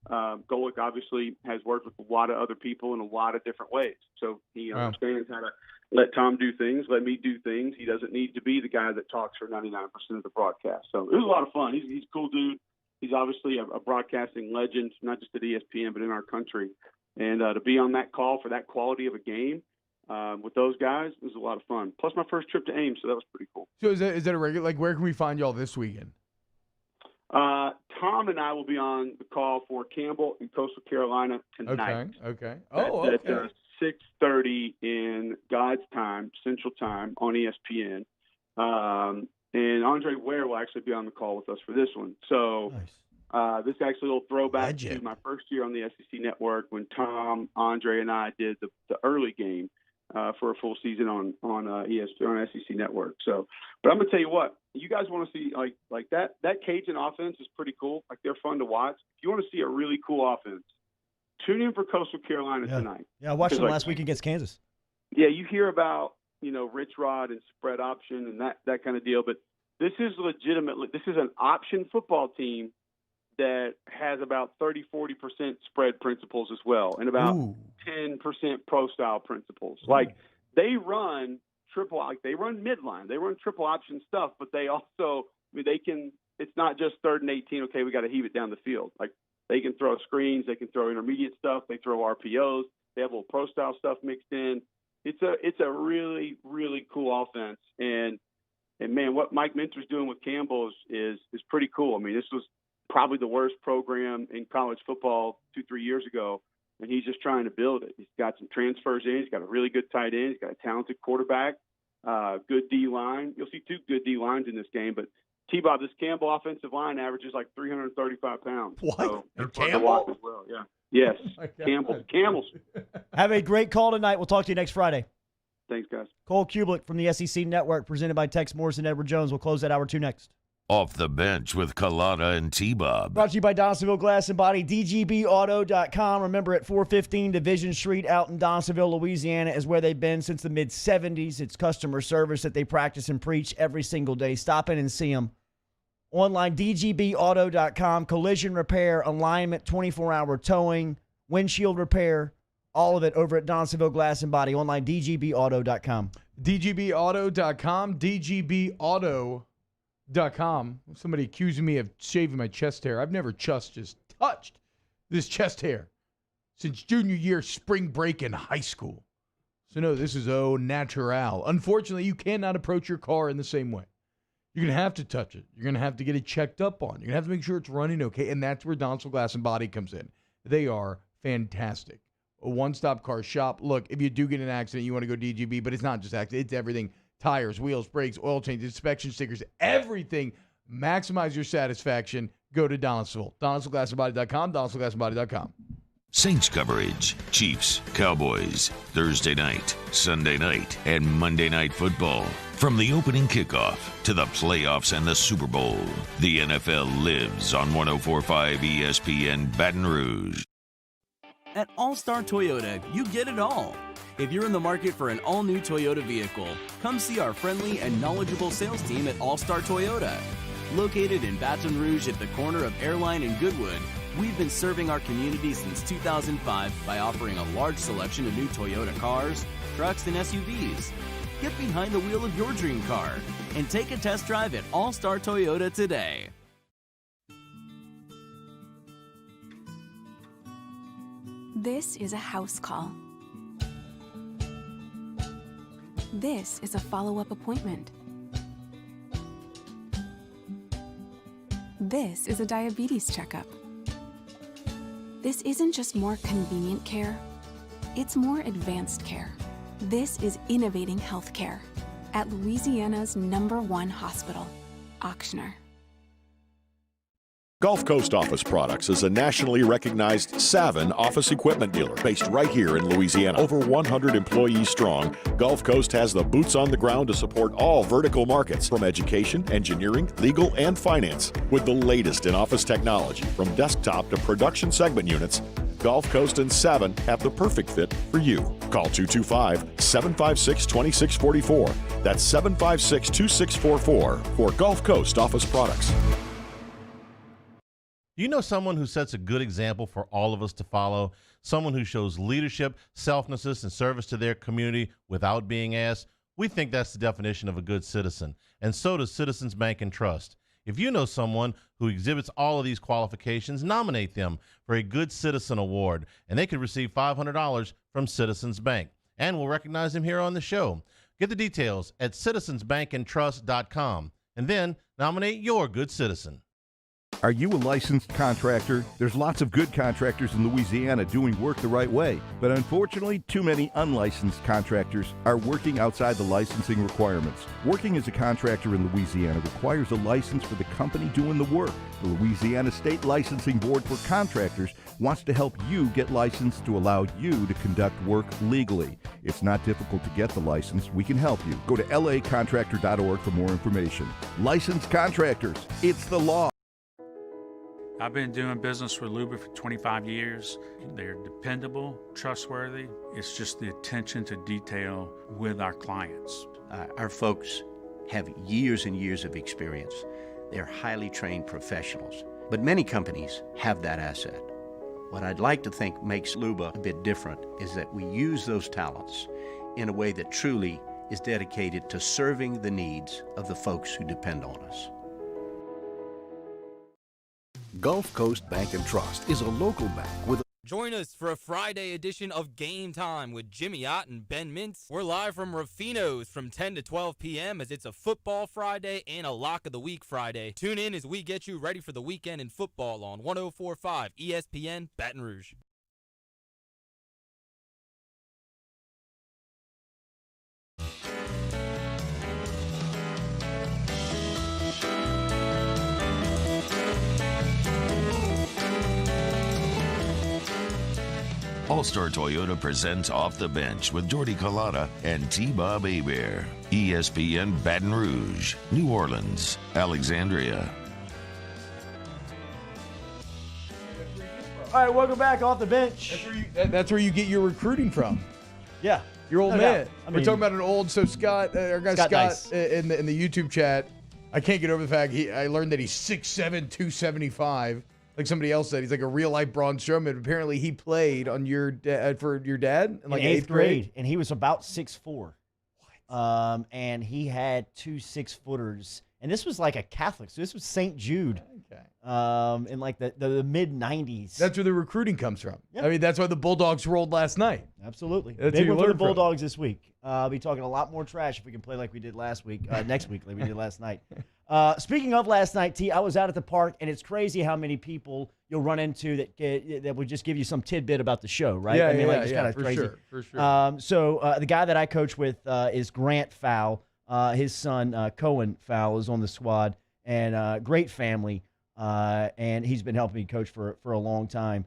Golick obviously has worked with a lot of other people in a lot of different ways. So he understands how to let Tom do things, let me do things. He doesn't need to be the guy that talks for 99% of the broadcast. So it was a lot of fun. He's a cool dude. He's obviously a broadcasting legend, not just at ESPN, but in our country. And to be on that call for that quality of a game with those guys was a lot of fun. Plus my first trip to Ames, so that was pretty cool. So is that a regular, like, where can we find y'all this weekend? Tom and I will be on the call for Campbell in Coastal Carolina tonight. Okay. At 6:30 in God's time, Central Time on ESPN. And Andre Ware will actually be on the call with us for this one. So this actually will throw back to my first year on the SEC Network when Tom, Andre, and I did the early game for a full season on ESPN on SEC Network. So, but I'm gonna tell you what, you guys want to see like that Cajun offense is pretty cool. Like they're fun to watch. If you want to see a really cool offense, tune in for Coastal Carolina tonight. Yeah, I watched them last week against Kansas. Yeah, you hear about Rich Rod and spread option and that kind of deal, but this is an option football team that has about 30-40% spread principles as well, and about 10% pro style principles. Like they run they run midline, they run triple option stuff, but they also, it's not just 3rd and 18. Okay, we got to heave it down the field. Like They can throw screens, they can throw intermediate stuff, they throw RPOs, they have a little pro style stuff mixed in. It's a really, really cool offense. And man, what Mike Minter's doing with Campbell is pretty cool. I mean, this was probably the worst program in college football 2-3 years ago, and he's just trying to build it. He's got some transfers in. He's got a really good tight end. He's got a talented quarterback, good D-line. You'll see 2 good D-lines in this game, but T-Bob, this Campbell offensive line averages like 335 pounds. What? So And fun to watch as well, yeah. Yes, Camels. Have a great call tonight. We'll talk to you next Friday. Thanks, guys. Cole Kubelik from the SEC Network, presented by Tex Morris and Edward Jones. We'll close that hour 2 next. Off the bench with Kalana and T-Bob. Brought to you by Donaldsonville Glass and Body, DGBauto.com. Remember, at 415 Division Street out in Donaldsonville, Louisiana, is where they've been since the mid-'70s. It's customer service that they practice and preach every single day. Stop in and see them. Online, DGBauto.com. Collision repair, alignment, 24-hour towing, windshield repair, all of it over at Donaldsonville Glass and Body. Online, DGBauto.com. DGBauto.com, DGBauto.com. Somebody accusing me of shaving my chest hair. I've never just touched this chest hair since junior year spring break in high school. So no, this is au natural. Unfortunately, you cannot approach your car in the same way. You're going to have to touch it. You're going to have to get it checked up on. You're going to have to make sure it's running okay, and that's where Donaldsonville Glass and Body comes in. They are fantastic. A one-stop car shop. Look, if you do get in an accident, you want to go DGB, but it's not just accident. It's everything. Tires, wheels, brakes, oil change, inspection stickers, everything. Maximize your satisfaction. Go to Donaldsonville. DonaldsonvilleGlassandBody.com, DonaldsonvilleGlassandBody.com. Saints coverage, Chiefs, Cowboys, Thursday night, Sunday night, and Monday Night Football. From the opening kickoff to the playoffs and the Super Bowl, the NFL lives on 104.5 ESPN Baton Rouge. At All-Star Toyota, you get it all. If you're in the market for an all-new Toyota vehicle, come see our friendly and knowledgeable sales team at All-Star Toyota. Located in Baton Rouge at the corner of Airline and Goodwood, we've been serving our community since 2005 by offering a large selection of new Toyota cars, trucks, and SUVs. Get behind the wheel of your dream car and take a test drive at All-Star Toyota today. This is a house call. This is a follow-up appointment. This is a diabetes checkup. This isn't just more convenient care, it's more advanced care. This is innovating healthcare at Louisiana's #1 hospital, Ochsner. Gulf Coast Office Products is a nationally recognized Savin office equipment dealer based right here in Louisiana. Over 100 employees strong, Gulf Coast has the boots on the ground to support all vertical markets, from education, engineering, legal, and finance. With the latest in office technology, from desktop to production segment units, Gulf Coast and Savin have the perfect fit for you. Call 225-756-2644. That's 756-2644 for Gulf Coast Office Products. Do you know someone who sets a good example for all of us to follow? Someone who shows leadership, selflessness, and service to their community without being asked? We think that's the definition of a good citizen, and so does Citizens Bank and Trust. If you know someone who exhibits all of these qualifications, nominate them for a Good Citizen Award, and they could receive $500 from Citizens Bank. And we'll recognize them here on the show. Get the details at citizensbankandtrust.com, and then nominate your good citizen. Are you a licensed contractor? There's lots of good contractors in Louisiana doing work the right way, but unfortunately, too many unlicensed contractors are working outside the licensing requirements. Working as a contractor in Louisiana requires a license for the company doing the work. The Louisiana State Licensing Board for Contractors wants to help you get licensed to allow you to conduct work legally. It's not difficult to get the license. We can help you. Go to lacontractor.org for more information. Licensed contractors, it's the law. I've been doing business with Luba for 25 years. They're dependable, trustworthy. It's just the attention to detail with our clients. Our folks have years and years of experience. They're highly trained professionals, but many companies have that asset. What I'd like to think makes Luba a bit different is that we use those talents in a way that truly is dedicated to serving the needs of the folks who depend on us. Gulf Coast Bank and Trust is a local bank with Join us for a Friday edition of Game Time with Jimmy Ott and Ben Mintz. We're live from Rufino's from 10 to 12 p.m. as it's a football Friday and a Lock of the Week Friday. Tune in as we get you ready for the weekend in football on 104.5 ESPN Baton Rouge. All-Star Toyota presents Off the Bench with Jordy Collada and T-Bob Hebert. ESPN Baton Rouge, New Orleans, Alexandria. All right, welcome back off the bench. That's where you get your recruiting from. Yeah. Your old No man. doubt. I We're mean- talking about an old, so Scott, our guy Scott Scott, Dice. in the YouTube chat, I can't get over the fact I learned that he's 6'7", 275. Like somebody else said, he's like a real-life Braun Strowman. Apparently, he played on for your dad in like in eighth grade. and he was about 6'4". And he had 2 6-footers. And this was like a Catholic, so this was St. Jude. Okay. In like the mid-90s. That's where the recruiting comes from. Yep. I mean, that's why the Bulldogs rolled last night. Absolutely. That's Big who you one for the learn from. Bulldogs this week. I'll be talking a lot more trash if we can play like we did last week, next week like we did last night. Speaking of last night, T, I was out at the park, and it's crazy how many people you'll run into that would just give you some tidbit about the show, right? Yeah, I mean, like, yeah, it's yeah, kind of for crazy. sure, for sure. So the guy that I coach with is Grant Fowl. His son, Cohen Fowl, is on the squad, and great family, and he's been helping me coach for a long time.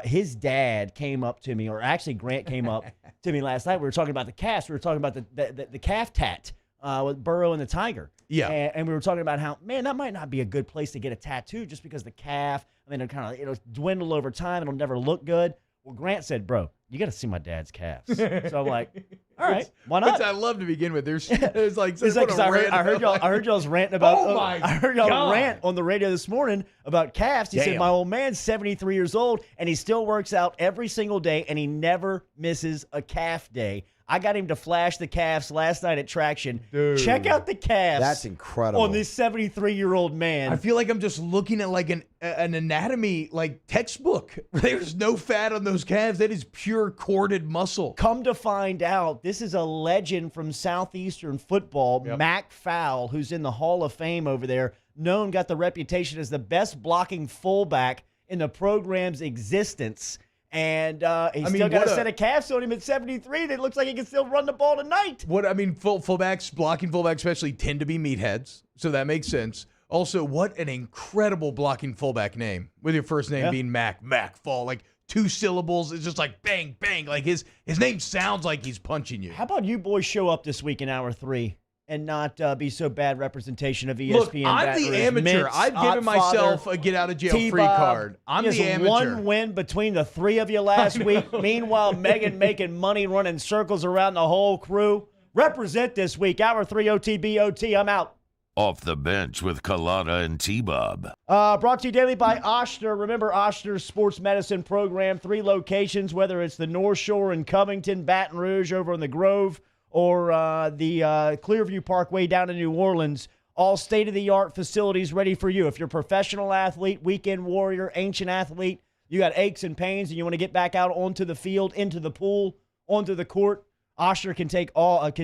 His dad came up to me, or actually Grant came up to me last night. We were talking about the calves. We were talking about the calf tat with Burrow and the Tiger. Yeah. And we were talking about how, man, that might not be a good place to get a tattoo just because the calf, I mean, it'll dwindle over time. It'll never look good. Well, Grant said, bro, you got to see my dad's calves. So I'm like, all right, why not? Which I love to begin with. There's like, It's like, 'cause I heard y'all's ranting about. Oh my I heard y'all God. rant on the radio this morning about calves. He said Damn. my old man's 73 years old and he still works out every single day and he never misses a calf day. I got him to flash the calves last night at Traction. Dude. Check out the calves. That's incredible. On this 73-year-old man. I feel like I'm just looking at like an anatomy like textbook. There's no fat on those calves. That is pure corded muscle. Come to find out, this is a legend from Southeastern football, Mac Fowl, who's in the Hall of Fame over there. Got the reputation as the best blocking fullback in the program's existence. And he's still got a set of calves on him at 73 that looks like he can still run the ball tonight. What I mean, fullbacks, blocking fullbacks especially tend to be meatheads, so that makes sense. Also, what an incredible blocking fullback name, with your first name being Mac Fall, like 2 syllables. It's just like bang, bang. Like his name sounds like he's punching you. How about you boys show up this week in hour 3 and not be so bad representation of ESPN? Look, I'm Baton the Rouge? amateur. Mintz, I've given myself a get-out-of-jail-free T-Bob. card. I'm He the has amateur. one win between the 3 of you last week. Meanwhile, Megan making money running circles around the whole crew. Represent this week. Hour 3 OTBOT. I'm out. Off the Bench with Collada and T-Bob. Brought to you daily by Ochsner. Remember Ochsner's sports medicine program, 3 locations, whether it's the North Shore in Covington, Baton Rouge over in the Grove, or the Clearview Parkway down in New Orleans. All state-of-the-art facilities ready for you. If you're a professional athlete, weekend warrior, ancient athlete, you got aches and pains and you want to get back out onto the field, into the pool, onto the court, Ochsner can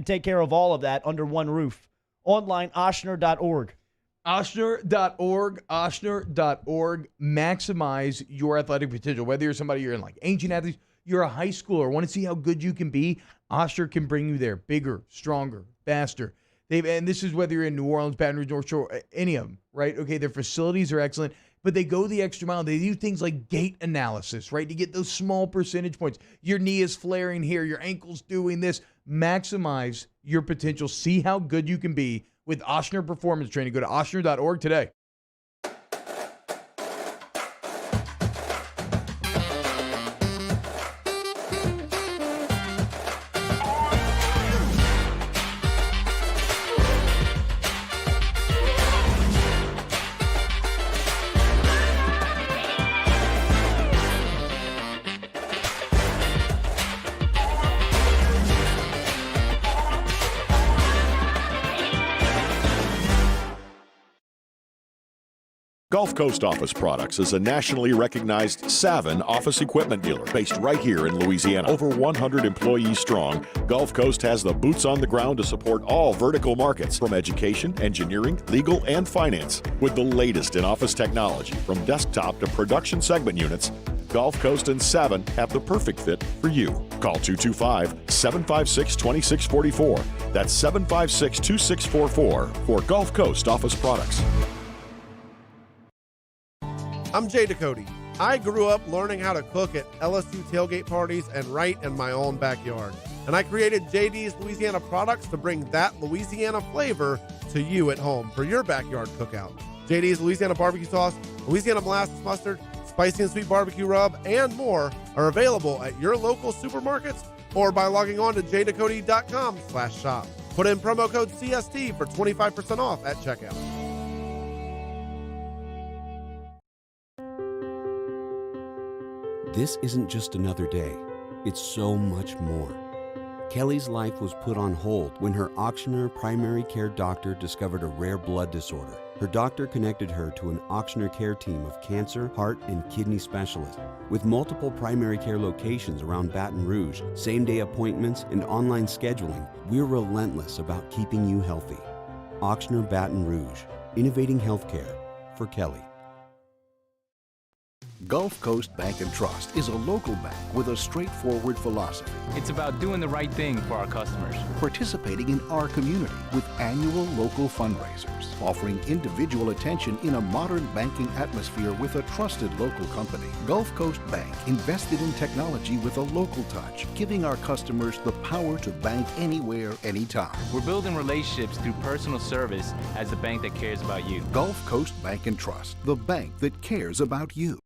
take care of all of that under one roof. Online, ochsner.org. Ochsner.org. Maximize your athletic potential. Whether you're somebody you're in like ancient athletes, you're a high schooler, want to see how good you can be, Ochsner can bring you there. Bigger, stronger, faster. And this is whether you're in New Orleans, Baton Rouge, North Shore, any of them, right? Okay, their facilities are excellent, but they go the extra mile. They do things like gait analysis, right? To get those small percentage points. Your knee is flaring here, your ankle's doing this. Maximize your potential. See how good you can be with Ochsner Performance Training. Go to ochsner.org today. Gulf Coast Office Products is a nationally recognized Savin office equipment dealer based right here in Louisiana. Over 100 employees strong, Gulf Coast has the boots on the ground to support all vertical markets from education, engineering, legal, and finance. With the latest in office technology from desktop to production segment units, Gulf Coast and Savin have the perfect fit for you. Call 225-756-2644. That's 756-2644 for Gulf Coast Office Products. I'm Jay Ducote. I grew up learning how to cook at LSU tailgate parties and right in my own backyard. And I created JD's Louisiana Products to bring that Louisiana flavor to you at home for your backyard cookout. JD's Louisiana barbecue sauce, Louisiana molasses mustard, spicy and sweet barbecue rub, and more are available at your local supermarkets or by logging on to jducote.com/shop. Put in promo code CST for 25% off at checkout. This isn't just another day. It's so much more. Kelly's life was put on hold when her auctioneer primary care doctor discovered a rare blood disorder. Her doctor connected her to an auctioneer care team of cancer, heart, and kidney specialists. With multiple primary care locations around Baton Rouge, same-day appointments, and online scheduling, we're relentless about keeping you healthy. Auctioneer Baton Rouge, innovating healthcare for Kelly. Gulf Coast Bank and Trust is a local bank with a straightforward philosophy. It's about doing the right thing for our customers. Participating in our community with annual local fundraisers, offering individual attention in a modern banking atmosphere with a trusted local company. Gulf Coast Bank invested in technology with a local touch, giving our customers the power to bank anywhere, anytime. We're building relationships through personal service as the bank that cares about you. Gulf Coast Bank and Trust, the bank that cares about you.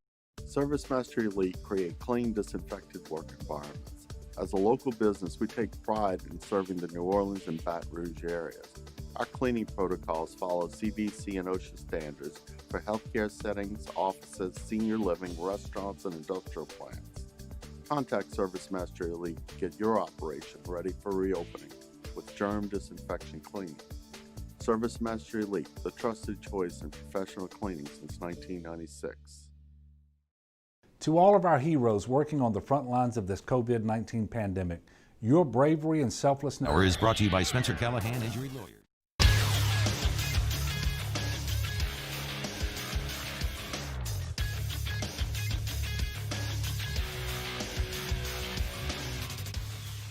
ServiceMaster Elite create clean, disinfected work environments. As a local business, we take pride in serving the New Orleans and Baton Rouge areas. Our cleaning protocols follow CDC and OSHA standards for healthcare settings, offices, senior living, restaurants, and industrial plants. Contact ServiceMaster Elite to get your operation ready for reopening with germ disinfection cleaning. ServiceMaster Elite, the trusted choice in professional cleaning since 1996. To all of our heroes working on the front lines of this COVID-19 pandemic, your bravery and selflessness. Hour is brought to you by Spencer Callahan Injury Lawyers.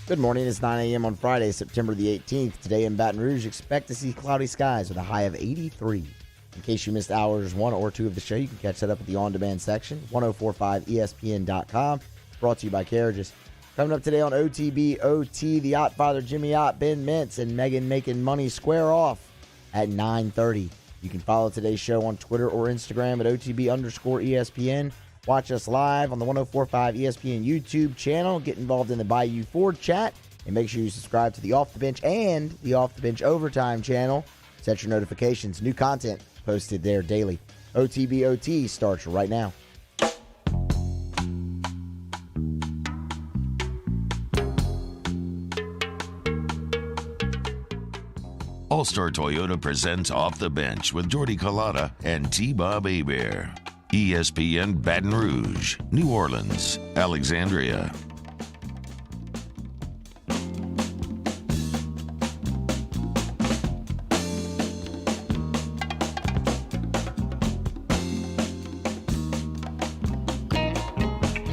Good morning. It's 9 a.m. on Friday, September the 18th. Today in Baton Rouge, expect to see cloudy skies with a high of 83. In case you missed hours 1 or 2 of the show, you can catch that up at the on-demand section, 1045ESPN.com. Brought to you by Carriages. Coming up today on OTB OT, the Yacht Father Jimmy Yacht, Ben Mintz, and Megan making money square off at 9:30. You can follow today's show on Twitter or Instagram at OTB_ESPN. Watch us live on the 1045 ESPN YouTube channel. Get involved in the Bayou Ford chat. And make sure you subscribe to the Off the Bench and the Off the Bench Overtime channel. Set your notifications. New content posted there daily. OTB OT starts right now. All-Star Toyota presents Off the Bench with Jordy Collada and T-Bob Hebert. ESPN Baton Rouge, New Orleans, Alexandria.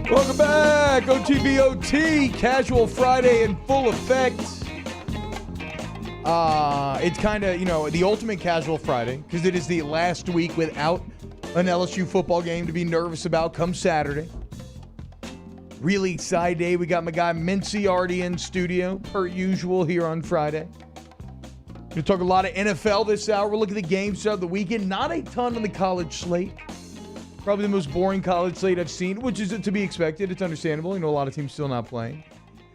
Welcome back, OTBOT, Casual Friday in full effect. It's kind of, the ultimate casual Friday because it is the last week without an LSU football game to be nervous about come Saturday. Really excited day. We got my guy Mincy already in studio, per usual, here on Friday. We're going to talk a lot of NFL this hour. We'll look at the games of the weekend. Not a ton on the college slate. Probably the most boring college slate I've seen, which is to be expected. It's understandable. A lot of teams still not playing.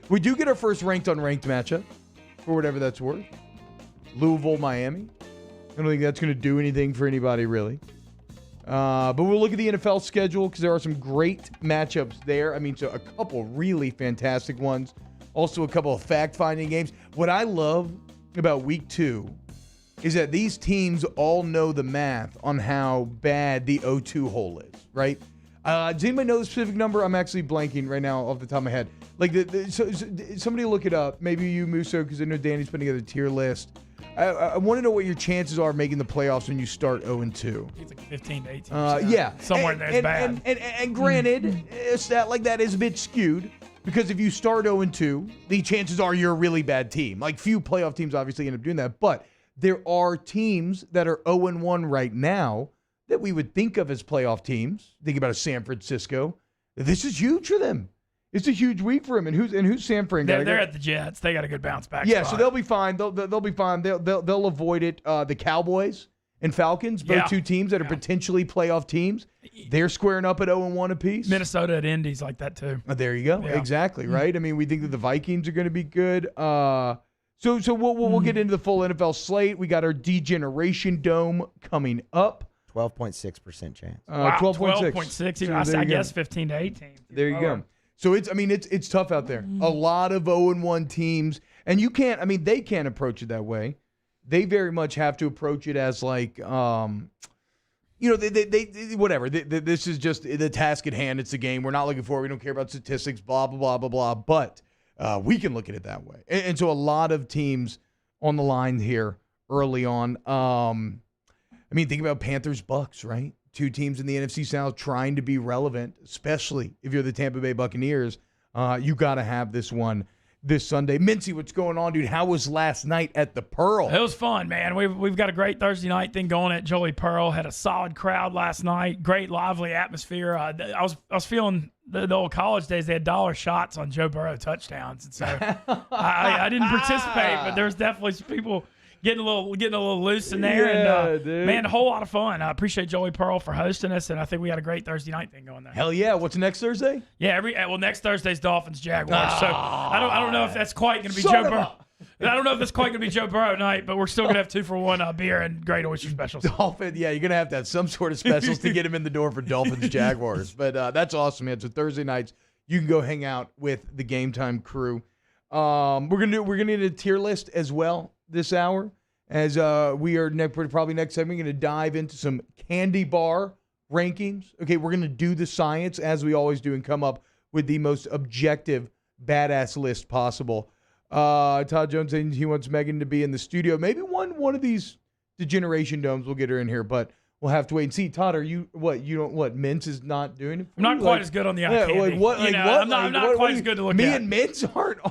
We do get our first ranked-unranked matchup, for whatever that's worth. Louisville, Miami. I don't think that's going to do anything for anybody, really. But we'll look at the NFL schedule because there are some great matchups there. So a couple really fantastic ones. Also a couple of fact-finding games. What I love about week 2 is that these teams all know the math on how bad the 0-2 hole is, right? Does anybody know the specific number? I'm actually blanking right now off the top of my head. Like, so somebody look it up. Maybe you, Musso, because I know Danny's putting together a tier list. I want to know what your chances are of making the playoffs when you start 0-2. It's like 15 to 18%. Yeah. Somewhere in there is bad. And granted, a stat like that is a bit skewed because if you start 0-2, the chances are you're a really bad team. Like, few playoff teams obviously end up doing that. But there are teams that are 0-1 right now that we would think of as playoff teams. Think about a San Francisco. This is huge for them. It's a huge week for him. And who's San Fran? They're at the Jets. They got a good bounce back. Yeah, spot. so they'll be fine. They'll be fine. They'll avoid it. The Cowboys and Falcons, both two teams that are potentially playoff teams. They're squaring up at 0-1 apiece. Minnesota at Indy's like that too. There you go. Yeah. Exactly, right? I mean, we think that the Vikings are going to be good. So we'll get into the full NFL slate. We got our Degeneration Dome coming up. 12.6% chance. Wow, 12.6. 12.6. I guess 15 to 18. There you go. So it's tough out there. A lot of 0-1 teams, and they can't approach it that way. They very much have to approach it as like, they whatever. This is just the task at hand. It's the game. We're not looking for it. We don't care about statistics, blah, blah, blah, blah, blah. But we can look at it that way. And so a lot of teams on the line here early on. Think about Panthers, Bucks, right? Two teams in the NFC South trying to be relevant, especially if you're the Tampa Bay Buccaneers. You got to have this one this Sunday. Mincy, what's going on, dude? How was last night at the Pearl? It was fun, man. We've got a great Thursday night thing going at Jolie Pearl. Had a solid crowd last night. Great, lively atmosphere. I was feeling the old college days. They had dollar shots on Joe Burrow touchdowns, and so I didn't participate, but there was definitely some people getting a little loose in there. Yeah, and man, a whole lot of fun. I appreciate Joey Pearl for hosting us, and I think we got a great Thursday night thing going there. Hell yeah. What's next Thursday? Yeah, next Thursday's Dolphins Jaguars. So I don't know if that's quite going to be Joe Burrow. I don't know if that's quite going to be Joe Burrow night, but we're still going to have 2-for-1 beer and great oyster specials. Dolphin, yeah, you're going to have some sort of specials to get him in the door for Dolphins Jaguars. But that's awesome, man. So Thursday nights, you can go hang out with the Game Time crew. We're gonna need a tier list as well this hour. As we are probably next time, we're going to dive into some candy bar rankings. Okay, we're going to do the science as we always do and come up with the most objective, badass list possible. Todd Jones saying he wants Megan to be in the studio. Maybe one of these Degeneration Domes will get her in here, but we'll have to wait and see. Todd, are you Mintz is not doing it? I'm not quite as good on the eye candy. I'm not quite as good to look at. Me and Mintz aren't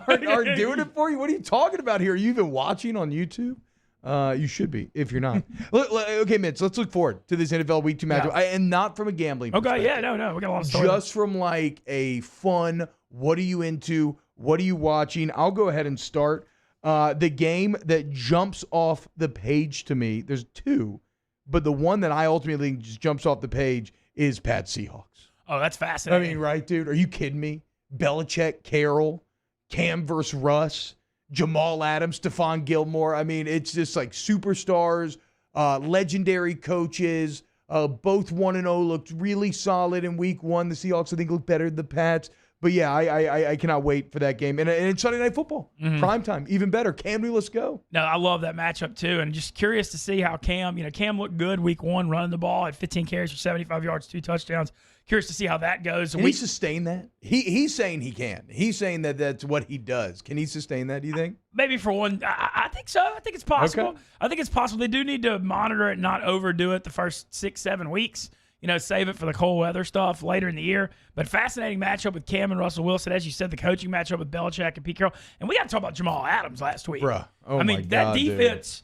doing it for you? What are you talking about here? Are you even watching on YouTube? You should be if you're not. Okay, Mitch, let's look forward to this NFL Week 2 matchup. And not from a gambling perspective. Okay, no. We got a lot of stories. Just from like a fun, what are you into? What are you watching? I'll go ahead and start. The game that jumps off the page to me, there's two, but the one that I ultimately just jumps off the page is Pats Seahawks. Oh, that's fascinating. I mean, right, dude? Are you kidding me? Belichick, Carroll, Cam versus Russ. Jamal Adams, Stephon Gilmore. I mean, it's just like superstars, legendary coaches. Both 1-0 looked really solid in week one. The Seahawks, I think, look better than the Pats. But yeah, I cannot wait for that game. And it's Sunday Night Football, primetime, even better. Cam Newton, let's go. No, I love that matchup too. And just curious to see how Cam looked good week one, running the ball at 15 carries for 75 yards, 2 touchdowns. Curious to see how that goes. Can he sustain that? He's saying he can. He's saying that that's what he does. Can he sustain that, do you think? Maybe for one. I think so. I think it's possible. Okay. I think it's possible. They do need to monitor it, not overdo it the first 6-7 weeks. Save it for the cold weather stuff later in the year. But fascinating matchup with Cam and Russell Wilson. As you said, the coaching matchup with Belichick and Pete Carroll. And we got to talk about Jamal Adams last week. Bruh. Oh I mean, my that God, defense,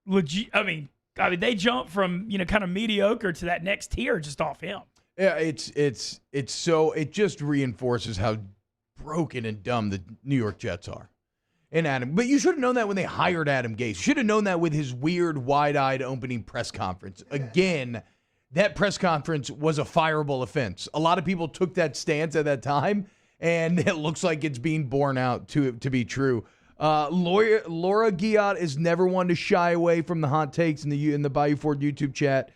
legit. I mean, they jumped from, kind of mediocre to that next tier just off him. Yeah, it's so it just reinforces how broken and dumb the New York Jets are. And Adam, but you should have known that when they hired Adam Gase. You should have known that with his weird, wide-eyed opening press conference. Again, that press conference was a fireable offense. A lot of people took that stance at that time, and it looks like it's being borne out to be true. Laura Giat is never one to shy away from the hot takes in the Bayou Ford YouTube chat.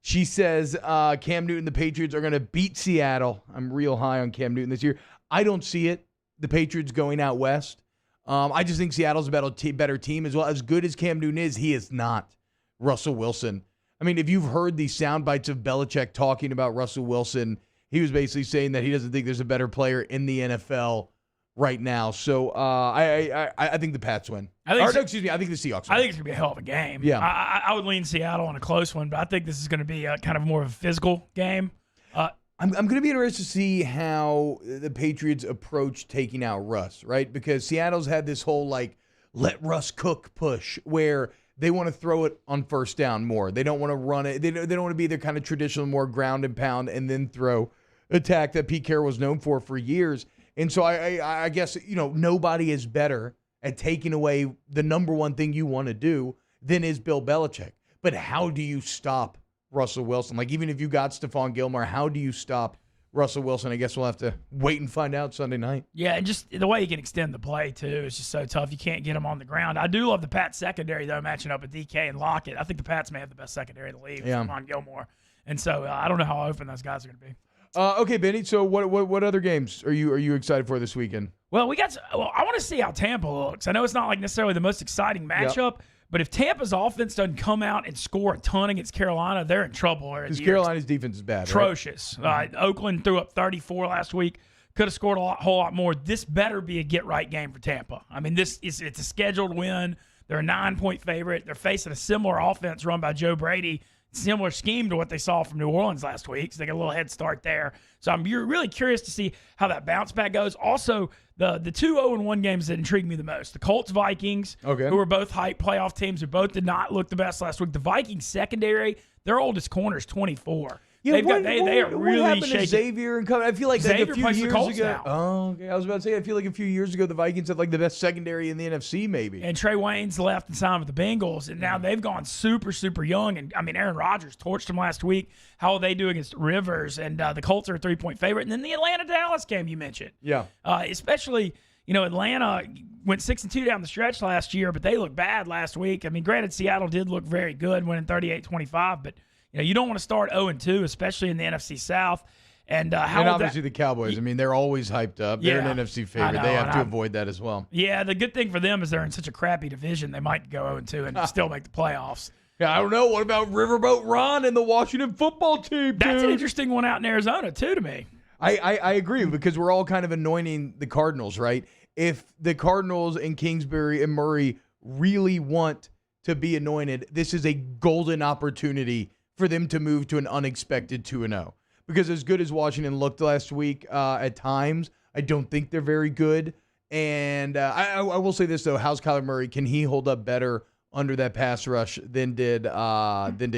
She says Cam Newton, the Patriots, are going to beat Seattle. I'm real high on Cam Newton this year. I don't see it. The Patriots going out west. I just think Seattle's a better team as well. As good as Cam Newton is, he is not. Russell Wilson. I mean, if you've heard the sound bites of Belichick talking about Russell Wilson, he was basically saying that he doesn't think there's a better player in the NFL right now. So I think the Pats win. I think the Seahawks win. I think it's going to be a hell of a game. Yeah. I would lean Seattle on a close one, but I think this is going to be kind of more of a physical game. I'm going to be interested to see how the Patriots approach taking out Russ, right? Because Seattle's had this whole, like, let Russ cook push where they want to throw it on first down more. They don't want to run it. They don't want to be their kind of traditional, more ground and pound and then throw attack that Pete Carroll was known for years. And so I guess, nobody is better at taking away the number one thing you want to do than is Bill Belichick. But how do you stop Russell Wilson? Like, even if you got Stephon Gilmore, how do you stop Russell Wilson? I guess we'll have to wait and find out Sunday night. Yeah, and just the way you can extend the play, too, is just so tough. You can't get him on the ground. I do love the Pats secondary, though, matching up with DK and Lockett. I think the Pats may have the best secondary in the league, Stephon Gilmore. And so I don't know how open those guys are going to be. Okay, Benny. So what other games are you excited for this weekend? Well, I want to see how Tampa looks. I know it's not like necessarily the most exciting matchup, but if Tampa's offense doesn't come out and score a ton against Carolina, they're in trouble. Because Carolina's defense is bad, atrocious. Right? Oakland threw up 34 last week. Could have scored a whole lot more. This better be a get-right game for Tampa. I mean, it's a scheduled win. They're a 9-point favorite. They're facing a similar offense run by Joe Brady. Similar scheme to what they saw from New Orleans last week, so they got a little head start there. So I'm really curious to see how that bounce back goes. Also, the 2-0-1 games that intrigued me the most, the Colts-Vikings, who were both hype playoff teams, who both did not look the best last week. The Vikings secondary, their oldest corner is 24. Yeah, they are really what happened shaking. to Xavier and I feel like Xavier a few plays years the Colts ago. now. Oh, okay. I was about to say, I feel like a few years ago the Vikings had like the best secondary in the NFC, maybe. And Trey Wayne's left and signed with the Bengals, and now they've gone super, super young. And I mean, Aaron Rodgers torched them last week. How will they do against Rivers? And the Colts are a 3-point favorite. And then the Atlanta-Dallas game you mentioned. Yeah. Especially, Atlanta went 6-2 down the stretch last year, but they looked bad last week. I mean, granted, Seattle did look very good, winning 38-25, but you don't want to start 0-2, especially in the NFC South. And obviously the Cowboys. I mean, they're always hyped up. They're an NFC favorite. They have to avoid that as well. Yeah, the good thing for them is they're in such a crappy division. They might go 0-2 and still make the playoffs. Yeah, I don't know. What about Riverboat Ron and the Washington football team? That's an interesting one out in Arizona, too, to me. I agree, because we're all kind of anointing the Cardinals, right? If the Cardinals and Kingsbury and Murray really want to be anointed, this is a golden opportunity for them to move to an unexpected 2-0. Because as good as Washington looked last week at times, I don't think they're very good. And I will say this, though. How's Kyler Murray? Can he hold up better under that pass rush than did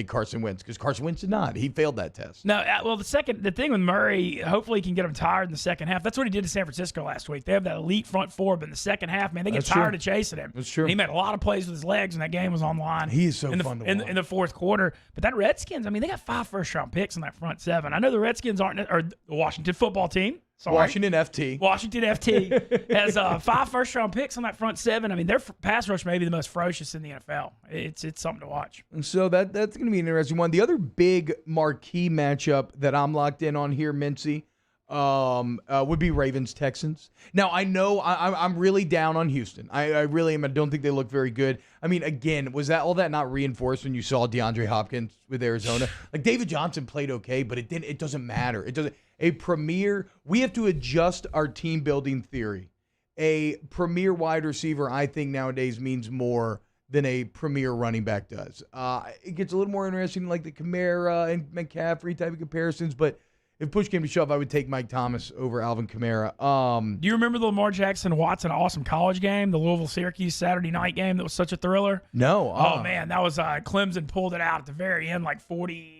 Carson Wentz? Because Carson Wentz did not. He failed that test. No, well, the thing with Murray, hopefully he can get him tired in the second half. That's what he did to San Francisco last week. They have that elite front four, but in the second half, man, they get tired of chasing him. That's true. And he made a lot of plays with his legs, and that game was on the line. He is so fun to watch. In the fourth quarter. But that Redskins, I mean, they got 5 first-round picks in that front seven. I know the Redskins or the Washington football team. Sorry. Washington FT has 5 first-round picks on that front seven. I mean, their pass rush may be the most ferocious in the NFL. It's something to watch. And so that's going to be an interesting one. The other big marquee matchup that I'm locked in on here, Mincy, would be Ravens-Texans. Now, I know I'm really down on Houston. I really am. I don't think they look very good. I mean, again, was that all that not reinforced when you saw DeAndre Hopkins with Arizona? Like, David Johnson played okay, but it doesn't matter. It doesn't. We have to adjust our team building theory. A premier wide receiver, I think, nowadays means more than a premier running back does. It gets a little more interesting, like the Kamara and McCaffrey type of comparisons, but if push came to shove, I would take Mike Thomas over Alvin Kamara. Do you remember the Lamar Jackson-Watson awesome college game, the Louisville-Syracuse Saturday night game that was such a thriller? No. Oh, man, that was Clemson pulled it out at the very end, like 42-35,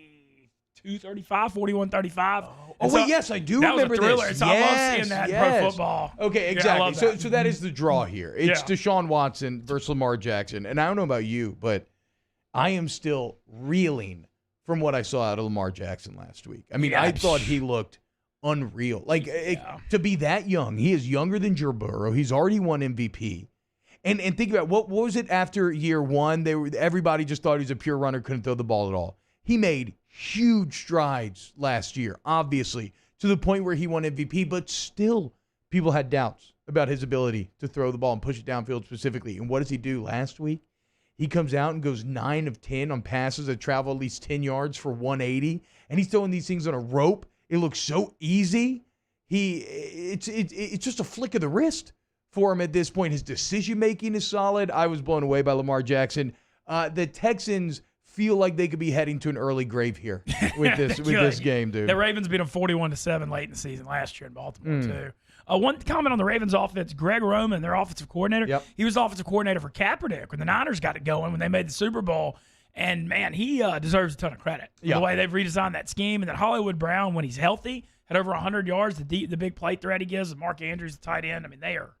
41-35. Yes, I do remember that was a thriller. this. I love seeing that in pro football. Okay, exactly. So that is the draw here. It's Deshaun Watson versus Lamar Jackson. And I don't know about you, but I am still reeling from what I saw out of Lamar Jackson last week. I mean, I thought he looked unreal. To be that young, he is younger than Joe Burrow. He's already won MVP. And think about what was it after year one? Everybody just thought he was a pure runner, couldn't throw the ball at all. He made huge strides last year, obviously, to the point where he won MVP, but still people had doubts about his ability to throw the ball and push it downfield specifically. And what does he do last week? He comes out and goes 9 of 10 on passes that travel at least 10 yards for 180, and he's throwing these things on a rope. It looks so easy. It's just a flick of the wrist for him at this point. His decision-making is solid. I was blown away by Lamar Jackson. The Texans feel like they could be heading to an early grave here with this game, dude. The Ravens beat them 41-7 late in the season last year in Baltimore, too. One comment on the Ravens offense, Greg Roman, their offensive coordinator, he was offensive coordinator for Kaepernick when the Niners got it going when they made the Super Bowl. And, man, he deserves a ton of credit for the way they've redesigned that scheme. And that Hollywood Brown, when he's healthy, had over 100 yards. The big play threat he gives, Mark Andrews, the tight end. I mean, they are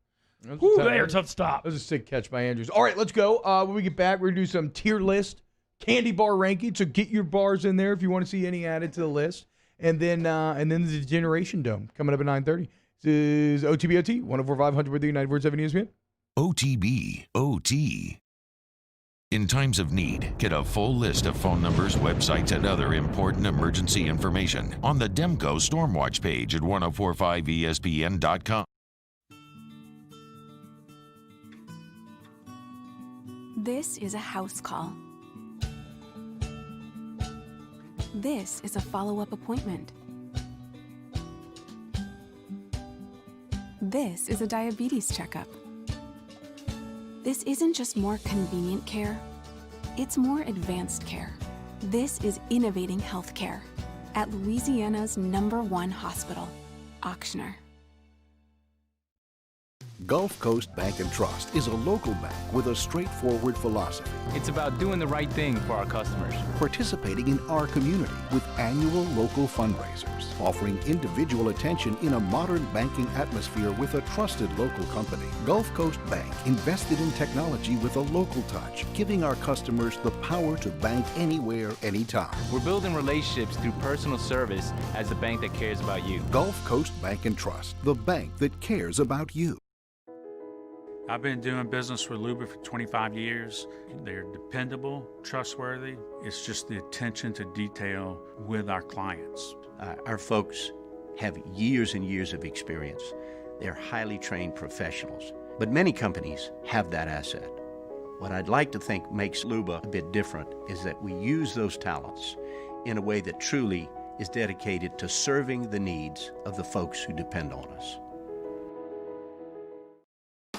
tough to stop. That was a sick catch by Andrews. All right, let's go. When we get back, we're going to do some tier list candy bar ranking. So get your bars in there if you want to see any added to the list. And then the Generation Dome coming up at 9:30. This is OTBOT, 104.5 with the United Word 7 ESPN. OTB, OT. In times of need, get a full list of phone numbers, websites, and other important emergency information on the Demco Stormwatch page at 1045ESPN.com. This is a house call. This is a follow-up appointment. This is a diabetes checkup. This isn't just more convenient care, it's more advanced care. This is innovating healthcare at Louisiana's #1 hospital, Ochsner. Gulf Coast Bank and Trust is a local bank with a straightforward philosophy. It's about doing the right thing for our customers. Participating in our community with annual local fundraisers, offering individual attention in a modern banking atmosphere with a trusted local company. Gulf Coast Bank invested in technology with a local touch, giving our customers the power to bank anywhere, anytime. We're building relationships through personal service as the bank that cares about you. Gulf Coast Bank and Trust, the bank that cares about you. I've been doing business with Luba for 25 years. They're dependable, trustworthy. It's just the attention to detail with our clients. Our folks have years and years of experience. They're highly trained professionals, but many companies have that asset. What I'd like to think makes Luba a bit different is that we use those talents in a way that truly is dedicated to serving the needs of the folks who depend on us.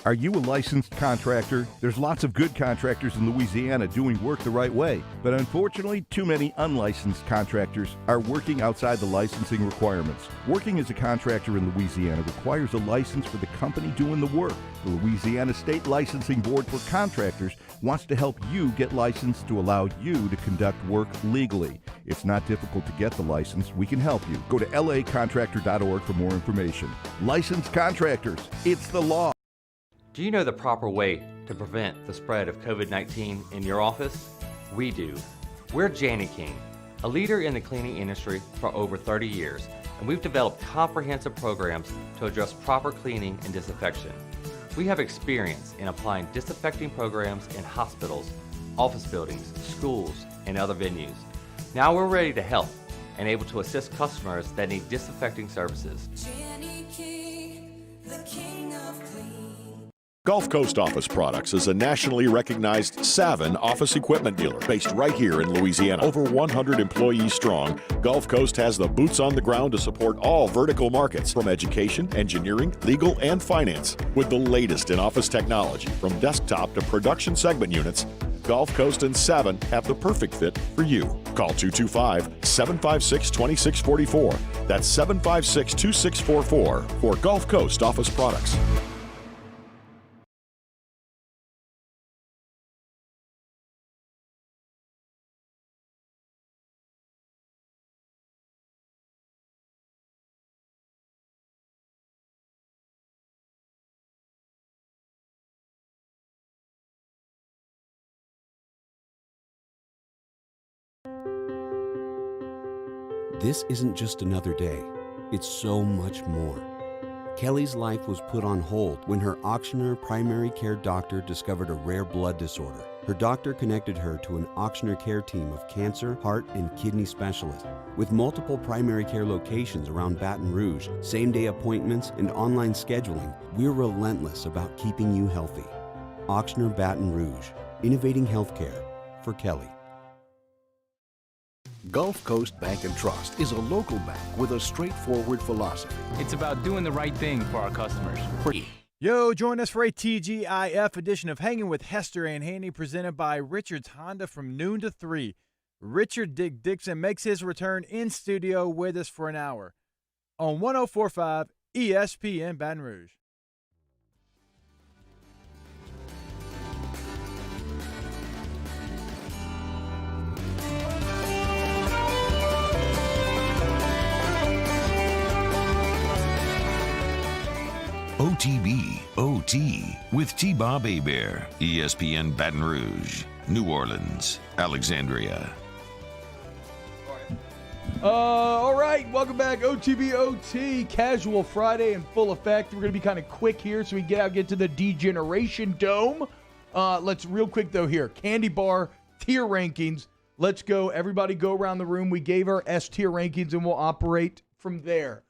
Are you a licensed contractor? There's lots of good contractors in Louisiana doing work the right way, but unfortunately, too many unlicensed contractors are working outside the licensing requirements. Working as a contractor in Louisiana requires a license for the company doing the work. The Louisiana State Licensing Board for Contractors wants to help you get licensed to allow you to conduct work legally. It's not difficult to get the license. We can help you. Go to lacontractor.org for more information. Licensed contractors, it's the law. Do you know the proper way to prevent the spread of COVID-19 in your office? We do. We're Jani-King, a leader in the cleaning industry for over 30 years, and we've developed comprehensive programs to address proper cleaning and disinfection. We have experience in applying disinfecting programs in hospitals, office buildings, schools, and other venues. Now we're ready to help and able to assist customers that need disinfecting services. Jani-King, the king of clean. Gulf Coast Office Products is a nationally recognized Savin office equipment dealer based right here in Louisiana. Over 100 employees strong, Gulf Coast has the boots on the ground to support all vertical markets from education, engineering, legal, and finance. With the latest in office technology from desktop to production segment units, Gulf Coast and Savin have the perfect fit for you. Call 225-756-2644. That's 756-2644 for Gulf Coast Office Products. This isn't just another day. It's so much more. Kelly's life was put on hold when her Ochsner primary care doctor discovered a rare blood disorder. Her doctor connected her to an Ochsner care team of cancer, heart, and kidney specialists. With multiple primary care locations around Baton Rouge, same-day appointments, and online scheduling, we're relentless about keeping you healthy. Ochsner Baton Rouge. Innovating healthcare for Kelly. Gulf Coast Bank and Trust is a local bank with a straightforward philosophy. It's about doing the right thing for our customers. Yo, join us for a TGIF edition of Hanging with Hester and Handy, presented by Richard's Honda from noon to 3. Richard Dick Dixon makes his return in studio with us for an hour on 104.5 ESPN Baton Rouge. OTB OT with T-Bob Hebert, ESPN Baton Rouge, New Orleans, Alexandria. All right, welcome back. OTB OT, casual Friday in full effect. We're going to be kind of quick here so we get to the Degeneration Dome. Let's real quick, though, here. Candy bar tier rankings. Let's go. Everybody go around the room. We gave our S tier rankings, and we'll operate from there.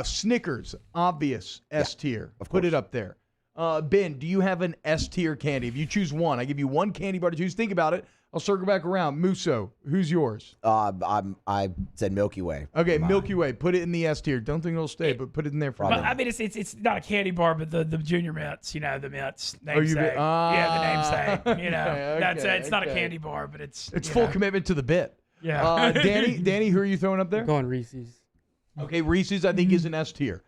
Snickers, obvious S tier. Put it up there. Ben, do you have an S tier candy? If you choose one, I give you one candy bar to choose. Think about it. I'll circle back around. Musso, who's yours? I said Milky Way. Okay, Milky Way. Put it in the S tier. Don't think it'll stay, but put it in there for But, now. I mean, it's not a candy bar, but the Junior Mints, the Mints Oh, you namesake. be- Yeah, the namesake. Okay, It's not a okay. candy bar, but it's Full commitment to the bit. Yeah. Danny, who are you throwing up there? Going Reese's. Okay, Reese's I think is an S tier.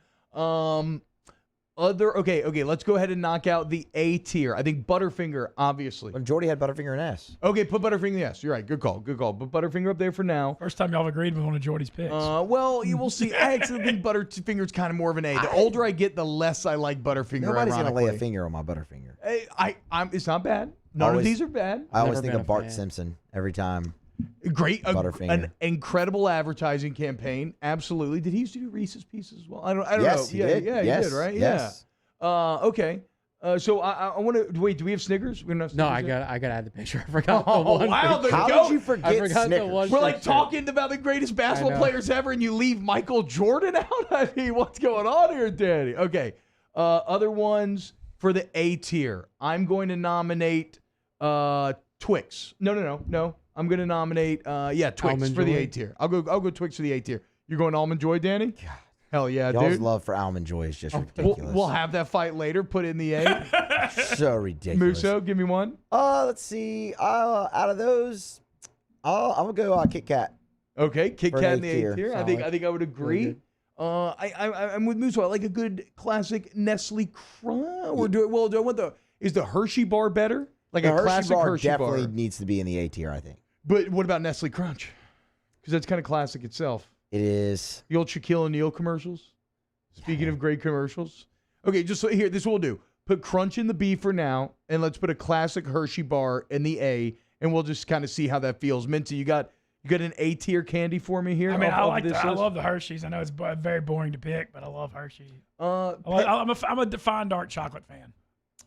Okay, let's go ahead and knock out the A tier. I think Butterfinger, obviously. Jordy had Butterfinger in S. Okay, put Butterfinger in the S. You're right. Good call. Put Butterfinger up there for now. First time y'all have agreed with one of Jordy's picks. Well, you will see. I actually think Butterfinger's kind of more of an A. The older I get, the less I like Butterfinger. Nobody's going to lay a ironically. finger on my Butterfinger. It's not bad. None of these are bad. I always think of Bart Simpson every time. Great, Butterfinger. an incredible advertising campaign. Absolutely. Did he used to do Reese's Pieces as well? I don't Yes, know. he Yeah, did. yeah, Yes, he did, right? yes. Yeah. Okay. So I want to wait. Do we have Snickers? We don't have No, Snickers I yet? got to add the picture. I forgot the Oh, one. wow. picture. How did you forget I forgot Snickers? the one We're like picture. talking about the greatest basketball I know. players ever, and you leave Michael Jordan out. I mean, what's going on here, Danny? Okay. Other ones for the A tier. I'm going to nominate Twix. No. I'm going to nominate Twix Almond for the Joy? A tier. I'll go Twix for the A tier. You're going Almond Joy, Danny? Hell yeah, Y'all's dude. love for Almond Joy is just ridiculous. We'll have that fight later. Put it in the A. So ridiculous. Musso, give me one. Let's see. Out of those, I'm gonna go Kit Kat. Okay, Kit For an Kat A in the A tier. tier. I think I would agree. I'm with Musso. I like a good classic Nestle Crunch. Is the Hershey bar better? Like The a Hershey classic bar Hershey definitely bar. needs to be in the A tier, I think. But what about Nestle Crunch? Because that's kind of classic itself. It is. The old Shaquille O'Neal commercials. Speaking of great commercials. Okay, just so here, this is what we'll do. Put Crunch in the B for now, and let's put a classic Hershey bar in the A, and we'll just kind of see how that feels. Minty, you got an A tier candy for me here? I mean, off of this I list? love the Hershey's. I know it's very boring to pick, but I love Hershey. I'm a defined dark chocolate fan.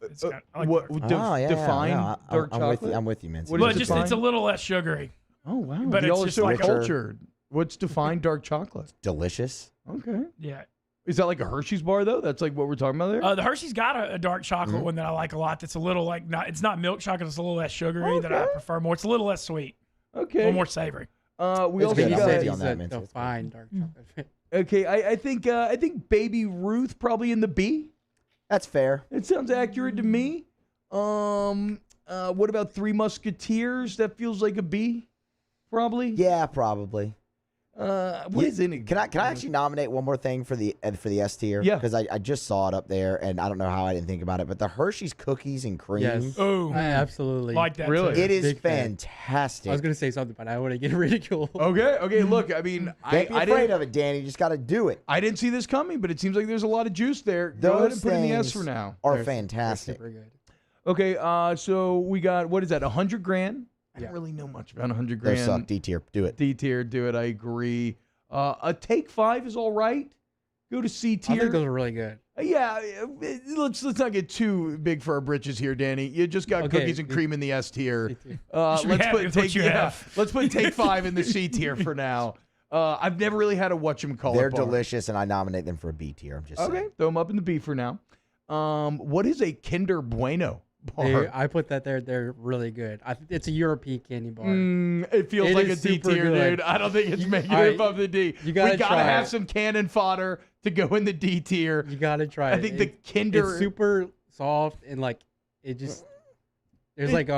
It's got- I like dark- define dark I'm chocolate? with you, Mincy. What Well, is it's define? a little less sugary. Oh wow! But Y'all it's are just so like cultured. What's defined dark chocolate? Delicious. Okay. Yeah. Is that like a Hershey's bar though? That's like what we're talking about there. The Hershey's got a dark chocolate one that I like a lot. That's a little like it's not milk chocolate. It's a little less sugary that I prefer more. It's a little less sweet. Okay. A little more savory. We It's also good. I'm got with you on that, Mincy. Fine dark chocolate. Okay, I think Baby Ruth probably in the B. That's fair. It sounds accurate to me. What about Three Musketeers? That feels like a B, probably. Yeah, probably. What is in it? Can I actually nominate one more thing for the S tier? Yeah. Because I just saw it up there, and I don't know how I didn't think about it, but the Hershey's cookies and cream. Yes. Oh, I absolutely like that. Really? too. It is Big fan. fantastic. I was gonna say something, but I want to get ridiculed. Okay. Look, I mean, Can't be I afraid didn't, of it, Danny. You just got to do it. I didn't see this coming, but it seems like there's a lot of juice there. Go ahead Those and put in the S things for now. are They're fantastic. super good. Okay, so we got, what is that, 100 grand? I don't really know much about 100 Those grand. suck. D tier. Do it. D tier, do it. I agree. A Take 5 is all right. Go to C I tier. think those are really good. Yeah, let's not get too big for our britches here, Danny. You just got Okay, cookies and cream in the S tier. You should be Let's happy put with what take you have. let's put Take 5 in the C tier for now. I've never really had a whatchamacallit They're bar. delicious, and I nominate them for a B tier. I'm just Okay, saying. throw them up in the B for now. What is a Kinder Bueno? bar. I put that there. They're really good. It's a European candy bar. It feels It like a is D super tier, good. dude. I don't think it's making all it right, above the D. you gotta we gotta try have it. some cannon fodder to go in the D tier. You gotta try it. I think the Kinder. It's super soft and like it just. There's like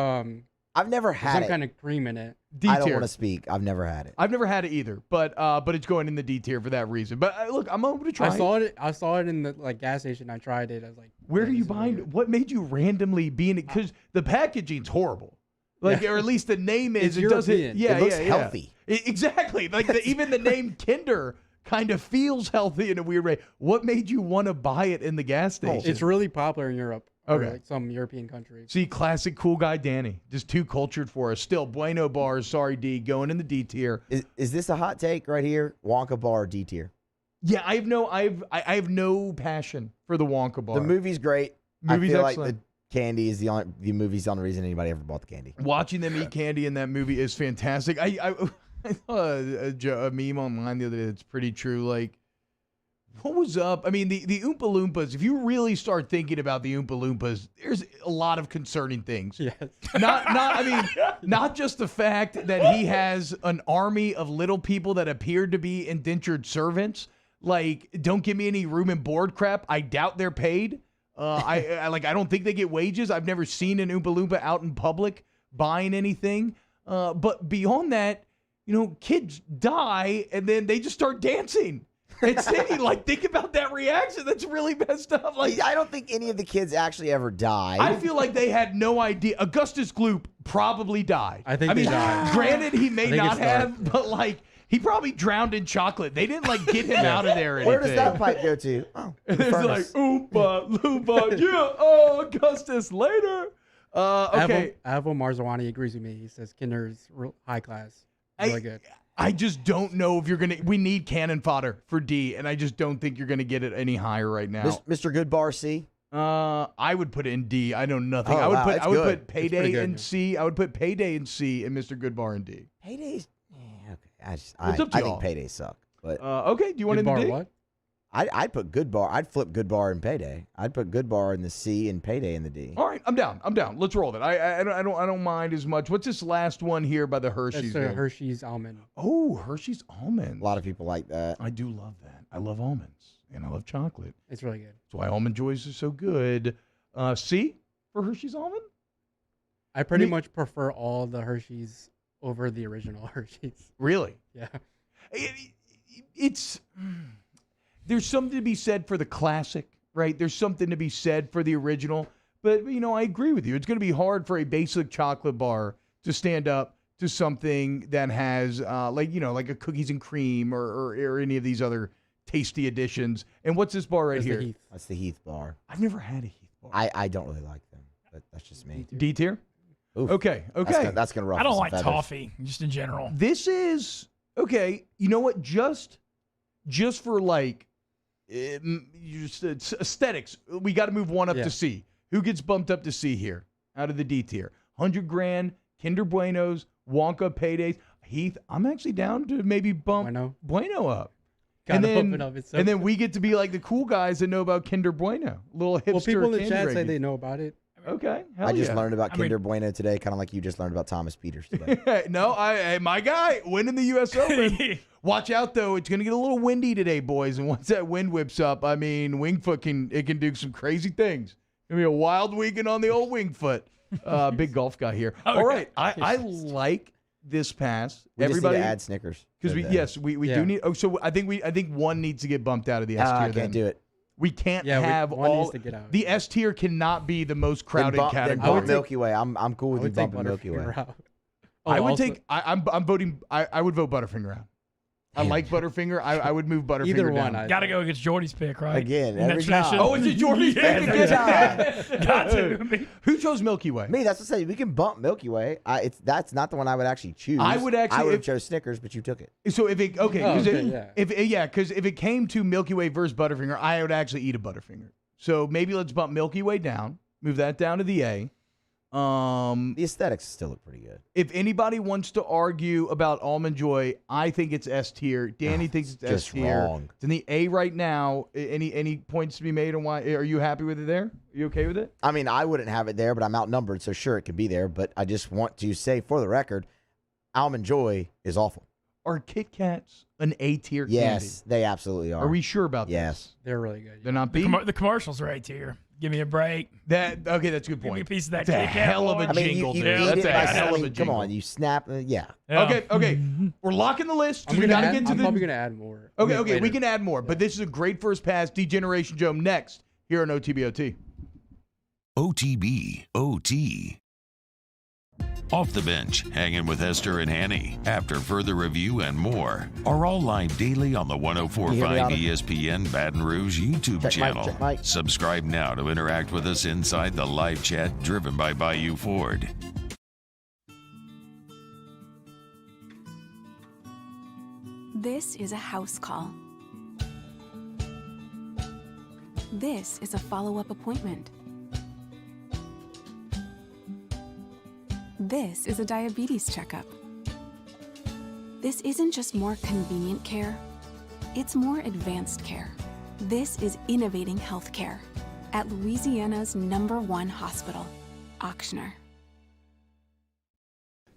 I've never there's had some it. kind of cream in it. D I don't tier. want to speak. I've never had it. I've never had it either, but it's going in the D tier for that reason. But look, I'm open to try. I saw it in the like gas station. I tried it. I was like, Where "Man, do you this is find? weird." What made you randomly be in it? Because the packaging's horrible. Like, Yeah. or at least the name is. It's It doesn't. European. Yeah, It looks yeah, healthy. Yeah. Exactly. Like even the name Kinder kind of feels healthy in a weird way. What made you want to buy it in the gas station? It's really popular in Europe. Or Okay. like some European countries. See, classic cool guy Danny, just too cultured for us. Still, Bueno bars. Sorry, D, going in the D tier. Is this a hot take right here? Wonka bar D tier. Yeah, I have no passion for the Wonka bar. The movie's great. Movie's I feel excellent. like the candy is the movie's the only reason anybody ever bought the candy. Watching them eat candy in that movie is fantastic. I saw a meme online the other day that's pretty true. Like, what was up? I mean, the Oompa Loompas, if you really start thinking about the Oompa Loompas, there's a lot of concerning things. Yes. Not just the fact that he has an army of little people that appear to be indentured servants. Like, don't give me any room and board crap. I doubt they're paid. I don't think they get wages. I've never seen an Oompa Loompa out in public buying anything. But beyond that, kids die and then they just start dancing. It's like, think about that reaction. That's really messed up. Like, I don't think any of the kids actually ever died. I feel like they had no idea. Augustus Gloop probably died. I think they died. Granted, he may I think not it's dark. have, but like, he probably drowned in chocolate. They didn't like get him out of there or anything. Where does that pipe go to? Oh, the It's like, furnace. Oompa Loompa, yeah, oh, Augustus, later. Okay. Avo Marzawani agrees with me. He says Kinder's real high class. Really good. I just don't know if you're going to. We need cannon fodder for D, and I just don't think you're going to get it any higher right now. Mr. Good Bar C. I would put it in D. I know nothing. Oh, I would wow, put it's I would good. put It's Payday pretty good, in yeah. C. I would put Payday in C and Mr. Goodbar in D. Payday's. Okay. I It's up to I y'all. think Payday suck. But Okay, do you want Good it in bar D? what? I'd put Good Bar. I'd flip Good Bar and Payday. I'd put Good Bar in the C and Payday in the D. All right, I'm down. Let's roll it. I don't mind as much. What's this last one here by the Hershey's? That's dude? Hershey's almond. Oh, Hershey's almond. A lot of people like that. I do love that. I love almonds and I love chocolate. It's really good. That's why Almond Joys are so good. C for Hershey's almond? I pretty much prefer all the Hershey's over the original Hershey's. Really? Yeah. It's there's something to be said for the classic, right? There's something to be said for the original. But I agree with you. It's going to be hard for a basic chocolate bar to stand up to something that has like a cookies and cream or any of these other tasty additions. And what's this bar right That's the here? Heath. That's the Heath Bar. I've never had a Heath bar. I don't really like them, but that's just me. D tier? Oof. Okay. That's gonna ruffle I don't some like feathers. toffee, just in general. This is okay. You know what? Just for like just aesthetics, we got to move one up Yeah. to C. Who gets bumped up to C here out of the D tier? 100 grand, Kinder Buenos, Wonka Paydays, Heath. I'm actually down to maybe bump Bueno up. Gotta and then, bump it up. It's so and then good. we get to be like the cool guys that know about Kinder Bueno. Little hipster Well, people in the candy chat say rating. they know about it. Okay. Hell I just yeah. learned about Kinder Bueno today, kind of like you just learned about Thomas Peters today. No, my guy winning the U.S. Open. Watch out though; it's gonna get a little windy today, boys. And once that wind whips up, I mean, Wingfoot can do some crazy things. It's gonna be a wild weekend on the old Wingfoot. Big golf guy here. All right, I like this pass. We Everybody just need to add Snickers. because we do need. Oh, so I think one needs to get bumped out of the S tier. I then. can't do it. We can't Yeah, have one all. needs to get out. The S tier cannot be the most Then crowded bump category. Milky Way. I'm cool with I you would take bumping Milky Way. Butterfinger out. I would also- take. I'm voting. I would vote Butterfinger out. I like Butterfinger. I would move Butterfinger Either down. one. Got to go against Jordy's pick, right? Again, In that every tradition. time. Oh, is it Jordy's pick Every again? time. Got to. Who chose Milky Way? Me, that's what I say. We can bump Milky Way. That's not the one I would actually choose. I would actually- I would have if- chose Snickers, but you took it. So if it Oh, because okay, because if it came to Milky Way versus Butterfinger, I would actually eat a Butterfinger. So maybe let's bump Milky Way down, move that down to the A. The aesthetics still look pretty good. If anybody wants to argue about Almond Joy, I think it's S tier. Danny thinks it's S just tier. wrong. It's in the A right now. Any points to be made on why? Are you happy with it there? Are you okay with it? I mean, I wouldn't have it there, but I'm outnumbered, so sure, it could be there. But I just want to say, for the record, Almond Joy is awful. Are Kit Kats an A tier candy? Yes, they absolutely are. Are we sure about Yes. this? They're really good. They're not B? The commercials are A tier. Give me a break. Okay, that's a good Give point. me a piece of that That's a Kit Kat hell of a bar. I mean, jingle, you dude. eat That's it a by hell of a come jingle. on, you snap. Yeah. Okay. We're locking the list. I'm We got to get to I'm the. probably gonna add more. Okay, later. we can add more, but this is a great first pass. Degeneration Joe next here on OTBOT. OTB OT. Off the Bench, hanging with Hester and Hanny. After further review and more are all live daily on the 104.5 ESPN Baton Rouge YouTube channel. Check mic. Subscribe now to interact with us inside the live chat driven by Bayou Ford. This is a house call. This is a follow-up appointment. This is a diabetes checkup. This isn't just more convenient care, it's more advanced care. This is innovating healthcare at Louisiana's #1 hospital, Auctioner.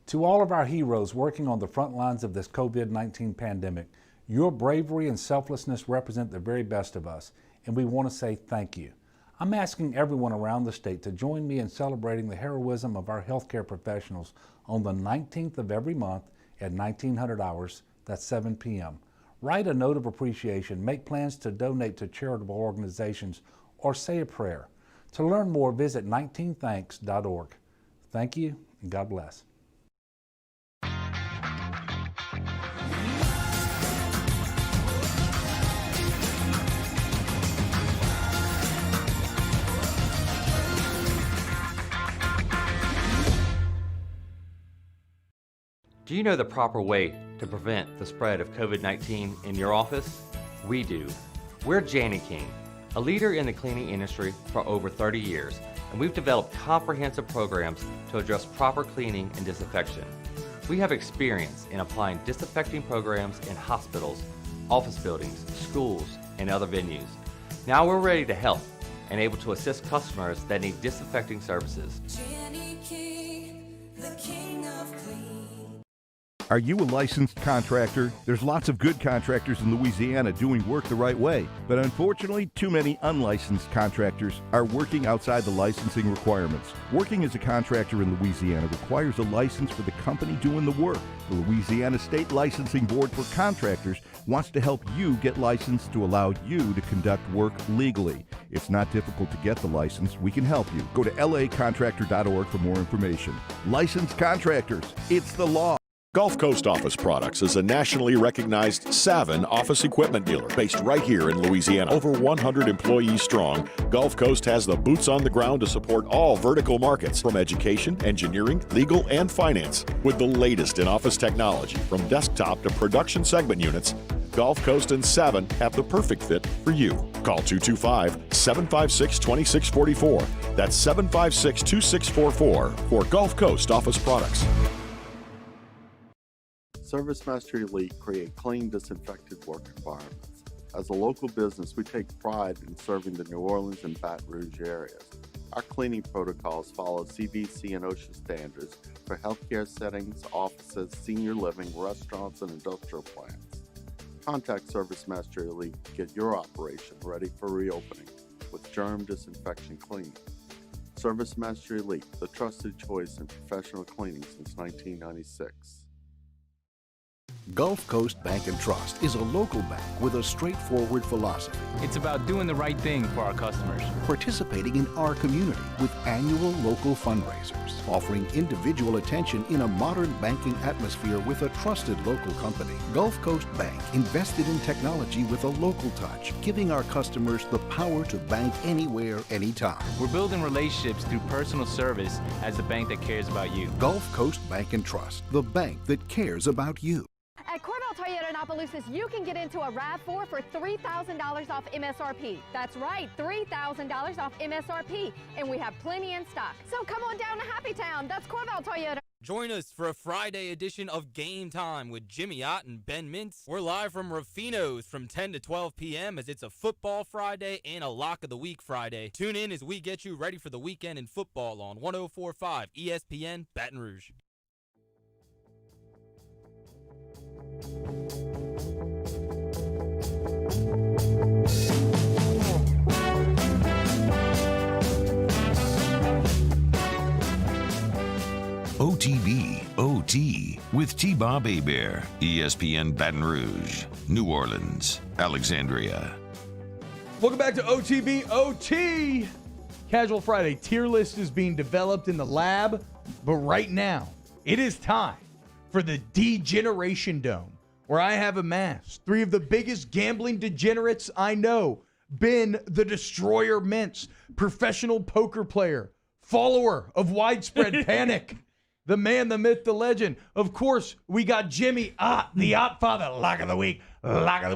To all of our heroes working on the front lines of this COVID-19 pandemic, your bravery and selflessness represent the very best of us, and we want to say thank you. I'm asking everyone around the state to join me in celebrating the heroism of our healthcare professionals on the 19th of every month at 1900 hours, that's 7 p.m. Write a note of appreciation, make plans to donate to charitable organizations, or say a prayer. To learn more, visit 19thanks.org. Thank you, and God bless. Do you know the proper way to prevent the spread of COVID-19 in your office? We do. We're Jani-King, a leader in the cleaning industry for over 30 years, and we've developed comprehensive programs to address proper cleaning and disinfection. We have experience in applying disinfecting programs in hospitals, office buildings, schools, and other venues. Now we're ready to help and able to assist customers that need disinfecting services. Jani-King, the king of clean. Are you a licensed contractor? There's lots of good contractors in Louisiana doing work the right way, but unfortunately, too many unlicensed contractors are working outside the licensing requirements. Working as a contractor in Louisiana requires a license for the company doing the work. The Louisiana State Licensing Board for Contractors wants to help you get licensed to allow you to conduct work legally. It's not difficult to get the license. We can help you. Go to lacontractor.org for more information. Licensed contractors, it's the law. Gulf Coast Office Products is a nationally recognized Savin office equipment dealer based right here in Louisiana. Over 100 employees strong, Gulf Coast has the boots on the ground to support all vertical markets from education, engineering, legal, and finance. With the latest in office technology from desktop to production segment units, Gulf Coast and Savin have the perfect fit for you. Call 225-756-2644. That's 756-2644 for Gulf Coast Office Products. ServiceMaster Elite create clean, disinfected work environments. As a local business, we take pride in serving the New Orleans and Baton Rouge areas. Our cleaning protocols follow CDC and OSHA standards for healthcare settings, offices, senior living, restaurants, and industrial plants. Contact ServiceMaster Elite to get your operation ready for reopening with germ disinfection cleaning. ServiceMaster Elite, the trusted choice in professional cleaning since 1996. Gulf Coast Bank and Trust is a local bank with a straightforward philosophy. It's about doing the right thing for our customers. Participating in our community with annual local fundraisers, offering individual attention in a modern banking atmosphere with a trusted local company. Gulf Coast Bank invested in technology with a local touch, giving our customers the power to bank anywhere, anytime. We're building relationships through personal service as the bank that cares about you. Gulf Coast Bank and Trust, the bank that cares about you. At Corbell Toyota in Opelousas, you can get into a RAV4 for $3,000 off MSRP. That's right, $3,000 off MSRP. And we have plenty in stock. So come on down to Happy Town. That's Corval Toyota. Join us for a Friday edition of Game Time with Jimmy Ott and Ben Mintz. We're live from Rufino's from 10 to 12 p.m. as it's a football Friday and a Lock of the Week Friday. Tune in as we get you ready for the weekend in football on 104.5 ESPN Baton Rouge. OTB OT with T-Bob Hebert, ESPN Baton Rouge, New Orleans, Alexandria. Welcome back to OTB OT. Casual Friday tier list is being developed in the lab, but right now it is time for the Degeneration Dome, where I have amassed three of the biggest gambling degenerates I know. Ben the Destroyer Mintz, professional poker player, follower of Widespread Panic, the man, the myth, the legend. Of course, we got Jimmy Ott, the Ott Father, Lock of the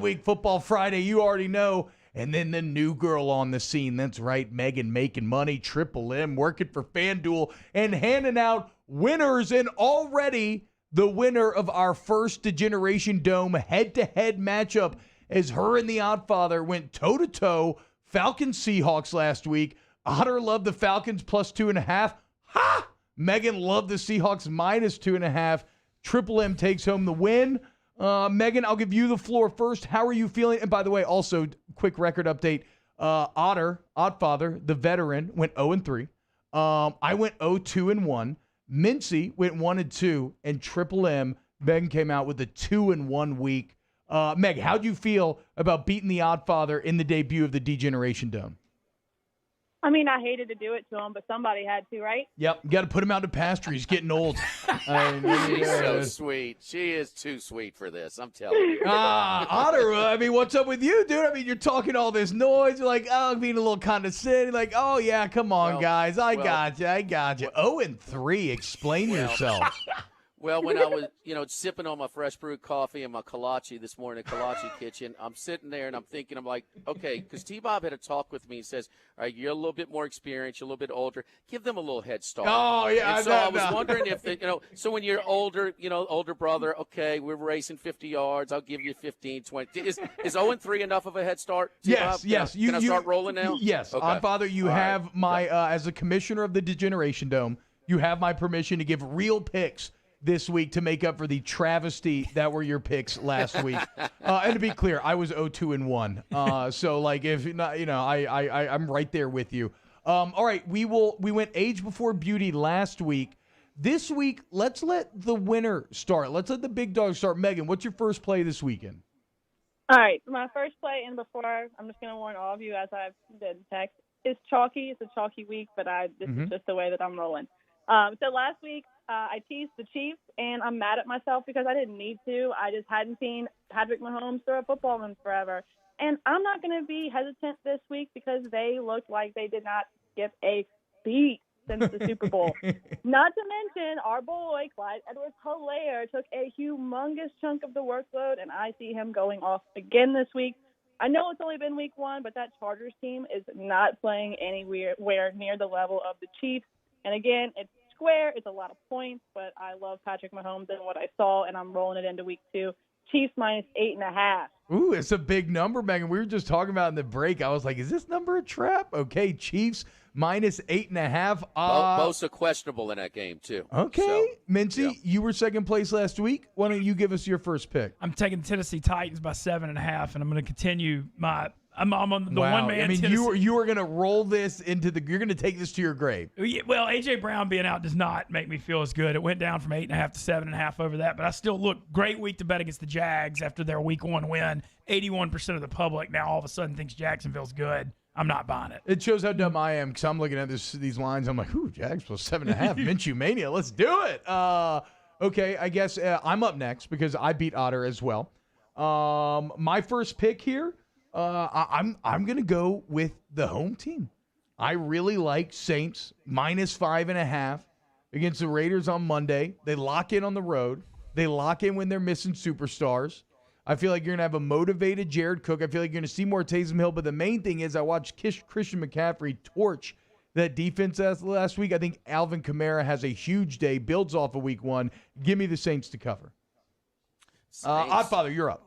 Week, Football Friday, you already know. And then the new girl on the scene, that's right, Megan making money, Triple M, working for FanDuel, and handing out winners. And already the winner of our first Degeneration Dome head-to-head matchup as her and the Ott Father went toe-to-toe, Falcons Seahawks last week. Otter loved the Falcons plus 2.5. Ha! Megan loved the Seahawks minus 2.5. Triple M takes home the win. Megan, I'll give you the floor first. How are you feeling? And by the way, also, quick record update. Ottfather, the veteran, went 0-3. I went 0-2-1. Mincy went 1-2. And Triple M, Megan came out with a 2-1 week. Meg, how'd you feel about beating the Ottfather in the debut of the Degeneration Dome? I mean, I hated to do it to him, but somebody had to, right? Yep, you got to put him out to pasture. He's getting old. She's so sweet. She is too sweet for this. I'm telling you. Otter, I mean, what's up with you, dude? I mean, you're talking all this noise. You're like, oh, being a little condescending. Like, oh, yeah, come on, guys. I got you. 0-3. Explain yourself. Well, when I was, sipping on my fresh brewed coffee and my kolache this morning at Kolache Kitchen, I'm sitting there and I'm thinking, I'm like, okay, because T-Bob had a talk with me. He says, all right, you're a little bit more experienced, you're a little bit older. Give them a little head start. Oh, yeah. And so I was wondering if, so when you're older, older brother, okay, we're racing 50 yards. I'll give you 15, 20. Is 0-3 enough of a head start, T-Bob? Yes. Can I start rolling now? Yes. Okay. Father, you have my, as a commissioner of the Degeneration Dome, you have my permission to give real picks this week to make up for the travesty that were your picks last week. And to be clear, I was 0-2-1. So like if not, I'm right there with you. All right, we went age before beauty last week. This week, let's let the winner start. Let's let the big dog start. Megan, what's your first play this weekend? All right, my first play, and before, I'm just going to warn all of you as I've did text, it's chalky. It's a chalky week, but this is just the way that I'm rolling. So last week, I teased the Chiefs, and I'm mad at myself because I didn't need to. I just hadn't seen Patrick Mahomes throw a football in forever. And I'm not going to be hesitant this week because they looked like they did not skip a beat since the Super Bowl. Not to mention, our boy, Clyde Edwards-Helaire, took a humongous chunk of the workload, and I see him going off again this week. I know it's only been week one, but that Chargers team is not playing anywhere near the level of the Chiefs. And again, it's square. It's a lot of points, but I love Patrick Mahomes and what I saw, and I'm rolling it into week 2. Chiefs minus 8.5. Ooh, it's a big number, Megan. We were just talking about in the break. I was like, is this number a trap? Okay, Chiefs minus 8.5. Both are questionable in that game, too. Okay. So, Mincy, you were second place last week. Why don't you give us your first pick? I'm taking Tennessee Titans by 7.5, and I'm going to continue my I'm on the wow. one man. I mean, you are going to roll this into you're going to take this to your grave. Well, A.J. Brown being out does not make me feel as good. It went down from 8.5 to 7.5 over that, but I still look great week to bet against the Jags after their week 1 win. 81% of the public now all of a sudden thinks Jacksonville's good. I'm not buying it. It shows how dumb I am because I'm looking at these lines. I'm like, ooh, Jags plus 7.5. Minshew Mania. Let's do it. Okay, I guess I'm up next because I beat Otter as well. My first pick here. I'm gonna go with the home team. I really like Saints minus 5.5 against the Raiders on Monday. They lock in on the road. They lock in when they're missing superstars. I feel like you're going to have a motivated Jared Cook. I feel like you're going to see more Taysom Hill. But the main thing is I watched Christian McCaffrey torch that defense last week. I think Alvin Kamara has a huge day, builds off of week 1. Give me the Saints to cover. Oddfather, you're up.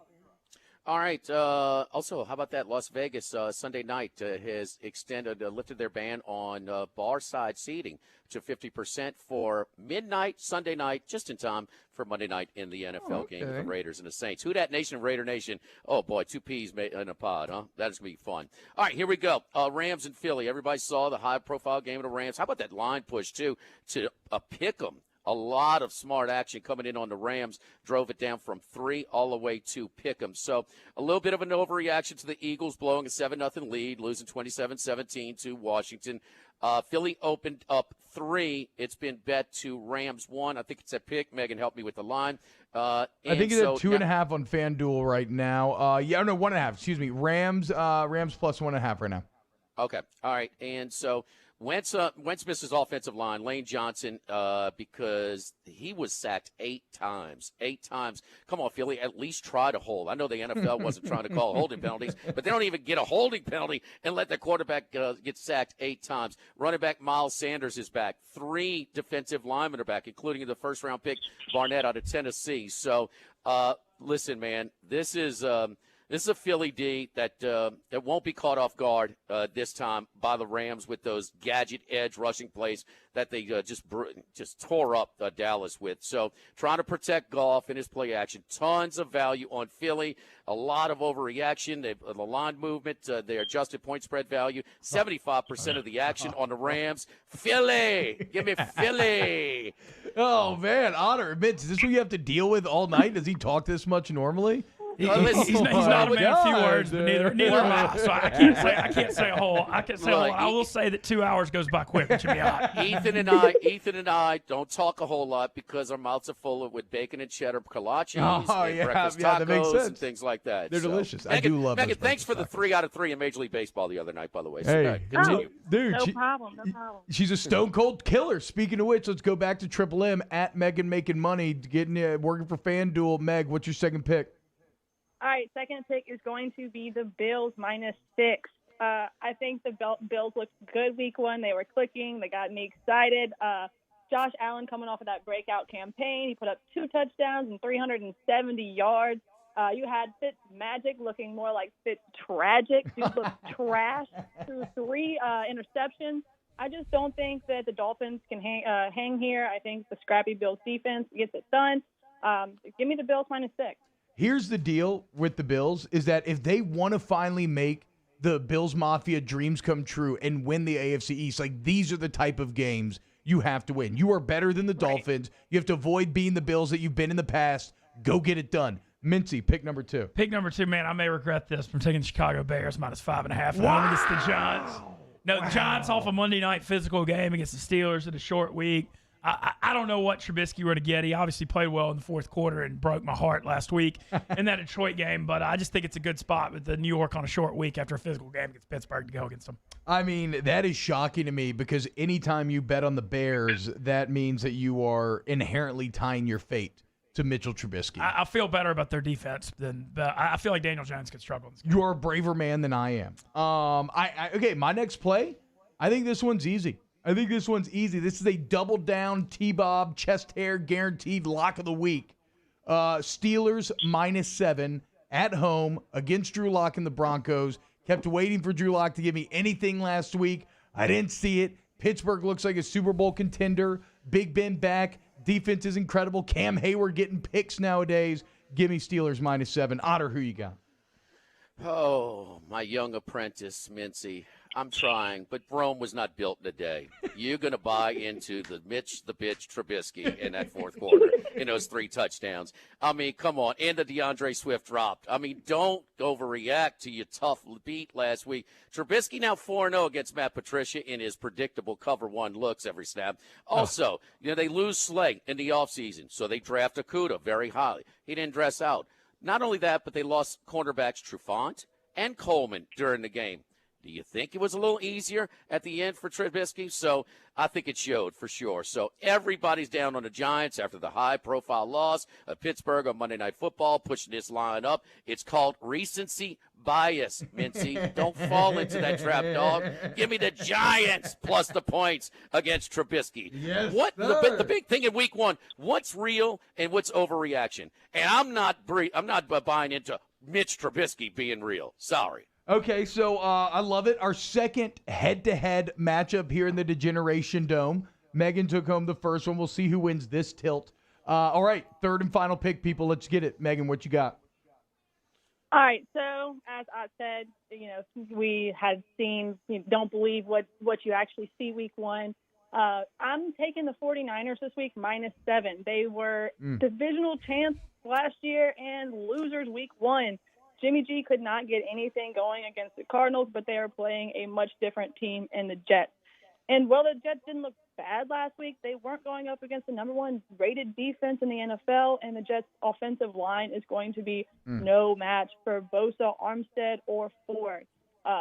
All right. Also, how about that? Las Vegas Sunday night has lifted their ban on bar side seating to 50% for midnight Sunday night, just in time for Monday night in the NFL game with the Raiders and the Saints. Who dat Nation, Raider Nation? Oh, boy, 2 peas in a pod, huh? That is going to be fun. All right, here we go. Rams and Philly. Everybody saw the high-profile game of the Rams. How about that line push, too, to pick 'em? A lot of smart action coming in on the Rams. Drove it down from 3 all the way to Pick'em. So a little bit of an overreaction to the Eagles blowing a 7-0 lead, losing 27-17 to Washington. Philly opened up 3. It's been bet to Rams 1. I think it's a pick. Megan helped me with the line. I think it's at 2.5 on FanDuel right now. 1.5. Excuse me. Rams plus 1.5 right now. Okay. All right. And so Wentz missed his offensive line, Lane Johnson, because he was sacked 8 times. 8 times. Come on, Philly, at least try to hold. I know the NFL wasn't trying to call holding penalties, but they don't even get a holding penalty and let their quarterback get sacked 8 times. Running back Miles Sanders is back. 3 defensive linemen are back, including the first-round pick Barnett out of Tennessee. So, listen, man, this is a Philly D that won't be caught off guard this time by the Rams with those gadget edge rushing plays that they just tore up Dallas with. So trying to protect Goff in his play action. Tons of value on Philly. A lot of overreaction. The line movement, their adjusted point spread value. 75% of the action on the Rams. Philly! Give me Philly! Oh, man. Otter admits, is this what you have to deal with all night? Does he talk this much normally? He's not a man of few words, but neither am I. So I can't say a whole. I will say that 2 hours goes by quick, which would be hot. Ethan and I don't talk a whole lot because our mouths are full with bacon and cheddar kolaches and breakfast tacos and things like that. They're delicious. I do love Megan, those thanks for the 3 out of 3 in Major League Baseball the other night, by the way. Hey, continue. Dude, No problem. she's a stone cold killer. Speaking of which, let's go back to Triple M at Megan making money, working for FanDuel. Meg, what's your second pick? All right, second pick is going to be the Bills -6. I think the Bills looked good week 1. They were clicking. They got me excited. Josh Allen coming off of that breakout campaign. He put up 2 touchdowns and 370 yards. You had Fitz Magic looking more like Fitz Tragic. Dude looked trash through 3 interceptions. I just don't think that the Dolphins can hang here. I think the scrappy Bills defense gets it done. Give me the Bills -6. Here's the deal with the Bills is that if they want to finally make the Bills Mafia dreams come true and win the AFC East, like these are the type of games you have to win. You are better than the Dolphins. You have to avoid being the Bills that you've been in the past. Go get it done. Mincy, pick number 2. Pick number 2, man, I may regret this from taking the Chicago Bears -5.5 against the Giants. No, the Giants off a Monday night physical game against the Steelers in a short week. I don't know what Trubisky were to get. He obviously played well in the fourth quarter and broke my heart last week in that Detroit game. But I just think it's a good spot with the New York on a short week after a physical game against Pittsburgh to go against them. I mean, that is shocking to me because anytime you bet on the Bears, that means that you are inherently tying your fate to Mitchell Trubisky. I feel better about their defense but I feel like Daniel Jones could struggle in this game. You're a braver man than I am. Okay, my next play, I think this one's easy. This is a double down T-Bob chest hair guaranteed lock of the week. Steelers -7 at home against Drew Lock and the Broncos. Kept waiting for Drew Lock to give me anything last week. I didn't see it. Pittsburgh looks like a Super Bowl contender. Big Ben back. Defense is incredible. Cam Hayward getting picks nowadays. Give me Steelers -7. Otter, who you got? Oh, my young apprentice, Mincy. I'm trying, but Rome was not built in a day. You're going to buy into the Mitch the Bitch Trubisky in that fourth quarter in those 3 touchdowns. I mean, come on. And the DeAndre Swift dropped. I mean, don't overreact to your tough beat last week. Trubisky now 4-0 against Matt Patricia in his predictable cover 1 looks every snap. Also, they lose Slay in the offseason, so they draft Okudah very highly. He didn't dress out. Not only that, but they lost cornerbacks Trufant and Coleman during the game. Do you think it was a little easier at the end for Trubisky? So I think it showed for sure. So everybody's down on the Giants after the high-profile loss of Pittsburgh on Monday Night Football, pushing this line up. It's called recency bias, Mincy. Don't fall into that trap, dog. Give me the Giants plus the points against Trubisky. Yes, The big thing in week 1, what's real and what's overreaction? And I'm not buying into Mitch Trubisky being real. Sorry. Okay, so I love it. Our second head-to-head matchup here in the Degeneration Dome. Megan took home the first one. We'll see who wins this tilt. All right, third and final pick, people. Let's get it. Megan, what you got? All right, so as I said, we had seen, don't believe what you actually see week 1. I'm taking the 49ers this week -7. They were divisional champs last year and losers week 1. Jimmy G could not get anything going against the Cardinals, but they are playing a much different team in the Jets. And while the Jets didn't look bad last week, they weren't going up against the number 1 rated defense in the NFL, and the Jets' offensive line is going to be no match for Bosa, Armstead, or Ford.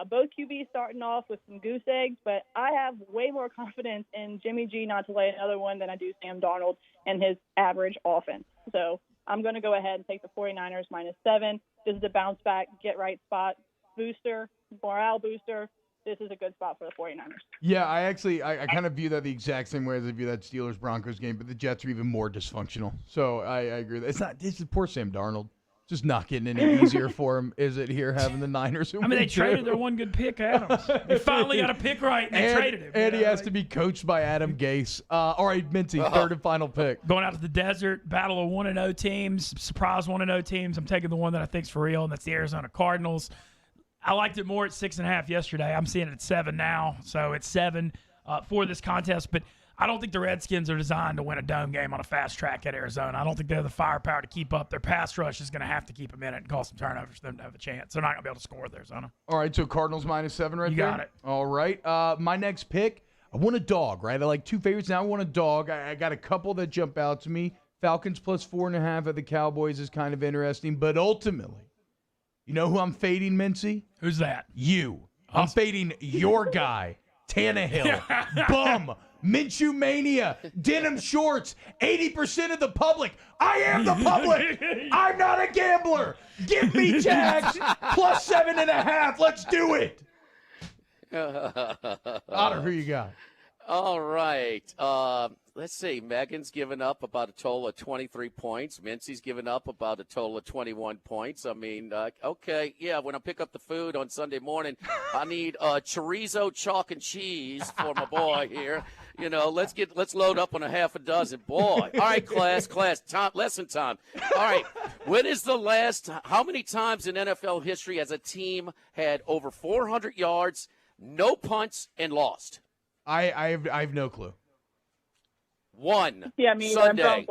Both QBs starting off with some goose eggs, but I have way more confidence in Jimmy G not to lay another one than I do Sam Darnold and his average offense. So I'm going to go ahead and take the 49ers -7. This is a bounce back, get right spot booster, morale booster. This is a good spot for the 49ers. Yeah, I kind of view that the exact same way as I view that Steelers-Broncos game, but the Jets are even more dysfunctional. So I agree. This is poor Sam Darnold. Just not getting any easier for him, is it, here having the Niners? They traded their one good pick, Adams. They finally got a pick right, and they traded him. And he has to be coached by Adam Gase. All right, Minty, third and final pick. Going out to the desert, battle of 1-0 teams, surprise 1-0 teams. I'm taking the one that I think's for real, and that's the Arizona Cardinals. I liked it more at 6.5 yesterday. I'm seeing it at 7 now, so it's 7 for this contest. But I don't think the Redskins are designed to win a dome game on a fast track at Arizona. I don't think they have the firepower to keep up. Their pass rush is going to have to keep them in it and cause some turnovers for them to have a chance. They're not going to be able to score with Arizona. All right, so Cardinals -7 right there? You got it. All right. My next pick, I want a dog, right? I like 2 favorites. Now I want a dog. I got a couple that jump out to me. Falcons +4.5 at the Cowboys is kind of interesting. But ultimately, you know who I'm fading, Mincy? Who's that? You. I'm fading your guy, Tannehill. Bum. Minshew mania, denim shorts, 80% of the public. I am the public. I'm not a gambler. Give me Jags +7.5. Let's do it. Otter, who you got? All right. Let's see. Megan's given up about a total of 23 points. Mincy's given up about a total of 21 points. I mean, okay, yeah, when I pick up the food on Sunday morning, I need chorizo, chalk, and cheese for my boy here. Let's load up on a half a dozen. Boy. All right, class, lesson time. All right. How many times in NFL history has a team had over 400 yards, no punts, and lost? I have no clue. One. Yeah, me Sunday.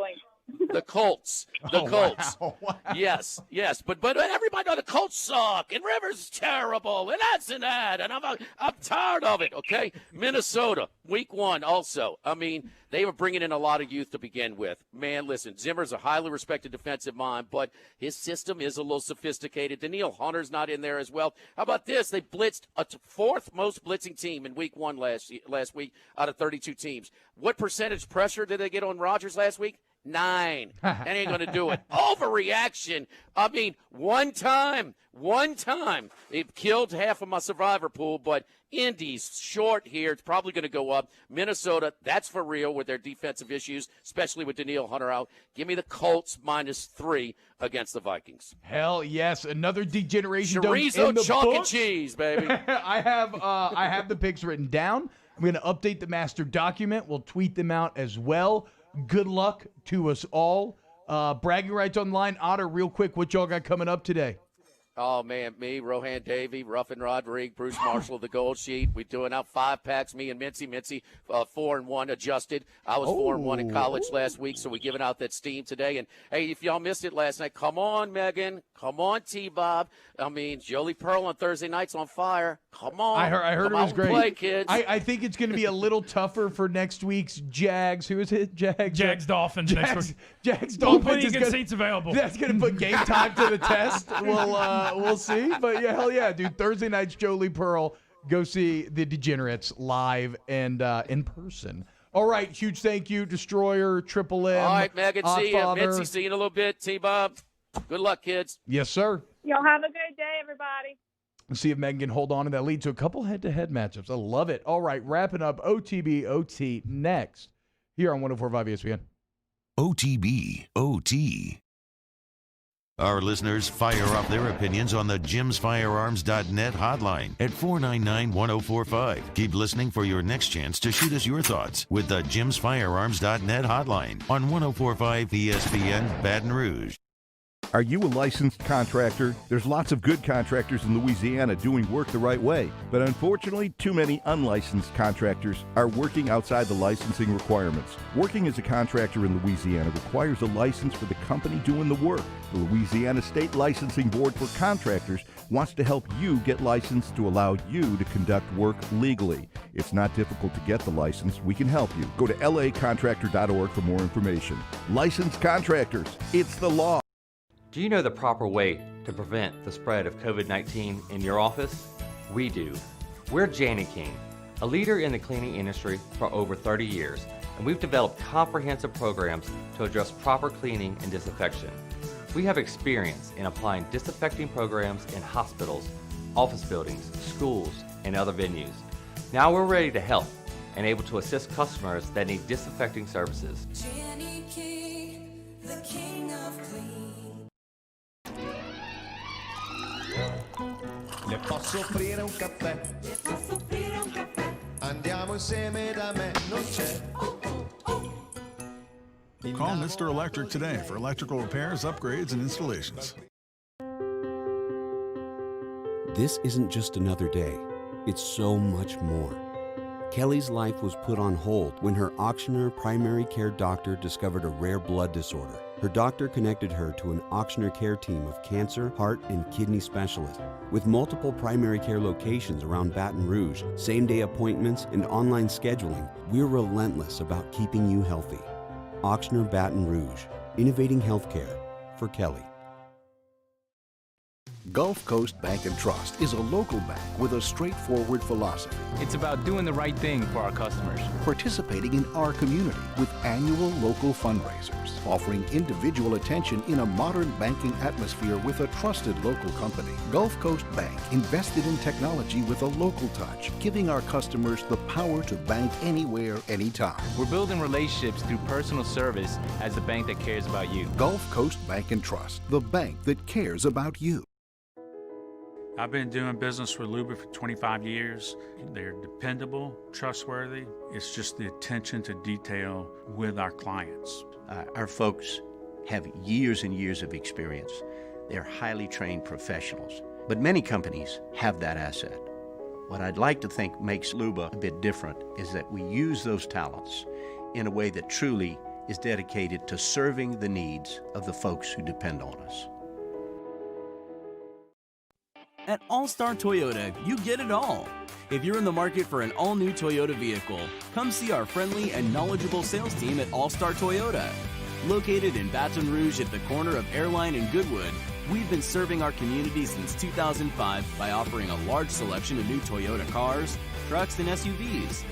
The Colts. The Colts. Wow. Yes. But everybody know the Colts suck, and Rivers is terrible, and that's and that, and I'm tired of it, okay? Minnesota, week 1 also. I mean, they were bringing in a lot of youth to begin with. Man, listen, Zimmer's a highly respected defensive mind, but his system is a little sophisticated. Danielle Hunter's not in there as well. How about this? They blitzed a 4th most blitzing team in week 1 last week out of 32 teams. What percentage pressure did they get on Rodgers last week? 9. That ain't going to do it. Overreaction. I mean, one time, it killed half of my survivor pool, but Indy's short here. It's probably going to go up. Minnesota, that's for real with their defensive issues, especially with Danielle Hunter out. Give me the Colts -3 against the Vikings. Hell yes. Another degeneration chorizo, in the chalk, books. and cheese, baby. I have the picks written down. I'm going to update the master document. We'll tweet them out as well. Good luck to us all. Bragging rights on the line. Otter, real quick, what y'all got coming up today? Oh, man, me, Rohan Davey, Ruffin Rodrigue, Bruce Marshall of the Gold Sheet. We're doing out 5-packs, me and Mincy. Mincy, 4-1 adjusted. I was 4-1 in college last week, so we're giving out that steam today. And, hey, if y'all missed it last night, come on, Megan. Come on, T-Bob. I mean, Jolie Pearl on Thursday night's on fire. Come on. I heard come it was great. Play, kids. I think it's going to be a little tougher for next week's Jags. Who is it? Jags Dolphins next week. Jags Don't Dolphins. put any good seats available. That's going to put game time to the test. We'll see. But, yeah, hell yeah, dude. Thursday night's Jolie Pearl Go see the Degenerates live and in person. All right, huge thank you, Destroyer, Triple M. All right, Megan, see you. Oddfather. Mitzi, see you in a little bit. T-Bob, good luck, kids. Yes, sir. Y'all have a good day, everybody. Let's see if Megan can hold on, and that leads to a couple head-to-head matchups. I love it. All right, wrapping up OTB OT next here on 104.5 ESPN. OTB OT. Our listeners fire off their opinions on the jimsfirearms.net hotline at 499-1045. Keep listening for your next chance to shoot us your thoughts with the jimsfirearms.net hotline on 104.5 ESPN Baton Rouge. Are you a licensed contractor? There's lots of good contractors in Louisiana doing work the right way, but unfortunately, too many unlicensed contractors are working outside the licensing requirements. Working as a contractor in Louisiana requires a license for the company doing the work. The Louisiana State Licensing Board for Contractors wants to help you get licensed to allow you to conduct work legally. It's not difficult to get the license. We can help you. Go to lacontractor.org for more information. Licensed contractors, it's the law. Do you know the proper way to prevent the spread of COVID-19 in your office? We do. We're Jani-King, a leader in the cleaning industry for over 30 years, and we've developed comprehensive programs to address proper cleaning and disinfection. We have experience in applying disinfecting programs in hospitals, office buildings, schools, and other venues. Now we're ready to help and able to assist customers that need disinfecting services. Jani-King, the king of clean. Le posso offrire un caffè? Le posso offrire un caffè? Andiamo insieme da me, non c'è. Call Mr. Electric today for electrical repairs, upgrades, and installations. This isn't just another day. It's so much more. Kelly's life was put on hold when her auctioneer primary care doctor discovered a rare blood disorder. Her doctor connected her to an auctioneer care team of cancer, heart, and kidney specialists. With multiple primary care locations around Baton Rouge, same-day appointments, and online scheduling, we're relentless about keeping you healthy. Auctioneer Baton Rouge, innovating healthcare for Kelly. Gulf Coast Bank and Trust is a local bank with a straightforward philosophy. It's about doing the right thing for our customers. Participating in our community with annual local fundraisers, offering individual attention in a modern banking atmosphere with a trusted local company. Gulf Coast Bank invested in technology with a local touch, giving our customers the power to bank anywhere, anytime. We're building relationships through personal service as the bank that cares about you. Gulf Coast Bank and Trust, the bank that cares about you. I've been doing business with Luba for 25 years. They're dependable, trustworthy. It's just the attention to detail with our clients. Our folks have years and years of experience. They're highly trained professionals, but many companies have that asset. What I'd like to think makes Luba a bit different is that we use those talents in a way that truly is dedicated to serving the needs of the folks who depend on us. At All-Star Toyota, you get it all. If you're in the market for an all-new Toyota vehicle, come see our friendly and knowledgeable sales team at All-Star Toyota. Located in Baton Rouge at the corner of Airline and Goodwood, we've been serving our community since 2005 by offering a large selection of new Toyota cars, trucks, and SUVs.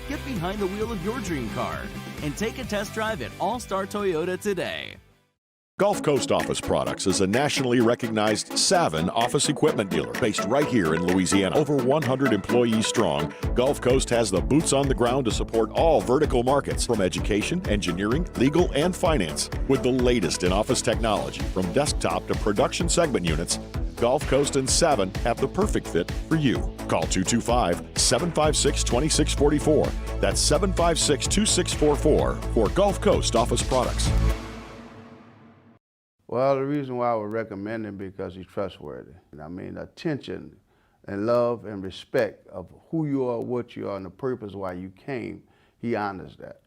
Get behind the wheel of your dream car and take a test drive at All-Star Toyota today. Gulf Coast Office Products is a nationally recognized Savin office equipment dealer based right here in Louisiana. Over 100 employees strong, Gulf Coast has the boots on the ground to support all vertical markets, from education, engineering, legal, and finance. With the latest in office technology, from desktop to production segment units, Gulf Coast and Savin have the perfect fit for you. Call 225-756-2644. That's 756-2644 for Gulf Coast Office Products. Well, the reason why I would recommend him because he's trustworthy. I mean, attention and love and respect of who you are, what you are, and the purpose why you came, he honors that.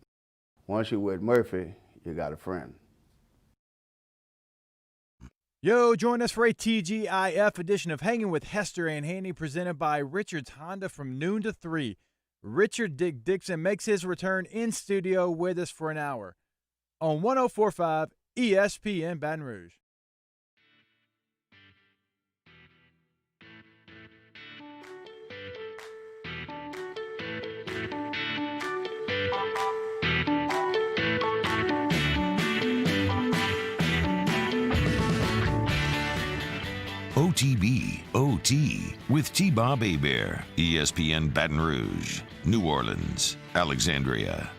Once you're with Murphy, you got a friend. Yo, join us for a TGIF edition of Hanging with Hester and Haney, presented by Richard's Honda from noon to 3. Richard Dick Dixon makes his return in studio with us for an hour on 104.5 ESPN Baton Rouge. OTB OT with T-Bob Hebert, ESPN Baton Rouge, New Orleans, Alexandria.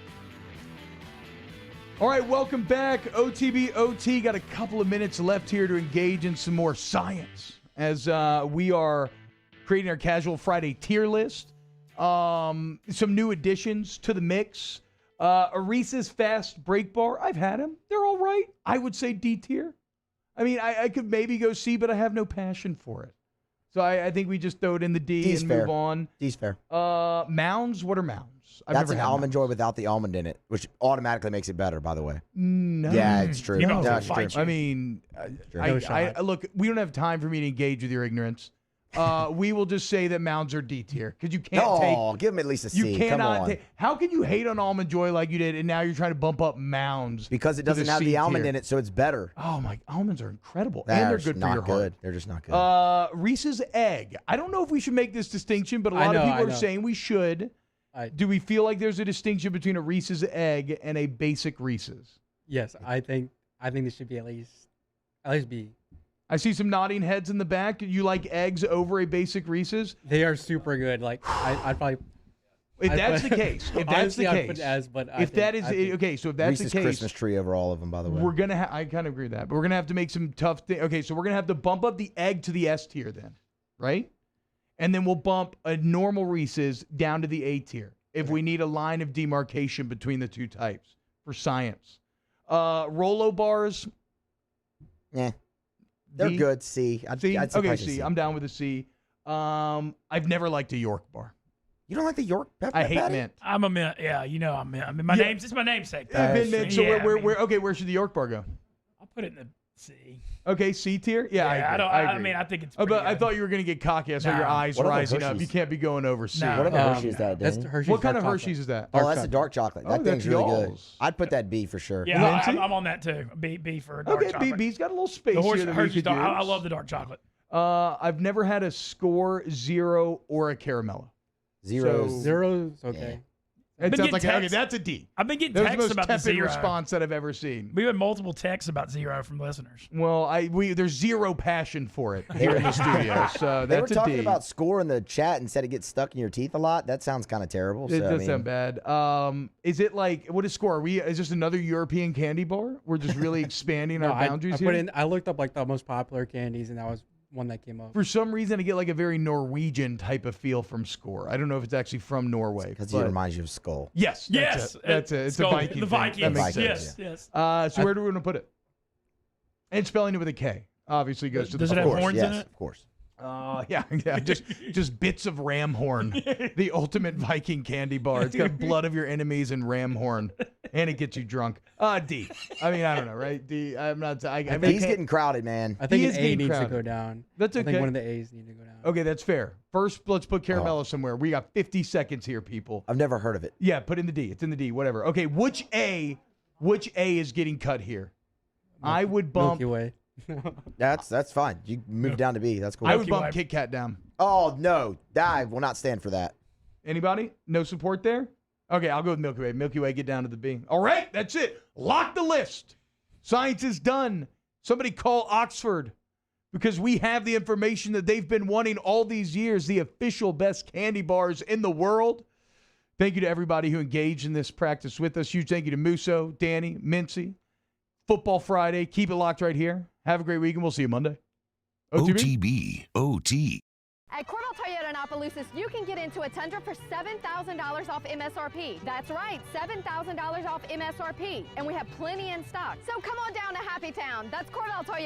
All right, welcome back. OTB OT. Got a couple of minutes left here to engage in some more science as we are creating our Casual Friday tier list. Some new additions to the mix. A Reese's Fast Break Bar. I've had them. They're all right. I would say D tier. I mean, I could maybe go C, but I have no passion for it. So I think we just throw it in the D D's and fair. move on. D's fair. Mounds. What are Mounds? I've That's never an had Almond Joy without the almond in it, which automatically makes it better, by the way. No. Yeah, it's true. No. That's true. I mean, look, we don't have time for me to engage with your ignorance. We will just say that Mounds are D tier because you can't take. Give them at least a C. You cannot Come on. take. How can you hate on Almond Joy like you did, and now you're trying to bump up Mounds Because it doesn't have the almond in it, so it's better. Oh my! Almonds are incredible, and they're good for your heart. They're just not good. Reese's Egg. I don't know if we should make this distinction, but a I lot of know, people I are know. saying we should. Do we feel like there's a distinction between a Reese's Egg and a basic Reese's? Yes, I think they should be at least B. I see some nodding heads in the back. You like eggs over a basic Reese's? They are super good. Like I'd probably. If that's the case, if that's the Honestly, I'd case, put S, but if that is okay, so if that's Reese's the case, Christmas tree over all of them, by the way. we're gonna. I kind of agree with that, but we're gonna have to make some tough things. Okay, so we're gonna have to bump up the egg to the S tier then, right? And then we'll bump a normal Reese's down to the A tier if we need a line of demarcation between the two types for science. Rolo bars. Yeah, they're D? good. C. I'd say Okay, probably C. I'm down with a C. I've never liked a York bar. You don't like the York pepper? I hate mint. I'm a mint. Yeah, you know I'm mint. I mean, my name's it's my namesake. Yeah, mint. So Yeah, where should the York bar go? I'll put it in the C. Okay, C tier. Yeah, I agree. I agree. mean, I think it's. But pretty I good. thought you were going to get cocky. I saw No. your eyes What are the rising up. Hershey's? You can't be going over C. No. What other Hershey's that? That's Danny? Hershey's What kind of dark Hershey's chocolate. is that? Oh, that's the dark chocolate. That thing's that's really good. y'all's. I'd put that B for sure. Yeah, Minty? I'm on that too. B for dark Okay, chocolate. B's got a little space The here that we Hershey's could dark. use. I love the dark chocolate. I've never had a Score, Zero, or a Caramello. Zeros. Zeros. Okay. It been sounds getting like okay, texts. that's a D. I've been getting That was the texts most about the tepid zero. response that I've ever seen. We've had multiple texts about zero from listeners. Well, there's zero passion for it here in the studio, so They were that's a talking D. about Score in the chat and said it gets stuck in your teeth a lot. That sounds kind of terrible. It so, I does mean, sound bad. Is it like what is Score? Is this another European candy bar? We're just really expanding our boundaries here. I looked up like the most popular candies, and that was one that came up. For some reason, I get like a very Norwegian type of feel from Score. I don't know if it's actually from Norway. Because but- it reminds you of Skull. Yes. Yes, That's it. It's Skull. a Viking. The thing. Vikings. That makes Yes, sense. yes. So where do we want to put it? And spelling it with a K obviously goes to the Does it have score. horns yes, in it? of course. Yeah. Just bits of ram horn. The ultimate Viking candy bar. It's got blood of your enemies and ram horn, and it gets you drunk. D. I mean, I don't know, right? D. I'm not. I mean, He's getting crowded, man. I think He an is A getting needs to crowded. go down. That's I okay. think one of the A's need to go down. Okay, that's fair. First, let's put Caramello somewhere. We got 50 seconds here, people. I've never heard of it. Yeah, put in the D. It's in the D. Whatever. Okay, which A is getting cut here? I would bump. Milky Way. That's fine. You move down to B. That's cool. I would bump Kit Kat down. Oh no, I will not stand for that. Anybody? No support there? Okay, I'll go with Milky Way. Milky Way, get down to the B. All right, that's it. Lock the list. Science is done. Somebody call Oxford because we have the information that they've been wanting all these years, the official best candy bars in the world. Thank you to everybody who engaged in this practice with us. Huge thank you to Musso, Danny, Mincy. Football Friday. Keep it locked right here. Have a great week, and we'll see you Monday. OTB OT. At Cordell Toyota in Opelousas, you can get into a Tundra for $7,000 off MSRP. That's right, $7,000 off MSRP. And we have plenty in stock. So come on down to Happy Town. That's Cordell Toyota.